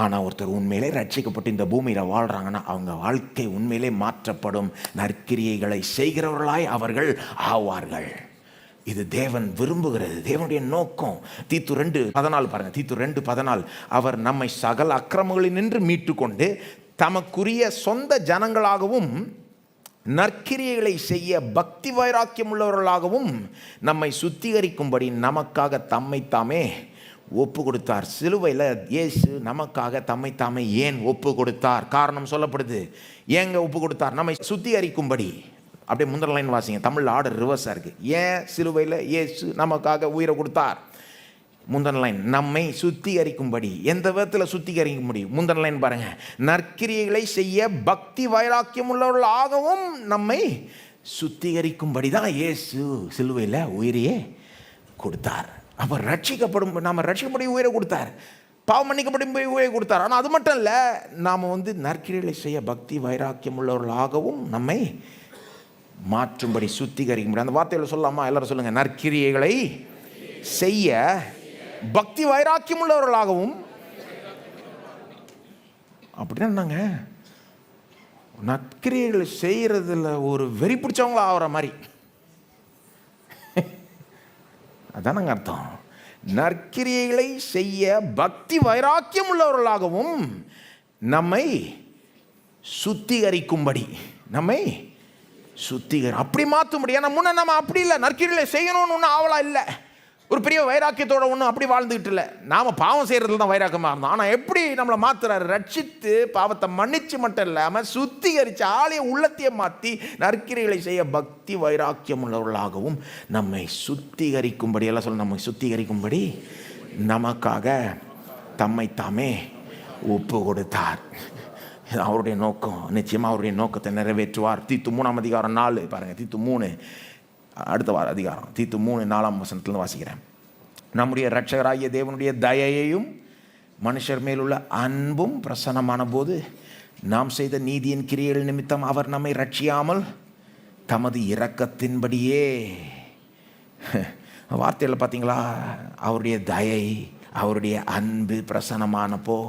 ஆனால் ஒருத்தர் உண்மையிலே ரட்சிக்கப்பட்டு இந்த பூமியில் வாழ்கிறாங்கன்னா அவங்க வாழ்க்கை உண்மையிலே மாற்றப்படும். நற்கிரியைகளை செய்கிறவர்களாய் அவர்கள் ஆவார்கள். இது தேவன் விரும்புகிறது, தேவனுடைய நோக்கம். தீத்து 2:14 பாருங்கள். தீத்து 2:14 அவர் நம்மை சகல அக்கிரமங்களில் நின்று மீட்டு கொண்டு தமக்குரிய சொந்த ஜனங்களாகவும் நற்கிரியைகளை செய்ய பக்தி வைராக்கியம் உள்ளவர்களாகவும் நம்மை சுத்திகரிக்கும்படி நமக்காக தம்மைத்தாமே ஒப்பு கொடுத்தார். சிலுவையில் இயேசு நமக்காக தம்மைத்தாமே ஏன் ஒப்பு கொடுத்தார்? காரணம் சொல்லப்படுது. ஏங்க ஒப்பு கொடுத்தார்? நம்மை சுத்திகரிக்கும்படி. அப்படியே முந்தின லைன் வாசிங்க. தமிழ் ஆர்டர் ரிவர்ஸாக இருக்குது. ஏன் சிலுவையில் இயேசு நமக்காக உயிரை கொடுத்தார்? முந்தின லைன் நம்மை சுத்திகரிக்கும்படி. எந்த விதத்தில் சுத்திகரிக்க முடியும்? முந்தின லைன் பாருங்க. நற்கிரியைகளை செய்ய பக்தி வைராக்கியம் உள்ளவர்களாகவும் நம்மை சுத்திகரிக்கும்படி தான் இயேசு சிலுவையில் உயிரையே கொடுத்தார். அப்போ நாம் ரட்சிக்கப்படி உயிரை கொடுத்தார், பாவம் மன்னிக்கப்படி உயிரை கொடுத்தார். ஆனால் அது மட்டும் இல்லை, நாம் நற்கிரியைகளை செய்ய பக்தி வைராக்கியம் உள்ளவர்களாகவும் நம்மை மாற்றும்படி சுத்திகரிக்கும்படி. அந்த வார்த்தையில் சொல்லலாமா? எல்லாரும் சொல்லுங்க. நற்கிரியைகளை செய்ய பக்தி வைராக்கியம் உள்ளவர்களாகவும். அப்படின்னா என்னங்க? நற்கிரியைகளை செய்யறதுல ஒரு வெறி பிடிச்சவங்களா ஆகிற மாதிரி அதானங்க அர்த்தம். நற்கிரியைகளை செய்ய பக்தி வைராக்கியம் உள்ளவர்களாகவும் நம்மை சுத்திகரிக்கும்படி. நம்மை அப்படி மாற்றும்படி. ஏன்னா முன்ன நம்ம அப்படி இல்லை, நற்கிரியைகளை செய்யணும்னு ஒன்றும் ஆவலா இல்லை, ஒரு பெரிய வைராக்கியத்தோட ஒன்றும் அப்படி வாழ்ந்துக்கிட்டு இல்லை. நாம் பாவம் செய்கிறதுல தான் வைராக்கியமாக இருந்தோம். ஆனால் எப்படி நம்மளை மாற்றுறாரு? ரட்சித்து பாவத்தை மன்னிச்சு மட்டும் இல்லாமல் சுத்திகரித்து ஆலய உள்ளத்தையே மாற்றி நற்கிரியைகளை செய்ய பக்தி வைராக்கியம் உள்ளவர்களாகவும் நம்மை சுத்திகரிக்கும்படி. எல்லாம் சொல்ல, நம்மை சுத்திகரிக்கும்படி நமக்காக தம்மை தாமே ஒப்பு கொடுத்தார். அவருடைய நோக்கம், நிச்சயமாக அவருடைய நோக்கத்தை நிறைவேற்றுவார். தீத்து 3 அதிகாரம் 4 பாருங்கள். தீத்து 3 அடுத்த அதிகாரம், தீத்து 3:4 வாசிக்கிறேன். நம்முடைய இரட்சகராகிய தேவனுடைய தயையையும் மனுஷர் மேலுள்ள அன்பும் பிரசன்னமான போது நாம் செய்த நீதியின் கிரியைகள் நிமித்தம் அவர் நம்மை ரட்சியாமல் தமது இரக்கத்தின்படியே. வார்த்தையில் பார்த்தீங்களா? அவருடைய தயை, அவருடைய அன்பு பிரசன்னமானப்போ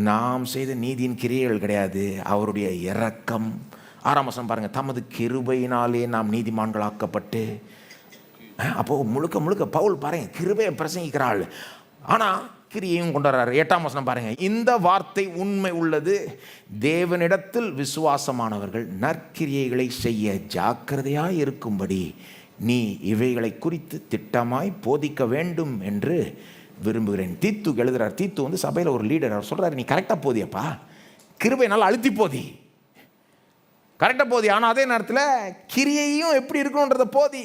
நாம் செய்த நீதியின் கிரியைகள் கிடையாது, அவருடைய இரக்கம். 6ஆம் வசனம் பாருங்கள். தமது கிருபையினாலே நாம் நீதிமான்களாக்கப்பட்டு. அப்போது முழுக்க பவுல் பாருங்க, கிருபையை பிரசங்கிக்கிறாள், ஆனால் கிரியையும் கொண்டு வர்றாரு. 8ஆம் வசனம் பாருங்கள். இந்த வார்த்தை உண்மை உள்ளது, தேவனிடத்தில் விசுவாசமானவர்கள் நற்கிரியைகளை செய்ய ஜாக்கிரதையாய் இருக்கும்படி நீ இவைகளை குறித்து திட்டமாய் போதிக்க வேண்டும் என்று விரும்புகிறேன். தீத்து எழுதுறார். தீத்து சபையில் ஒரு லீடர். அவர் சொல்கிறார், நீ கரெக்டாக போதியப்பா, கிருபையினால் அழுத்தி போதி, கரெக்டாக போதி, ஆனால் அதே நேரத்தில் கிரியையும் எப்படி இருக்கணுன்றத போதி.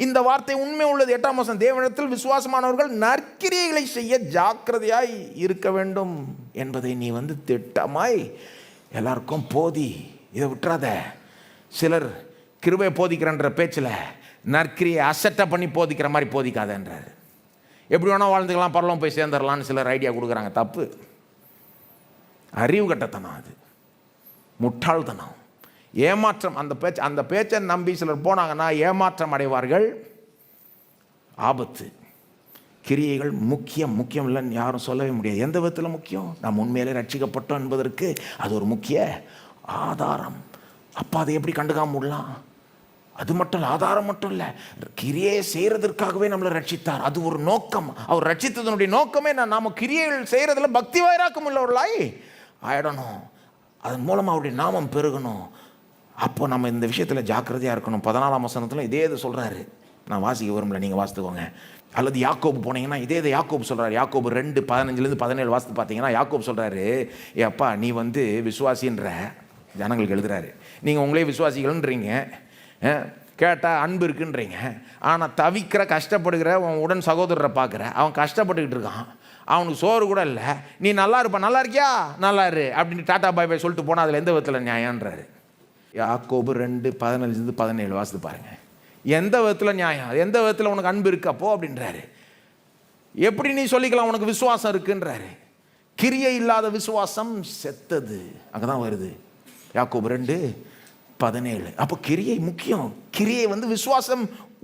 இந்த வார்த்தை உண்மை உள்ளது. 8ஆம் வசனம், தேவனிடத்தில் விசுவாசமானவர்கள் நற்கிரியைகளை செய்ய ஜாக்கிரதையாய் இருக்க வேண்டும் என்பதை நீ திட்டமாய் எல்லாருக்கும் போதி. இதை விட்டுறாத. சிலர் கிருபையை போதிக்கிறன்ற பேச்சில் நற்கிரியை அசட்டை பண்ணி போதிக்கிற மாதிரி போதிக்காதன்றார். எப்படி வேணால் வாழ்ந்துக்கலாம், பரவலாம் போய் சேர்ந்துடலான்னு சிலர் ஐடியா கொடுக்குறாங்க. தப்பு, அறிவு கட்டத்தனம், அது முட்டாள்தனம், ஏமாற்றம். அந்த பேச்சை நம்பி சிலர் போனாங்கன்னா ஏமாற்றம் அடைவார்கள், ஆபத்து. கிரியைகள் முக்கியம் இல்லைன்னு யாரும் சொல்லவே முடியாது. எந்த விதத்தில் முக்கியம்? நாம் உண்மையிலே ரட்சிக்கப்பட்டோம் என்பதற்கு அது ஒரு முக்கிய ஆதாரம். அப்போ அதை எப்படி கண்டுக்காம விடலாம்? அது மட்டும் இல்லை, ஆதாரம் மட்டும் இல்லை, கிரியை செய்கிறதுக்காகவே நம்மளை ரட்சித்தார். அது ஒரு நோக்கம். அவர் ரட்சித்ததனுடைய நோக்கமே நாம் கிரியைகள் செய்கிறதுல பக்தி வைராக்கம் உள்ளவர்களாய் ஆயிடணும். அதன் மூலமாக அவருடைய நாமம் பெருகணும். அப்போ நம்ம இந்த விஷயத்தில் ஜாக்கிரதையாக இருக்கணும். 14ஆம் வசனத்தில் இதே இது சொல்கிறாரு. நான் வாசிக்க விரும்பல, நீங்கள் வாசித்துக்கோங்க. அல்லது யாக்கோபு போனீங்கன்னா இதே யாக்கோபு சொல்கிறார். யாக்கோபு 2:15-17 வாசித்து பார்த்தீங்கன்னா யாக்கோபு சொல்கிறாரு, ஏப்பா நீ விசுவாசின்ற ஜனங்களுக்கு எழுதுறாரு. நீங்கள் உங்களே விசுவாசிகள்ன்றீங்க, கேட்டால் அன்பு இருக்குன்றீங்க, ஆனால் தவிக்கிற கஷ்டப்படுகிற உன் உடன் சகோதரரை பார்க்குற, அவன் கஷ்டப்பட்டுக்கிட்டு இருக்கான், அவனுக்கு சோறு கூட இல்லை, நீ நல்லா இருப்பா, நல்லா இருக்கியா, நல்லா இரு அப்படின்னு டாட்டா பாய் பாய் சொல்லிட்டு போனால் அதில் எந்த விதத்தில் நியாயன்றாரு. யாக்கோபு 2:15-17 வாசித்து பாருங்கள். எந்த விதத்தில் நியாயம்? எந்த விதத்தில் உனக்கு அன்பு இருக்கு அப்போ அப்படின்றாரு. எப்படி நீ சொல்லிக்கலாம் உனக்கு விசுவாசம் இருக்குன்றாரு? கிரியை இல்லாத விசுவாசம் செத்தது. அங்கே தான் வருது யாக்கோபு 2:17. அப்போ கிரியை முக்கியம். கிரியை விசுவாசம்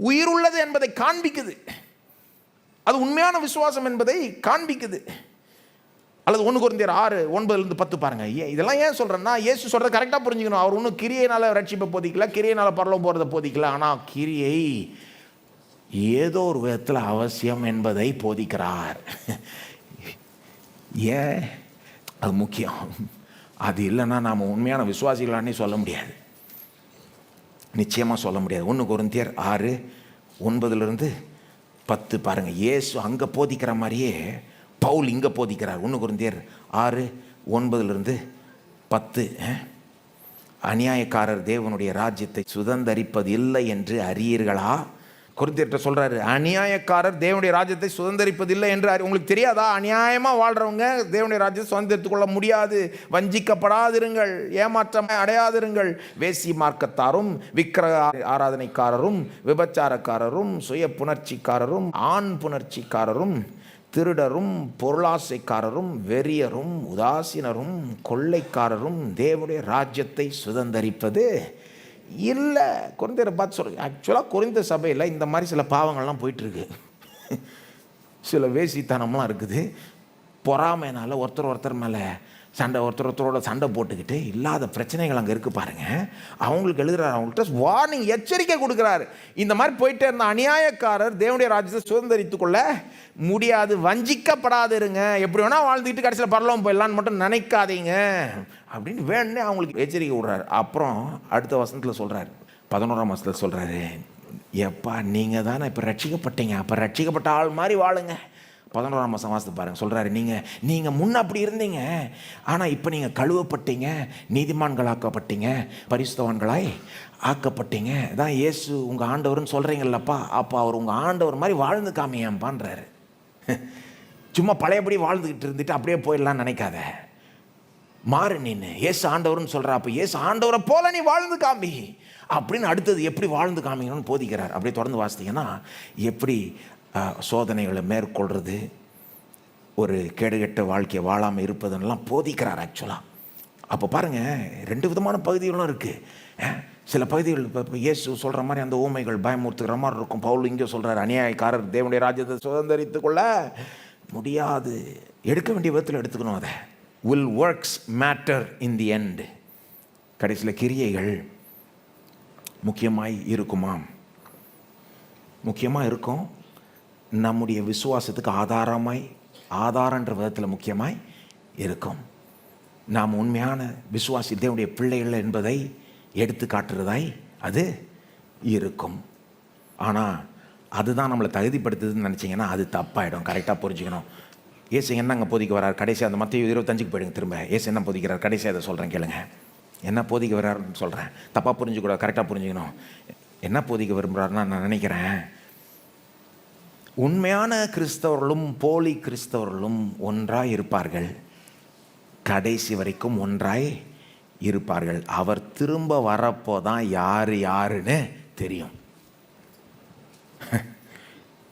உயிர் உள்ளது என்பதை காண்பிக்குது. அது உண்மையான விசுவாசம் என்பதை காண்பிக்குது. அல்லது 1 கொரிந்தியர் 6:9-10 பாருங்க. இதெல்லாம் ஏன் சொல்றேன்னா, இயேசு சொல்றதை கரெக்டாக புரிஞ்சுக்கணும். அவர் ஒன்றும் கிரியையினால ரட்சிப்பை போதிக்கல, கிரியையினால பரலோகம் போகிறத போதிக்கல, ஆனால் கிரியை ஏதோ ஒரு விதத்தில் அவசியம் என்பதை போதிக்கிறார். ஏன் அது முக்கியம்? அது இல்லைன்னா நாம் உண்மையான விசுவாசிகளானே சொல்ல முடியாது, நிச்சயமாக சொல்ல முடியாது. 1 கொரிந்தியர் 6:9-10 பாருங்கள். இயேசு அங்கே போதிக்கிற மாதிரியே பவுல் இங்கே போதிக்கிறார். 1 கொரிந்தியர் 6:9-10. அநியாயக்காரர் தேவனுடைய ராஜ்யத்தை சுதந்தரிப்பது இல்லை என்று அறியீர்களா? கொரிந்தியர்கிட்ட சொல்கிறாரு, அநியாயக்காரர் தேவனுடைய ராஜ்யத்தை சுதந்திரிப்பதில்லை என்று. உங்களுக்கு தெரியாதா? அநியாயமாக வாழ்கிறவங்க தேவனுடைய ராஜ்யத்தை சுதந்திரித்துக் கொள்ள முடியாது. வஞ்சிக்கப்படாதிருங்கள், ஏமாற்றம் அடையாதிருங்கள். வேசி மார்க்கத்தாரும் விக்கிரக ஆராதனைக்காரரும் விபச்சாரக்காரரும் சுய புணர்ச்சிக்காரரும் ஆண் புணர்ச்சிக்காரரும் திருடரும் பொருளாசைக்காரரும் வெறியரும் உதாசீனரும் கொள்ளைக்காரரும் தேவனுடைய ராஜ்யத்தை சுதந்திரிப்பது இல்லை. கொரிந்தியரை பார்த்து சொல்லுங்க. ஆக்சுவலாக கொரிந்த சபையில் இந்த மாதிரி சில பாவங்கள்லாம் போயிட்டுருக்கு. சில வேசித்தனம்லாம் இருக்குது. பொறாமைனால ஒருத்தர் மேலே சண்டை, ஒருத்தரோட சண்டை போட்டுக்கிட்டு இல்லாத பிரச்சனைகள் அங்கே இருக்குது பாருங்கள். அவங்களுக்கு எழுதுகிறார், அவங்கள்ட்ட வார்னிங், எச்சரிக்கை கொடுக்குறாரு. இந்த மாதிரி போயிட்டே இருந்த அநியாயக்காரர் தேவனுடைய ராஜ்யத்தை சுதந்திரித்துக் கொள்ள முடியாது. வஞ்சிக்கப்படாது இருங்க. எப்படி வேணால் வாழ்ந்துக்கிட்டு கடைசியில் பரலோகம் போயிடலான்னு மட்டும் நினைக்காதீங்க அப்படின்னு வேணுன்னே அவங்களுக்கு எச்சரிக்கை விடுறாரு. அப்புறம் அடுத்த வசனத்தில் சொல்கிறார், 11ஆம் வசனத்தில் சொல்கிறாரு, எப்பா நீங்கள் தானே இப்போ ரட்சிக்கப்பட்டீங்க, அப்போ ரட்சிக்கப்பட்ட ஆள் மாதிரி வாழுங்க. 11ஆம் வாசத்தை பாருங்கள். சொல்கிறாரு, நீங்கள் முன்ன அப்படி இருந்தீங்க, ஆனால் இப்போ நீங்கள் கழுவப்பட்டீங்க, நீதிமான்கள் ஆக்கப்பட்டீங்க, பரிசுத்தவான்களாய் ஆக்கப்பட்டீங்க. தான் இயேசு உங்கள் ஆண்டவர்னு சொல்கிறீங்களப்பா, அப்போ அவர் உங்கள் ஆண்டவர் மாதிரி வாழ்ந்து காமியாம்பான்றாரு. சும்மா பழையபடி வாழ்ந்துக்கிட்டு இருந்துட்டு அப்படியே போயிடலான்னு நினைக்காத, மாறு. நீன்னு இயேசு ஆண்டவர்னு சொல்கிற, அப்போ இயேசு ஆண்டவரை போல நீ வாழ்ந்து காமி அப்படின்னு அடுத்தது எப்படி வாழ்ந்து காமிக்கணும்னு போதிக்கிறார். அப்படியே தொடர்ந்து வாசித்தீங்கன்னா எப்படி சோதனைகளை மேற்கொள்வது, ஒரு கேடுகெட்ட வாழ்க்கையை வாழாமல் இருப்பதுன்னெலாம் போதிக்கிறார் ஆக்சுவலாக. அப்போ பாருங்கள், 2 விதமான பகுதிகளும் இருக்குது. சில பகுதிகள் இப்போ இயேசு சொல்கிற மாதிரி அந்த ஊமைகள் பயமுறுத்துக்கிற மாதிரி இருக்கும். பவுல் இங்கே சொல்கிறார், அநியாயக்காரர் தேவனுடைய ராஜ்யத்தை சுதந்திரித்து கொள்ள முடியாது. எடுக்க வேண்டிய விதத்தில் எடுத்துக்கணும். அதை will works matter in the end? கடைசியில் கிரியைகள் முக்கியமாய் இருக்குமாம். முக்கியமாக இருக்கும். நம்முடைய விசுவாசத்துக்கு ஆதாரன்ற விதத்தில் முக்கியமாய் இருக்கும். நாம் உண்மையான விசுவாசி தேவனுடைய பிள்ளைகள் என்பதை எடுத்து காட்டுறதாய் அது இருக்கும். ஆனால் அதுதான் நம்மளை தகுதிப்படுத்துதுன்னு நினச்சிங்கன்னா அது தப்பாயிடும். கரெக்டாக புரிஞ்சுக்கணும். ஏசு என்னங்க போதிக்க வர்றார்? கடைசி அந்த மத்திய 25க்கு போயிடுங்க. திரும்ப ஏசு என்ன போதிக்கிறார்? கடைசியாக அதை சொல்கிறேன் கேளுங்க. என்ன போதிக்க வர்றாருன்னு சொல்கிறேன், தப்பாக புரிஞ்சுக்கூடாது, கரெக்டாக புரிஞ்சுக்கணும். என்ன போதிக்க விரும்புகிறாருன்னா, நான் நினைக்கிறேன் உண்மையான கிறிஸ்தவர்களும் போலி கிறிஸ்தவர்களும் ஒன்றாய் இருப்பார்கள், கடைசி வரைக்கும் ஒன்றாய் இருப்பார்கள். அவர் திரும்ப வரப்போதான் யாருன்னு தெரியும்.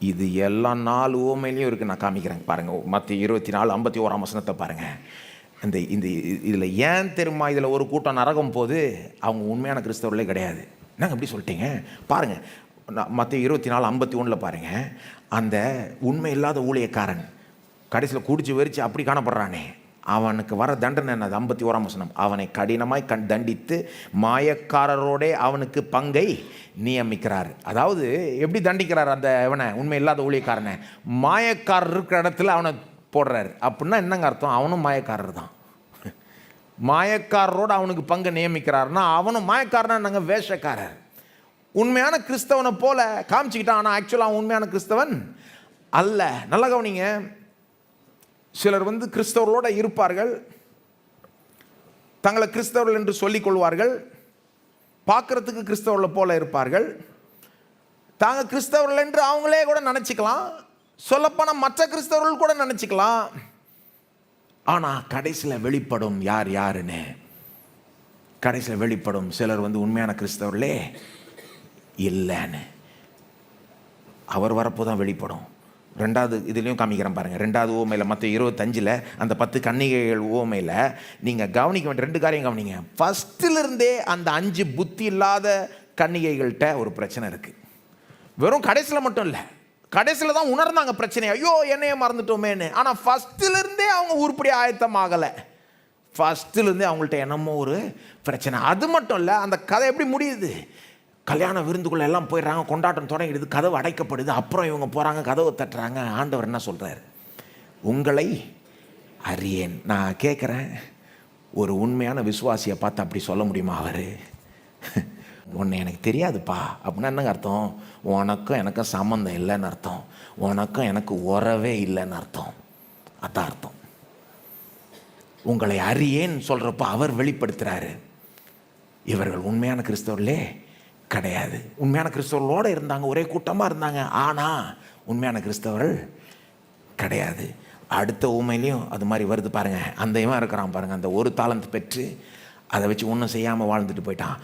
இது எல்லா 4 உவமையிலையும் இருக்குது. நான் காமிக்கிறேன் பாருங்கள். மத்திய 24:51 வசனத்தை பாருங்கள். இந்த இதில் ஏன் தெரியுமா இதில் ஒரு கூட்டம் நரகம் போது அவங்க உண்மையான கிறிஸ்தவர்களே கிடையாது. என்னங்க எப்படி சொல்லிட்டீங்க பாருங்கள். மத்திய 24:51 பாருங்கள். அந்த உண்மை இல்லாத ஊழியக்காரன் கடைசியில் குடிச்சு வெறிச்சு அப்படி காணப்படுறானே, அவனுக்கு வர தண்டனை என்னது? 51 வசனம். அவனை கடினமாய் தண்டித்து மாயக்காரரோடே அவனுக்கு பங்கை நியமிக்கிறார். அதாவது எப்படி தண்டிக்கிறார் அந்த இவனை, உண்மை இல்லாத ஊழியக்காரனை? மாயக்காரர் இருக்கிற இடத்துல அவனை போடுறாரு. அப்படின்னா என்னங்க அர்த்தம்? அவனும் மாயக்காரர் தான். மாயக்காரரோடு அவனுக்கு பங்கை நியமிக்கிறார்னா அவனும் மாயக்காரனா என்னங்க? வேஷக்காரர். உண்மையான கிறிஸ்தவனை போல காமிச்சிக்கிட்டான், ஆனால் ஆக்சுவலாக உண்மையான கிறிஸ்தவன் அல்ல. நல்லா கவனிங்க. சிலர் கிறிஸ்தவர்களோடு இருப்பார்கள், தங்களை கிறிஸ்தவர்கள் என்று சொல்லிக் கொள்வார்கள், பார்க்கறதுக்கு கிறிஸ்தவர்களை போல இருப்பார்கள், தாங்க கிறிஸ்தவர்கள் என்று அவங்களே கூட நினச்சிக்கலாம், சொல்லப்போனால் மற்ற கிறிஸ்தவர்கள் கூட நினச்சிக்கலாம். ஆனால் கடைசியில் வெளிப்படும் யாருன்னு. கடைசியில் வெளிப்படும் சிலர் உண்மையான கிறிஸ்தவர்களே இல்லைன்னு. அவர் வரப்போ தான் வெளிப்படும். 2வது இதுலேயும் காமிக்கிறேன் பாருங்கள். 2வது ஓமையில் மற்ற 25 அந்த 10 கன்னிகைகள் ஓமையில் நீங்கள் கவனிக்க வேண்டிய 2 காரியம் கவனிங்க. ஃபஸ்ட்டிலிருந்தே அந்த 5 புத்தி இல்லாத கன்னிகைகள்கிட்ட ஒரு பிரச்சனை இருக்குது. வெறும் கடைசியில் மட்டும் இல்லை, கடைசியில் தான் உணர்ந்தாங்க பிரச்சனை, ஐயோ என்னையே மறந்துட்டோமேன்னு. ஆனால் ஃபஸ்ட்டிலிருந்தே அவங்க உருப்படி ஆயத்தமாகலை. ஃபஸ்ட்டிலிருந்தே அவங்கள்ட்ட என்னமோ ஒரு பிரச்சனை. அது மட்டும் இல்லை, அந்த கதை எப்படி முடியுது? கல்யாண விருந்துக்குள்ளே எல்லாம் போயிடுறாங்க, கொண்டாட்டம் தொடங்கிடுது, கதவு அடைக்கப்படுது. அப்புறம் இவங்க போகிறாங்க, கதவை தட்டுறாங்க. ஆண்டவர் என்ன சொல்கிறார்? உங்களை அறியேன். நான் கேட்குறேன், ஒரு உண்மையான விசுவாசியை பார்த்து அப்படி சொல்ல முடியுமா? அவர் உன்னை எனக்கு தெரியாதுப்பா அப்படின்னா என்னங்க அர்த்தம்? உனக்கும் எனக்கும் சம்மந்தம் இல்லைன்னு அர்த்தம். உனக்கும் எனக்கு உறவே இல்லைன்னு அர்த்தம். அதான் அர்த்தம். உங்களை அறியேன்னு சொல்கிறப்போ அவர் வெளிப்படுத்துகிறாரு, இவர்கள் உண்மையான கிறிஸ்தவர்களே கிடையாது. உண்மையான கிறிஸ்தவர்களோடு இருந்தாங்க, ஒரே கூட்டமாக இருந்தாங்க, ஆனால் உண்மையான கிறிஸ்தவர்கள் கிடையாது. அடுத்த ஊமையிலையும் அது மாதிரி வருது பாருங்கள். அந்த இவன் இருக்கிறான் பாருங்கள், அந்த ஒரு தாலந்து பெற்று அதை வச்சு ஒன்றும் செய்யாமல் வாழ்ந்துட்டு போயிட்டான்.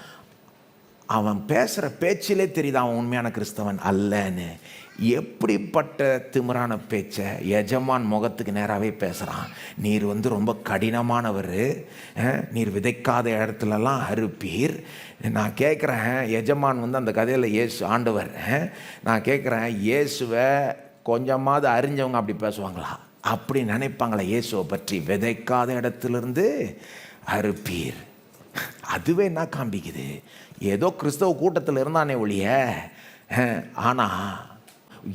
அவன் பேசுகிற பேச்சிலே தெரியுது அவன் உண்மையான கிறிஸ்தவன் அல்லன்னு. எப்படிப்பட்ட திமிரான பேச்சை எஜமான் முகத்துக்கு நேராகவே பேசுகிறான். நீர் ரொம்ப கடினமானவர், நீர் விதைக்காத இடத்துலலாம் அறுப்பீர். நான் கேட்குறேன், எஜமான் அந்த கதையில் இயேசு ஆண்டவர், நான் கேட்குறேன், இயேசுவை கொஞ்சமாவது அறிஞ்சவங்க அப்படி பேசுவாங்களா? அப்படி நினைப்பாங்களா இயேசுவை பற்றி? விதைக்காத இடத்துலேருந்து அறுப்பீர். அதுவே என்ன காண்பிக்குது? ஏதோ கிறிஸ்தவ கூட்டத்தில் இருந்தானே ஒழிய, ஆனால்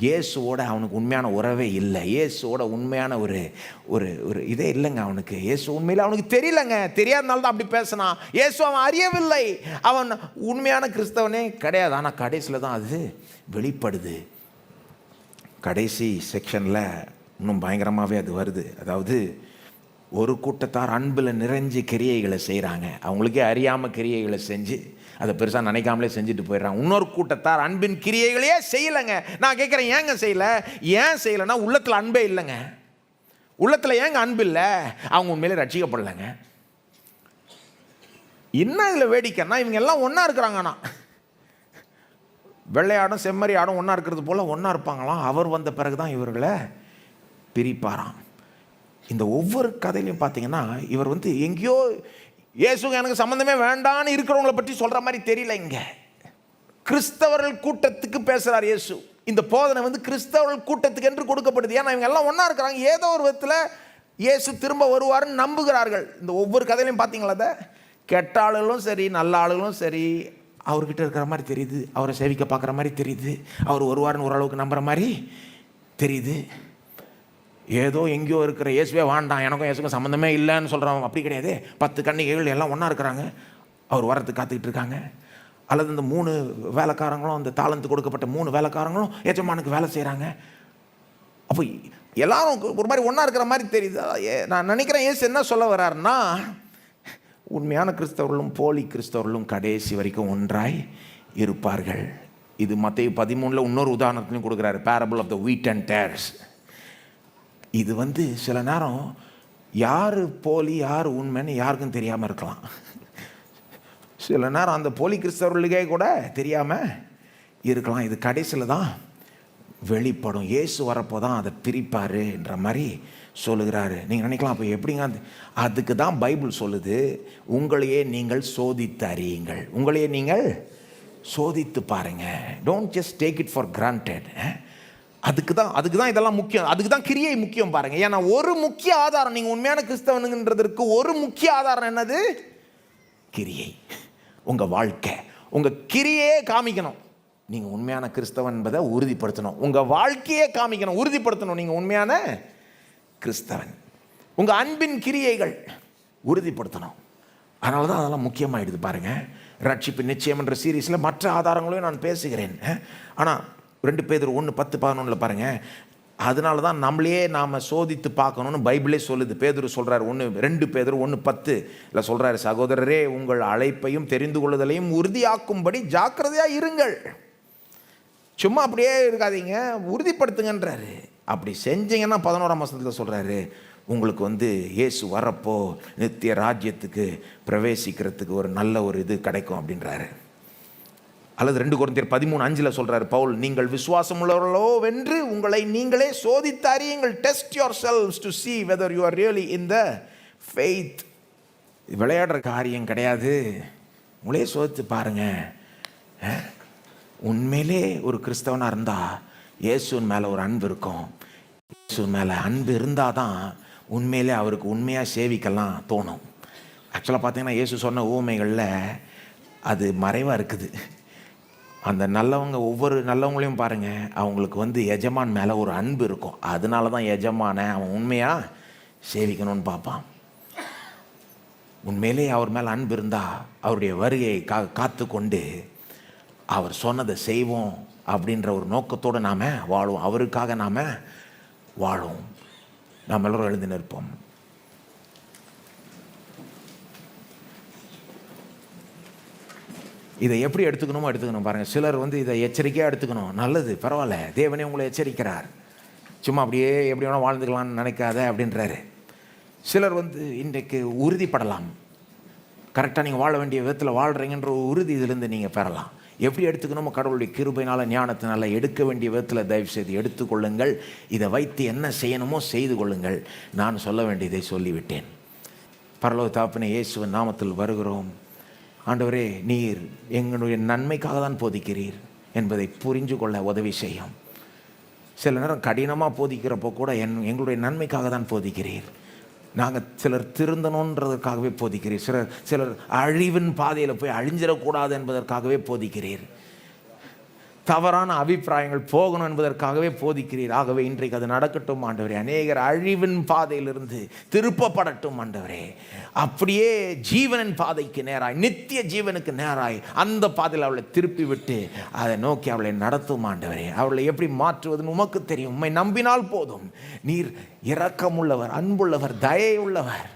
இயேசுவோட அவனுக்கு உண்மையான உறவே இல்லை. இயேசுவோட உண்மையான ஒரு ஒரு ஒரு இதே இல்லைங்க அவனுக்கு. இயேசு உண்மையில் அவனுக்கு தெரியலங்க. தெரியாதனால தான் அப்படி பேசினான். இயேசு அவன் அறியவில்லை. அவன் உண்மையான கிறிஸ்தவனே கிடையாது. ஆனால் கடைசியில் தான் அது வெளிப்படுது. கடைசி செக்ஷனில் இன்னும் பயங்கரமாகவே அது வருது. அதாவது ஒரு கூட்டத்தார் அன்பில் நிறைஞ்சு கிரியைகளை செய்கிறாங்க, அவங்களுக்கே அறியாமல் கிரியைகளை செஞ்சு அதை பெருசாக நினைக்காமலே செஞ்சுட்டு போயிடுறாங்க. இன்னொரு கூட்டத்தார் அன்பின் கிரியைகளையே செய்யலைங்க. நான் கேட்குறேன், ஏங்க செய்யலை? ஏன் செய்யலைன்னா உள்ளத்தில் அன்பே இல்லைங்க. உள்ளத்தில் ஏங்க அன்பு இல்லை? அவங்க உண்மையிலே ரட்சிக்கப்படலைங்க. என்ன இதில் வேடிக்கைன்னா, இவங்க எல்லாம் ஒன்றா இருக்கிறாங்கண்ணா, வெள்ளையாடும் செம்மறி ஆடும் ஒன்றா இருக்கிறது போல் ஒன்றா இருப்பாங்களாம். அவர் வந்த பிறகு தான் இவர்களை பிரிப்பாராம். இந்த ஒவ்வொரு கதையிலையும் பார்த்தீங்கன்னா, இவர் எங்கேயோ இயேசுங்க எனக்கு சம்மந்தமே வேண்டான்னு இருக்கிறவங்களை பற்றி சொல்கிற மாதிரி தெரியல. இங்கே கிறிஸ்தவர்கள் கூட்டத்துக்கு பேசுகிறார் இயேசு. இந்த போதனை கிறிஸ்தவர்கள் கூட்டத்துக்கு என்று கொடுக்கப்படுது. ஏன்னா இவங்க எல்லாம் ஒன்றா இருக்கிறாங்க. ஏதோ ஒரு விதத்தில் இயேசு திரும்ப வருவார்னு நம்புகிறார்கள். இந்த ஒவ்வொரு கதையிலையும் பார்த்தீங்களா, அதை கெட்ட ஆளுகளும் சரி நல்ல ஆளுகளும் சரி அவர்கிட்ட இருக்கிற மாதிரி தெரியுது. அவரை சேவிக்க பார்க்குற மாதிரி தெரியுது. அவர் வருவார்னு ஓரளவுக்கு நம்புகிற மாதிரி தெரியுது. ஏதோ எங்கேயோ இருக்கிற இயேசுவே வேண்டாம், எனக்கும் இயேசுக்கும் சம்மந்தமே இல்லைன்னு சொல்கிறவங்க அப்படி கிடையாது. 10 கன்னிகைகள் எல்லாம் ஒன்றா இருக்கிறாங்க, அவர் வரத்துக்கு காத்துக்கிட்டு இருக்காங்க. அல்லது இந்த 3 வேலைக்காரங்களும், அந்த தாளந்து கொடுக்கப்பட்ட 3 வேலைக்காரங்களும் எஜமானுக்கு வேலை செய்கிறாங்க. அப்போ எல்லாரும் ஒரு மாதிரி ஒன்றா இருக்கிற மாதிரி தெரியுது. நான் நினைக்கிறேன் இயேசு என்ன சொல்ல வர்றாருன்னா, உண்மையான கிறிஸ்தவர்களும் போலி கிறிஸ்தவர்களும் கடைசி வரைக்கும் ஒன்றாய் இருப்பார்கள். இது மத்தேயு 13 இன்னொரு உதாரணத்துலையும் கொடுக்குறாரு, பேரபிள் ஆஃப் த வீட் அண்ட் டேர்ஸ். இது சில நேரம் யார் போலி யார் உண்மைன்னு யாருக்கும் தெரியாமல் இருக்கலாம். சில நேரம் அந்த போலி கிறிஸ்தவர்களுக்கே கூட தெரியாமல் இருக்கலாம். இது கடைசியில் தான் வெளிப்படும். இயேசு வரப்போ தான் அதை பிரிப்பாருன்ற மாதிரி சொல்லுகிறாரு. நீங்கள் நினைக்கலாம், அப்போ எப்படிங்க? அதுக்கு தான் பைபிள் சொல்லுது, உங்களையே நீங்கள் சோதித்து அறியுங்கள். உங்களையே நீங்கள் சோதித்து பாருங்கள். Don't just take it for granted. அதுக்கு தான் இதெல்லாம் முக்கியம். அதுக்கு தான் கிரியை முக்கியம் பாருங்க. ஏன்னா ஒரு முக்கிய ஆதாரம், நீங்கள் உண்மையான கிறிஸ்தவனுன்றதற்கு ஒரு முக்கிய ஆதாரம் என்னது? கிரியை. உங்கள் வாழ்க்கை, உங்கள் கிரியையே காமிக்கணும் நீங்கள் உண்மையான கிறிஸ்தவன் என்பதை உறுதிப்படுத்தணும். உங்கள் வாழ்க்கையே காமிக்கணும், உறுதிப்படுத்தணும் நீங்கள் உண்மையான கிறிஸ்தவன். உங்கள் அன்பின் கிரியைகள் உறுதிப்படுத்தணும். அதனால தான் அதெல்லாம் முக்கியமாகிடுது பாருங்கள். ரட்சிப்பு நிச்சயம் என்ற சீரீஸில் மற்ற ஆதாரங்களையும் நான் பேசுகிறேன். ஆனால் 2 பேதுரு 1:10-11 பாருங்கள். அதனால தான் நம்மளையே நாம் சோதித்து பார்க்கணும்னு பைபிளே சொல்லுது. பேதுரு சொல்கிறார், 2 பேதுரு 1:10 சொல்கிறாரு, சகோதரரே உங்கள் அழைப்பையும் தெரிந்து கொள்ளுதலையும் உறுதியாக்கும்படி ஜாக்கிரதையாக இருங்கள். சும்மா அப்படியே இருக்காதீங்க, உறுதிப்படுத்துங்கன்றாரு. அப்படி செஞ்சீங்கன்னா 11ஆம் வசனத்தில் சொல்கிறாரு, உங்களுக்கு இயேசு வரப்போ நித்திய ராஜ்யத்துக்கு பிரவேசிக்கிறதுக்கு ஒரு நல்ல ஒரு இது கிடைக்கும் அப்படின்றாரு. அல்லது 2 கொரிந்தியர் 13:5 சொல்கிறார் பவுல், நீங்கள் விசுவாசம் உள்ளவர்களோ வென்று உங்களை நீங்களே சோதித்து அறியுங்கள். Test your selves to see whether you are really in the faith. விளையாடுற காரியம் கிடையாது. உங்களே சோதித்து பாருங்க. உண்மையிலே ஒரு கிறிஸ்தவனாக இருந்தால் இயேசுவின் மேலே ஒரு அன்பு இருக்கும். இயேசுவின் மேலே அன்பு இருந்தால் தான் உண்மையிலே அவருக்கு உண்மையாக சேவிக்கலாம் தோணும். ஆக்சுவலாக பார்த்தீங்கன்னா இயேசு சொன்ன ஊமைகளில் அது மறைவாக இருக்குது. அந்த நல்லவங்க, ஒவ்வொரு நல்லவங்களையும் பாருங்கள், அவங்களுக்கு எஜமான் மேலே ஒரு அன்பு இருக்கும். அதனால தான் எஜமானை அவன் உண்மையாக சேவிக்கணும்னு பார்ப்பான். உண்மையிலே அவர் மேலே அன்பு இருந்தால் அவருடைய வருகையை காத்து கொண்டு அவர் சொன்னதை செய்வோம் அப்படின்ற ஒரு நோக்கத்தோடு நாம் வாழுவோம். அவருக்காக நாம் வாழுவோம். நாம் எல்லோரும் எழுந்து நிற்போம். இதை எப்படி எடுத்துக்கணும் பாருங்கள். சிலர் இதை எச்சரிக்கையாக எடுத்துக்கணும். நல்லது, பரவாயில்ல, தேவனே உங்களை எச்சரிக்கிறார், சும்மா அப்படியே எப்படி வேணால் வாழ்ந்துக்கலாம்னு நினைக்காத அப்படின்றாரு. சிலர் இன்றைக்கு உறுதிப்படலாம், கரெக்டாக நீங்கள் வாழ வேண்டிய விதத்தில் வாழ்கிறீங்கன்ற உறுதி இதிலிருந்து நீங்கள் பெறலாம். எப்படி எடுத்துக்கணுமோ கடவுளுடைய கிருபையினால் ஞானத்தினால எடுக்க வேண்டிய விதத்தில் தயவு செய்து எடுத்துக்கொள்ளுங்கள். இதை வைத்து என்ன செய்யணுமோ செய்து கொள்ளுங்கள். நான் சொல்ல வேண்டியதை சொல்லிவிட்டேன். பரலோக தகப்பனே, இயேசுவின் நாமத்தில் வருகிறோம். ஆண்டவரே, நீர் எங்களுடைய நன்மைக்காக தான் போதிக்கிறீர் என்பதை புரிஞ்சு கொள்ள உதவி செய்யும். சில நேரம் கடினமாக போதிக்கிறப்போ கூட எங்களுடைய நன்மைக்காக தான் போதிக்கிறீர். நாங்கள் சிலர் திருந்தணுன்றதுக்காகவே போதிக்கிறீர். சிலர் அழிவின் பாதையில் போய் அழிஞ்சிடக்கூடாது என்பதற்காகவே போதிக்கிறீர். தவறான அபிப்பிராயங்கள் போகணும் என்பதற்காகவே போதிக்கிறீர். ஆகவே இன்றைக்கு அது நடக்கட்டும் ஆண்டவரே. அநேகர் அழிவின் பாதையிலிருந்து திருப்பப்படட்டும் ஆண்டவரே. அப்படியே ஜீவனின் பாதைக்கு நேராய், நித்திய ஜீவனுக்கு நேராய் அந்த பாதையில் அவளை திருப்பி விட்டு அதை நோக்கி அவளை நடத்தும் ஆண்டவரே. அவளை எப்படி மாற்றுவதுன்னு உமக்கு தெரியும். உம்மை நம்பினால் போதும். நீர் இரக்கமுள்ளவர், அன்புள்ளவர், தயை உள்ளவர்.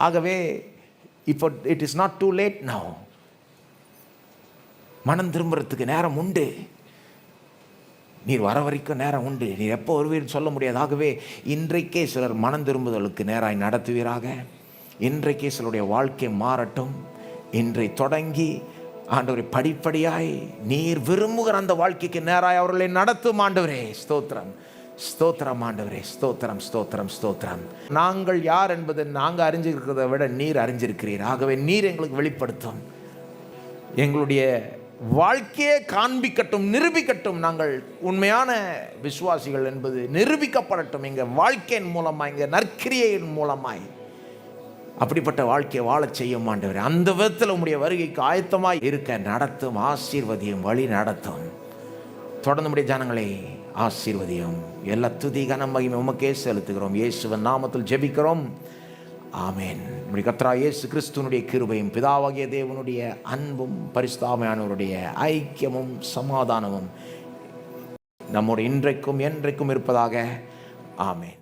ஆகவே இப்போ it is not too late now. மனம் திரும்புறதுக்கு நேரம் உண்டு. நீர் வர வரைக்கும் நேரம் உண்டு. நீர் எப்போ வருவீர்னு சொல்ல முடியாது. ஆகவே இன்றைக்கே சிலர் மனம் திரும்புதலுக்கு நேராய் நடத்துவீராக. இன்றைக்கே சிலருடைய வாழ்க்கை மாறட்டும். இன்றை தொடங்கி ஆண்டவரை படிப்படியாய் நீர் விரும்புகிற அந்த வாழ்க்கைக்கு நேராய் அவர்களை நடத்தும் ஆண்டவரே. ஸ்தோத்திரம், ஸ்தோத்திரம் ஆண்டவரே. ஸ்தோத்திரம், ஸ்தோத்திரம், ஸ்தோத்திரம். நாங்கள் யார் என்பதை நாங்கள் அறிஞ்சிருக்கிறத விட நீர் அறிஞ்சிருக்கிறீர். ஆகவே நீர் எங்களுக்கு வெளிப்படுத்தும். எங்களுடைய வாழ்க்கையை காண்பிக்கட்டும், நிரூபிக்கட்டும். நாங்கள் உண்மையான விசுவாசிகள் என்பது நிரூபிக்கப்படட்டும் எங்கள் வாழ்க்கையின் மூலமாய், எங்கள் நற்கிரியையின் மூலமாய். அப்படிப்பட்ட வாழ்க்கையை வாழச் செய்யும் ஆண்டவரே. அந்த விதத்தில் உம்முடைய வருகைக்கு ஆயத்தமாய் இருக்க நடத்தும், ஆசீர்வதியும், வழி நடத்தும். தொடர்ந்து நம்முடைய ஜனங்களை ஆசீர்வதியும். எல்லா துதி கனம் மகிமை உமக்கே செலுத்துகிறோம். இயேசுவின் நாமத்தில் ஜெபிக்கிறோம். ஆமென். நம்முடைய கர்த்தராகிய இயேசு கிறிஸ்துவினுடைய கிருபையும், பிதாவாகிய தேவனுடைய அன்பும், பரிசுத்த ஆவியானவருடைய ஐக்கியமும் சமாதானமும் நம்முடைய இன்றைக்கும் என்றைக்கும் இருப்பதாக. ஆமென்.